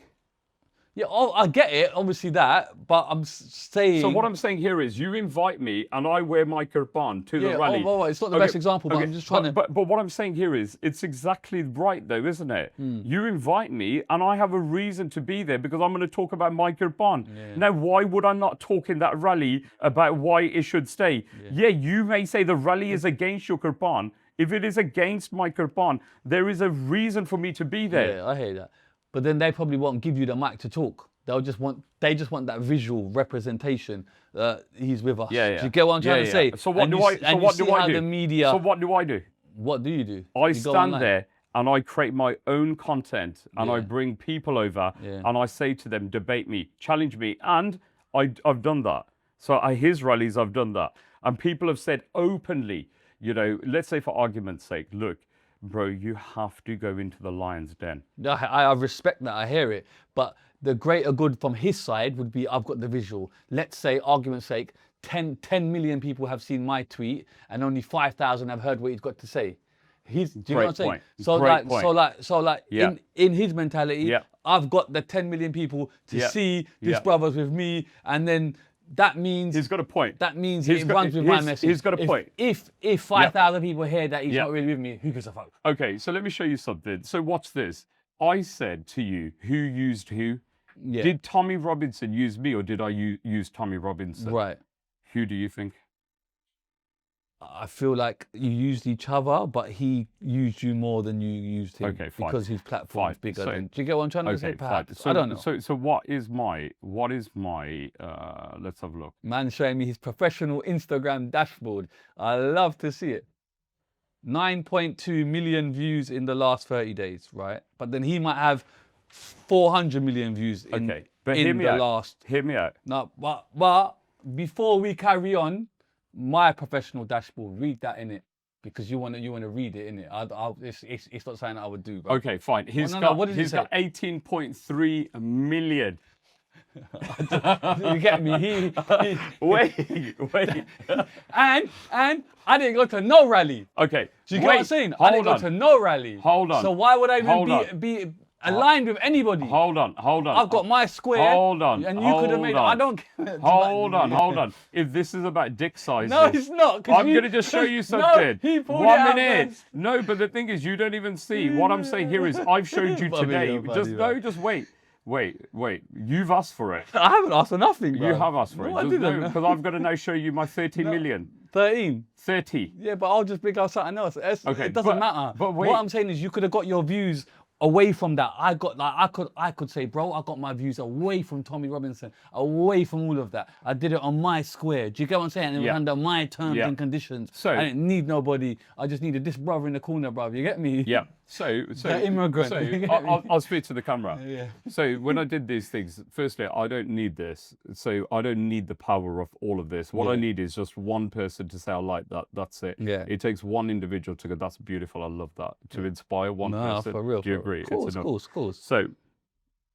Yeah, I get it, obviously that, but I'm saying... So what I'm saying here is you invite me and I wear my Qurban to the rally. It's not the best example, but I'm just trying to... But what I'm saying here is it's exactly right though, isn't it? You invite me and I have a reason to be there because I'm going to talk about my Qurban. Yeah. Now, why would I not talk in that rally about why it should stay? Yeah, you may say the rally is against your Qurban. If it is against my Qurban, there is a reason for me to be there. Yeah, I hear that. But then they probably won't give you the mic to talk. They just want that visual representation that he's with us. Yeah. Do you get what I'm trying to say? So what do I do? The media... So what do I do? What do you do? I You go stand online. there and I create my own content and I bring people over and I say to them, debate me, challenge me. And I've done that. So at his rallies, I've done that. And people have said openly, let's say for argument's sake, look, bro, you have to go into the lion's den. I respect that, I hear it. But the greater good from his side would be, I've got the visual. Let's say, argument's sake, 10 million people have seen my tweet and only 5,000 have heard what he's got to say. Do you know what I'm saying? So in his mentality, I've got the 10 million people to see this brother's with me, and then that means he's got a point. That means it runs with my message. He's got a point. If 5,000 people hear that he's not really with me, who gives a fuck? Okay, so let me show you something. So watch this. I said to you, who used who? Yeah. Did Tommy Robinson use me or did I use Tommy Robinson? Right. Who do you think? I feel like you used each other, but he used you more than you used him. Okay, fine. Because his platform is bigger. Do you get what I'm trying to say? Perhaps. So, I don't know. So what is my? Let's have a look. Man showing me his professional Instagram dashboard. I love to see it. 9.2 million views in the last 30 days, right? But then he might have 400 million views in, but in the last. Hear me out. No, but before we carry on, my professional dashboard, read that in it, because you want to read it in it. It's not something I would do. Bro. Okay, fine. He's got 18.3 million. You get me? Wait. And I didn't go to no rally. Okay. Do you get what I'm saying? I didn't go to no rally. Hold on. So why would I even aligned with anybody. Hold on. I've got my square. Hold on. And you could have made it. I don't care. Hold on. If this is about dick sizes. No, it's not. I'm going to just show you something. No, he pulled it out 1 minute. first. No, but the thing is, you don't even see. What I'm saying here is I've showed you today. Just wait. You've asked for it. I haven't asked for nothing, bro. You have asked for No, it. I didn't. Because I've got to now show you my 30 million. 13. 30. Yeah, but I'll just pick out something else. Okay, It doesn't but- matter. but wait. What I'm saying is you could have got your views away from that. I could say, bro, I got my views away from Tommy Robinson, away from all of that. I did it on my square. Do you get what I'm saying? It was Yeah. under my terms Yeah. and conditions. So- I didn't need nobody. I just needed this brother in the corner, brother. You get me? Yeah. So The immigrant. So You get I'll speak to the camera. Yeah. So when I did these things, firstly, I don't need this. So I don't need the power of all of this. What I Yeah. need is just one person to say, I like that. That's it. Yeah. It takes one individual to go, that's beautiful. I love that. To inspire one No, person. for real. Do you for agree? Of course, It's enough. of course. So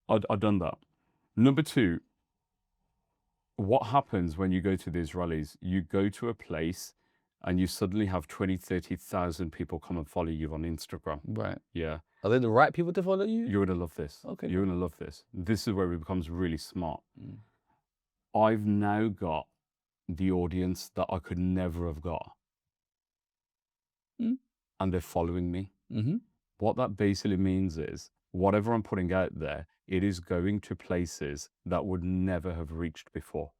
I've done that. Number two, what happens when you go to these rallies? You go to a place and you suddenly have 20, 30,000 people come and follow you on Instagram. Right. Yeah. Are they the right people to follow you? You're going to love this. Okay, You're going to love this. This is where it becomes really smart. Mm. I've now got the audience that I could never have got. Mm. And they're following me. Mm-hmm. What that basically means is whatever I'm putting out there, it is going to places that would never have reached before.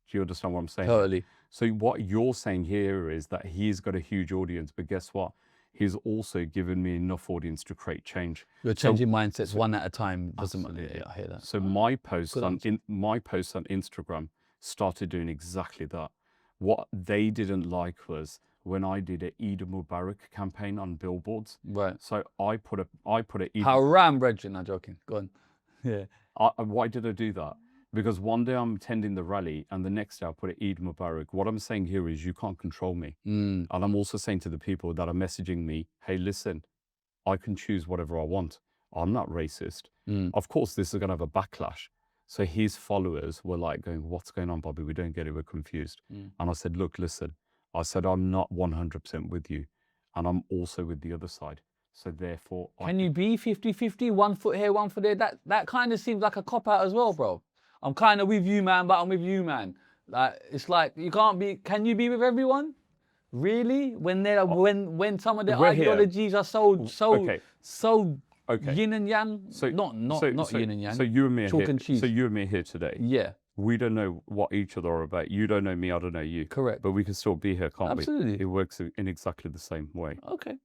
Do you understand what I'm saying? Totally. So what you're saying here is that he's got a huge audience, but guess what? He's also given me enough audience to create change. You're changing mindsets one at a time. Doesn't matter. Absolutely. Yeah, I hear that. So my posts Good on answer. my posts on Instagram started doing exactly that. What they didn't like was when I did a Eid Mubarak campaign on billboards. Right. So I put a Eid. Haram, brethren. No, joking. Go on. Yeah. Why did I do that? Because one day I'm attending the rally and the next day I put an Eid Mubarak. What I'm saying here is you can't control me. Mm. And I'm also saying to the people that are messaging me, hey, listen, I can choose whatever I want. I'm not racist. Mm. Of course, this is going to have a backlash. So his followers were like going, what's going on, Bobby? We don't get it. We're confused. Mm. And I said, look, listen, I said, I'm not 100% with you. And I'm also with the other side. So therefore, Can you be 50-50, 1 foot here, 1 foot there? That kind of seems like a cop-out as well, bro. I'm kind of with you, man, but I'm with you, man. Like, it's like, you can't be, can you be with everyone? Really? When they're, when some of their We're here. ideologies are Okay. so Okay. yin and yang? So not yin and yang. So you and me are Chalk here. and cheese. So you and me are here today. Yeah, We don't know what each other are about. You don't know me. I don't know you. correct. But we can still be here, can't we? Absolutely. It works in exactly the same way. Okay.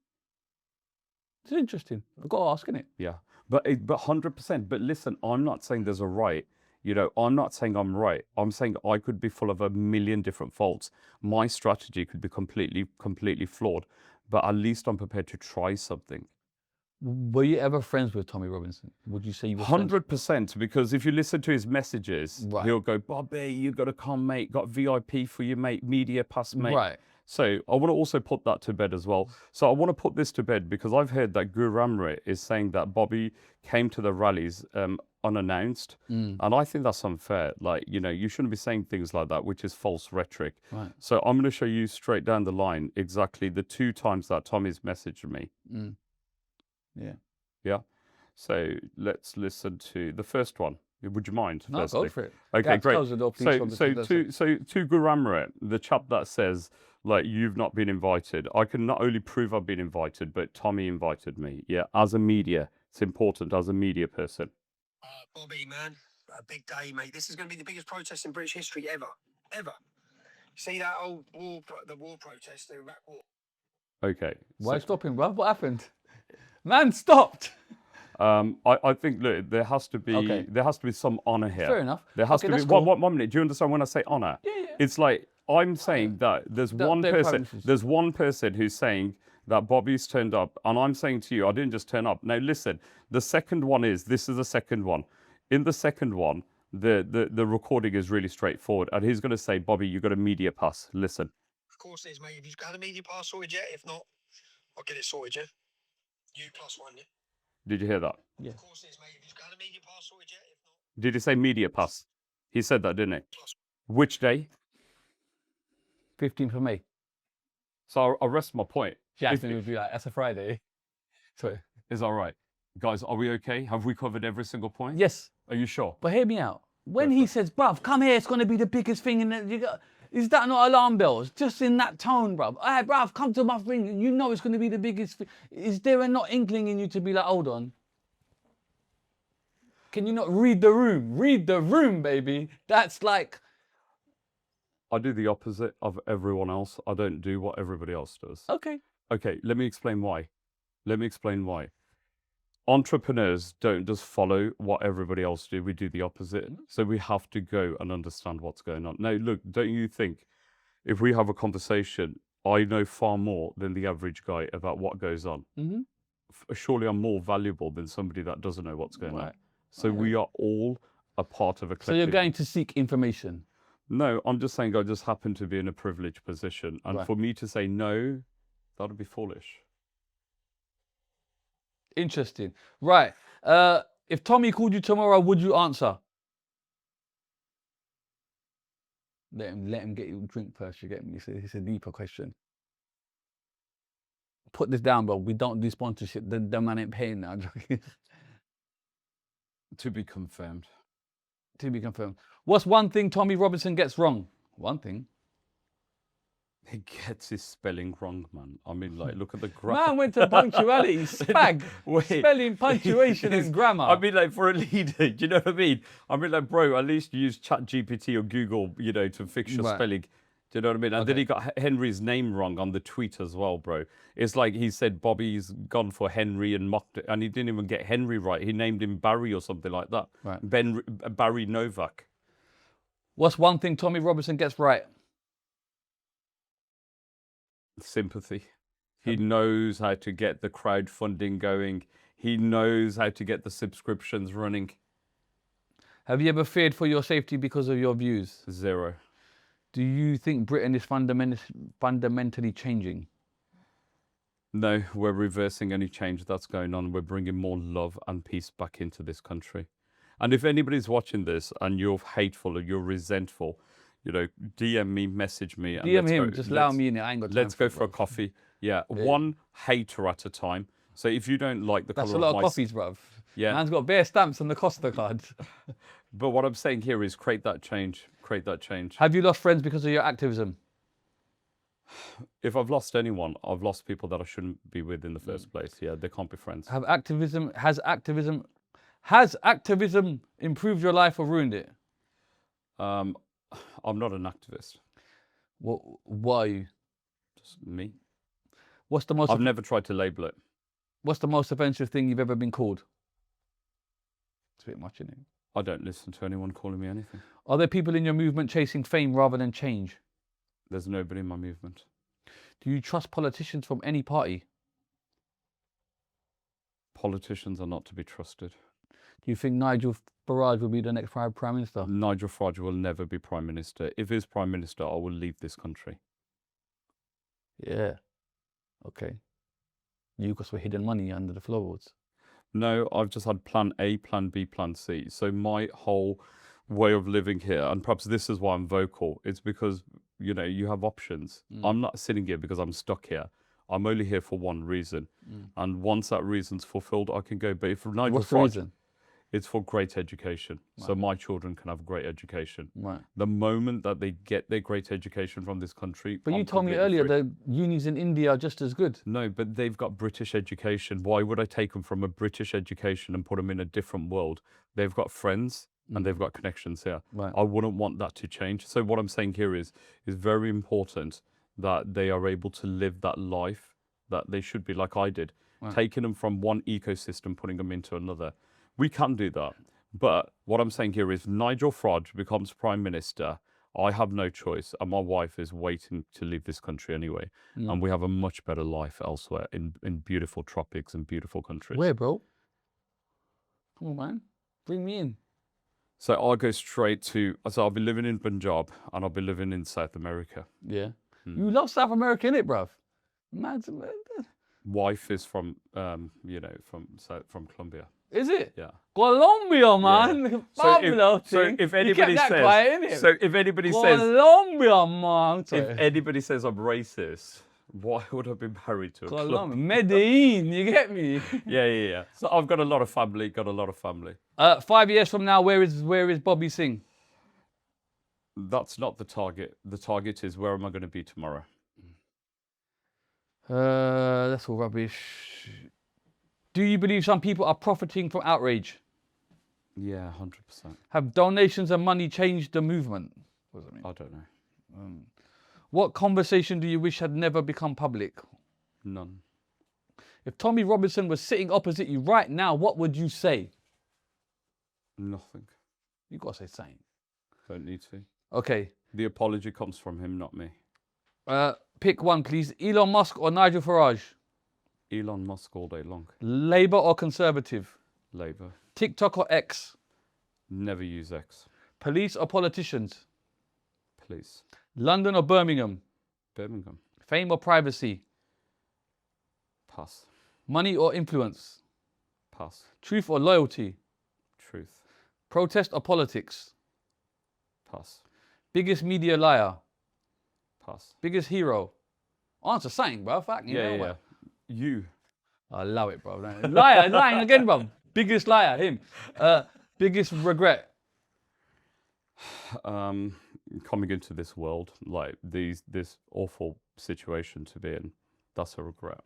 It's interesting. I've got to ask, innit? Yeah. But 100%. But listen, I'm not saying there's a right. You know, I'm not saying I'm right. I'm saying I could be full of a million different faults. My strategy could be completely flawed. But at least I'm prepared to try something. Were you ever friends with Tommy Robinson? Would you say you were friends? 100%, because if you listen to his messages, Right. he'll go, Bobby, you got to come, mate. Got VIP for you, mate. Media pass, mate. Right. So I want to also put that to bed as well. So I want to put this to bed because I've heard that Guramit is saying that Bobby came to the rallies unannounced. Mm. And I think that's unfair. Like, you know, you shouldn't be saying things like that, which is false rhetoric. Right. So I'm going to show you straight down the line exactly the 2 times that Tommy's messaged me. Mm. Yeah. Yeah. So let's listen to the first one. Would you mind? No, firstly? go for it. Okay, Guys, great. close the door, please, To Guramit, the chap that says, like, you've not been invited. I can not only prove I've been invited, but Tommy invited me. Yeah, as a media, it's important as a media person. Bobby, man, a big day, mate. This is going to be the biggest protest in British history ever. See that old the war protest, the Iraq war? Okay. Why stopping, bruv? What happened? Man stopped. I think, look, there has to be Okay. some honour here. Fair enough. There has Okay, to be that's cool. one minute. Do you understand when I say honour? Yeah. It's like I'm saying that there's one they're person. privacies. There's one person who's saying that Bobby's turned up, and I'm saying to you, I didn't just turn up. Now listen, the second one is this is the second one. In the second one, the recording is really straightforward, and he's going to say, Bobby, you got a media pass. Listen. Of course it is, mate. Have you got a media pass sorted yet? If not, I'll get it sorted, yeah? You +1, yeah? Did you hear that? Yeah. Of course it is, mate. Have you got a media pass sorted yet? If not, Did he say media pass? He said that, didn't he? +1. Which day? 15th of May. So I'll rest my point. Jackson would be like, that's a Friday. So Is that right? Guys, are we okay? Have we covered every single point? Yes, Are you sure? but hear me out. When he says, bruv, come here, it's going to be the biggest thing. Is that not alarm bells? Just in that tone, bruv. Hey, bruv, come to my thing. You know it's going to be the biggest thing. Is there not inkling in you to be like, hold on? Can you not read the room? Read the room, baby. That's like... I do the opposite of everyone else. I don't do what everybody else does. Okay. Okay, let me explain why. Entrepreneurs don't just follow what everybody else do. We do the opposite. So we have to go and understand what's going on. Now, look, don't you think if we have a conversation, I know far more than the average guy about what goes on. Mm-hmm. Surely I'm more valuable than somebody that doesn't know what's going on. Right. So we are all a part of a collective. So you're going to seek information? No, I'm just saying I just happen to be in a privileged position. And Right. for me to say no, that would be foolish. Interesting. Right. If Tommy called you tomorrow, would you answer? Let him get you a drink first, you get me? It's a deeper question. Put this down, bro. We don't do sponsorship. The man ain't paying now. To be confirmed. To be confirmed. What's one thing Tommy Robinson gets wrong? One thing. He gets his spelling wrong, man. I mean, like, look at the grammar. Man went to punctuality, spag. Wait. Spelling, punctuation and grammar. I mean, like, for a leader, do you know what I mean? I mean, like, bro, at least use ChatGPT or Google, you know, to fix your Right. spelling. Do you know what I mean? And then he got Henry's name wrong on the tweet as well, bro. It's like he said Bobby's gone for Henry and mocked it, and he didn't even get Henry right. He named him Barry or something like that. Right. Barry Nowak. What's one thing Tommy Robinson gets right? Sympathy. He knows how to get the crowdfunding going. He knows how to get the subscriptions running. Have you ever feared for your safety because of your views? Zero. Do you think Britain is fundamentally changing? No, we're reversing any change that's going on. We're bringing more love and peace back into this country. And if anybody's watching this and you're hateful or you're resentful, you know, DM me, message me. And DM him, just allow me in it. I ain't got time Let's go for a it, bruv. coffee. Yeah, one hater at a time. So if you don't like the That's colour a lot of of my coffees, bruv. Yeah. Man's got bare stamps on the Costa card. But what I'm saying here is create that change. Create that change. Have you lost friends because of your activism? If I've lost anyone, I've lost people that I shouldn't be with in the first place. Yeah, they can't be friends. Has activism improved your life or ruined it? I'm not an activist. What are you? Just me. What's the most I've never tried to label it. What's the most offensive thing you've ever been called? It's a bit much, isn't it? I don't listen to anyone calling me anything. Are there people in your movement chasing fame rather than change? There's nobody in my movement. Do you trust politicians from any party? Politicians are not to be trusted. Do you think Nigel Farage will be the next Prime Minister? Nigel Farage will never be Prime Minister. If he's Prime Minister, I will leave this country. Yeah. Okay. You got some hidden money under the floorboards. No, I've just had plan A, plan B, plan C. So my whole way of living here, and perhaps this is why I'm vocal, it's because, you know, you have options. I'm not sitting here because I'm stuck here. I'm only here for one reason. And once that reason's fulfilled, I can go. But if Nigel What's the Farage, reason? it's for great education. So my children can have great education. Right. The moment that they get their great education from this country. But you I'm told me completely earlier free. the unis in India are just as good. No, but they've got British education. Why would I take them from a British education and put them in a different world? They've got friends and they've got connections here. Right. I wouldn't want that to change. So what I'm saying here is very important that they are able to live that life that they should be, like I did. Right. Taking them from one ecosystem, putting them into another. We can do that. But what I'm saying here is Nigel Farage becomes Prime Minister. I have no choice. And my wife is waiting to leave this country anyway. And we have a much better life elsewhere in beautiful tropics and beautiful countries. Where, bro? Come on, man. Bring me in. So I'll go straight to, so I'll be living in Punjab and I'll be living in South America. Yeah. You love South America, innit, bruv? Mad. Wife is from, you know, from Colombia. Is it? Yeah. Colombia, man. So if anybody says, Colombia, man. if anybody says I'm racist, Why would I be married to a club? Colombia. Medellin, you get me? Yeah. So I've got a lot of family. 5 years from now, where is Bobby Singh? That's not the target. The target is where am I going to be tomorrow? That's all rubbish. Do you believe some people are profiting from outrage? Yeah, 100%. Have donations and money changed the movement? What does that mean? I don't know. What conversation do you wish had never become public? None. If Tommy Robinson was sitting opposite you right now, what would you say? Nothing. You got to say something. Don't need to. Okay. The apology comes from him, not me. Pick one, please. Elon Musk or Nigel Farage? Elon Musk all day long. Labour or Conservative? Labour. TikTok or X? Never use X. Police or politicians? Please. London or Birmingham? Birmingham. Fame or privacy? Pass. Money or influence? Pass. Truth or loyalty? Truth. Protest or politics? Pass. Biggest media liar? Pass. Biggest hero? Answer something, bro. Fuck, you know Yeah. what? You. I love it, bro. Liar, lying again, bro. Biggest liar, him. Biggest regret? Coming into this world, like this awful situation to be in, that's a regret.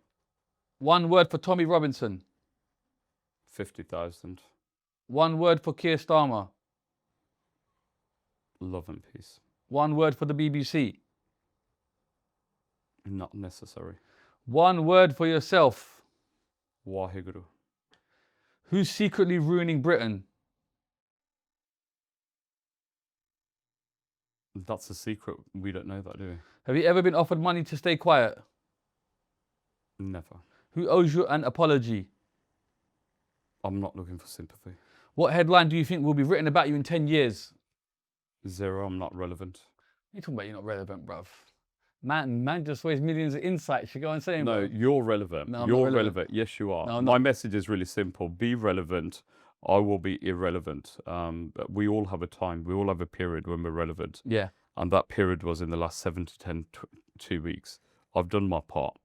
One word for Tommy Robinson. 50,000. One word for Keir Starmer. Love and peace. One word for the BBC. Not necessary. One word for yourself. Waheguru. Who's secretly ruining Britain? That's a secret. We don't know that, do we? Have you ever been offered money to stay quiet? Never. Who owes you an apology? I'm not looking for sympathy. What headline do you think will be written about you in 10 years? 0, I'm not relevant. You're talking about you're not relevant, bruv. Man just weighs millions of insights. You go and say, No, you're relevant. No, I'm you're not relevant. Yes, you are. No, I'm My not. message is really simple. Be relevant. I will be irrelevant. But we all have a time. We all have a period when we're relevant. Yeah. And that period was in the last 7 to 10, 2 weeks. I've done my part.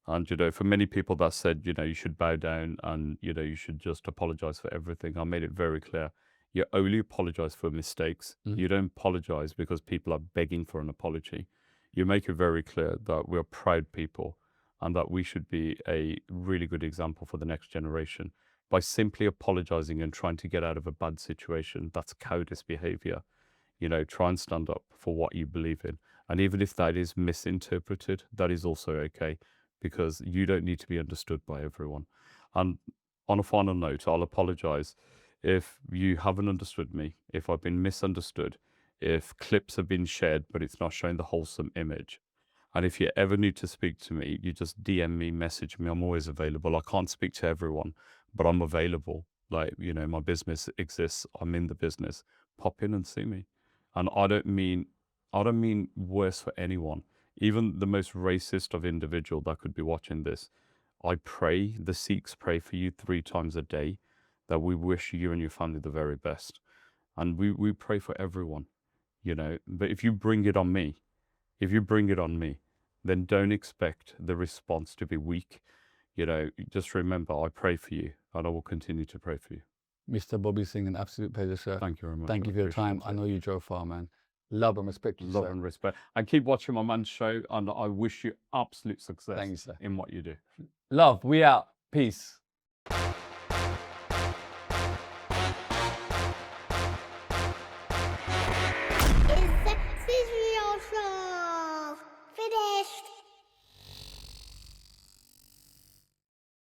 And, for many people that said, you should bow down and, you should just apologize for everything. I made it very clear. You only apologize for mistakes. You don't apologize because people are begging for an apology. You make it very clear that we're proud people and that we should be a really good example for the next generation. By simply apologizing and trying to get out of a bad situation, that's cowardice behavior. Try and stand up for what you believe in. And even if that is misinterpreted, that is also okay, because you don't need to be understood by everyone. And on a final note, I'll apologize if you haven't understood me, if I've been misunderstood, if clips have been shared, but it's not showing the wholesome image. And if you ever need to speak to me, you just DM me, message me. I'm always available. I can't speak to everyone, but I'm available. Like, my business exists. I'm in the business. Pop in and see me. And I don't mean worse for anyone. Even the most racist of individual that could be watching this, I pray, the Sikhs pray for you 3 times a day, that we wish you and your family the very best. And we pray for everyone, But if you bring it on me, then don't expect the response to be weak. Just remember, I pray for you and I will continue to pray for you. Mr. Bobby Singh, an absolute pleasure, sir. Thank you very much. Thank you for your time. I know you drove far, man. Love and respect you, Love sir. and respect. And keep watching my man's show, and I wish you absolute success Thank you, sir. in what you do. Love, we out. Peace.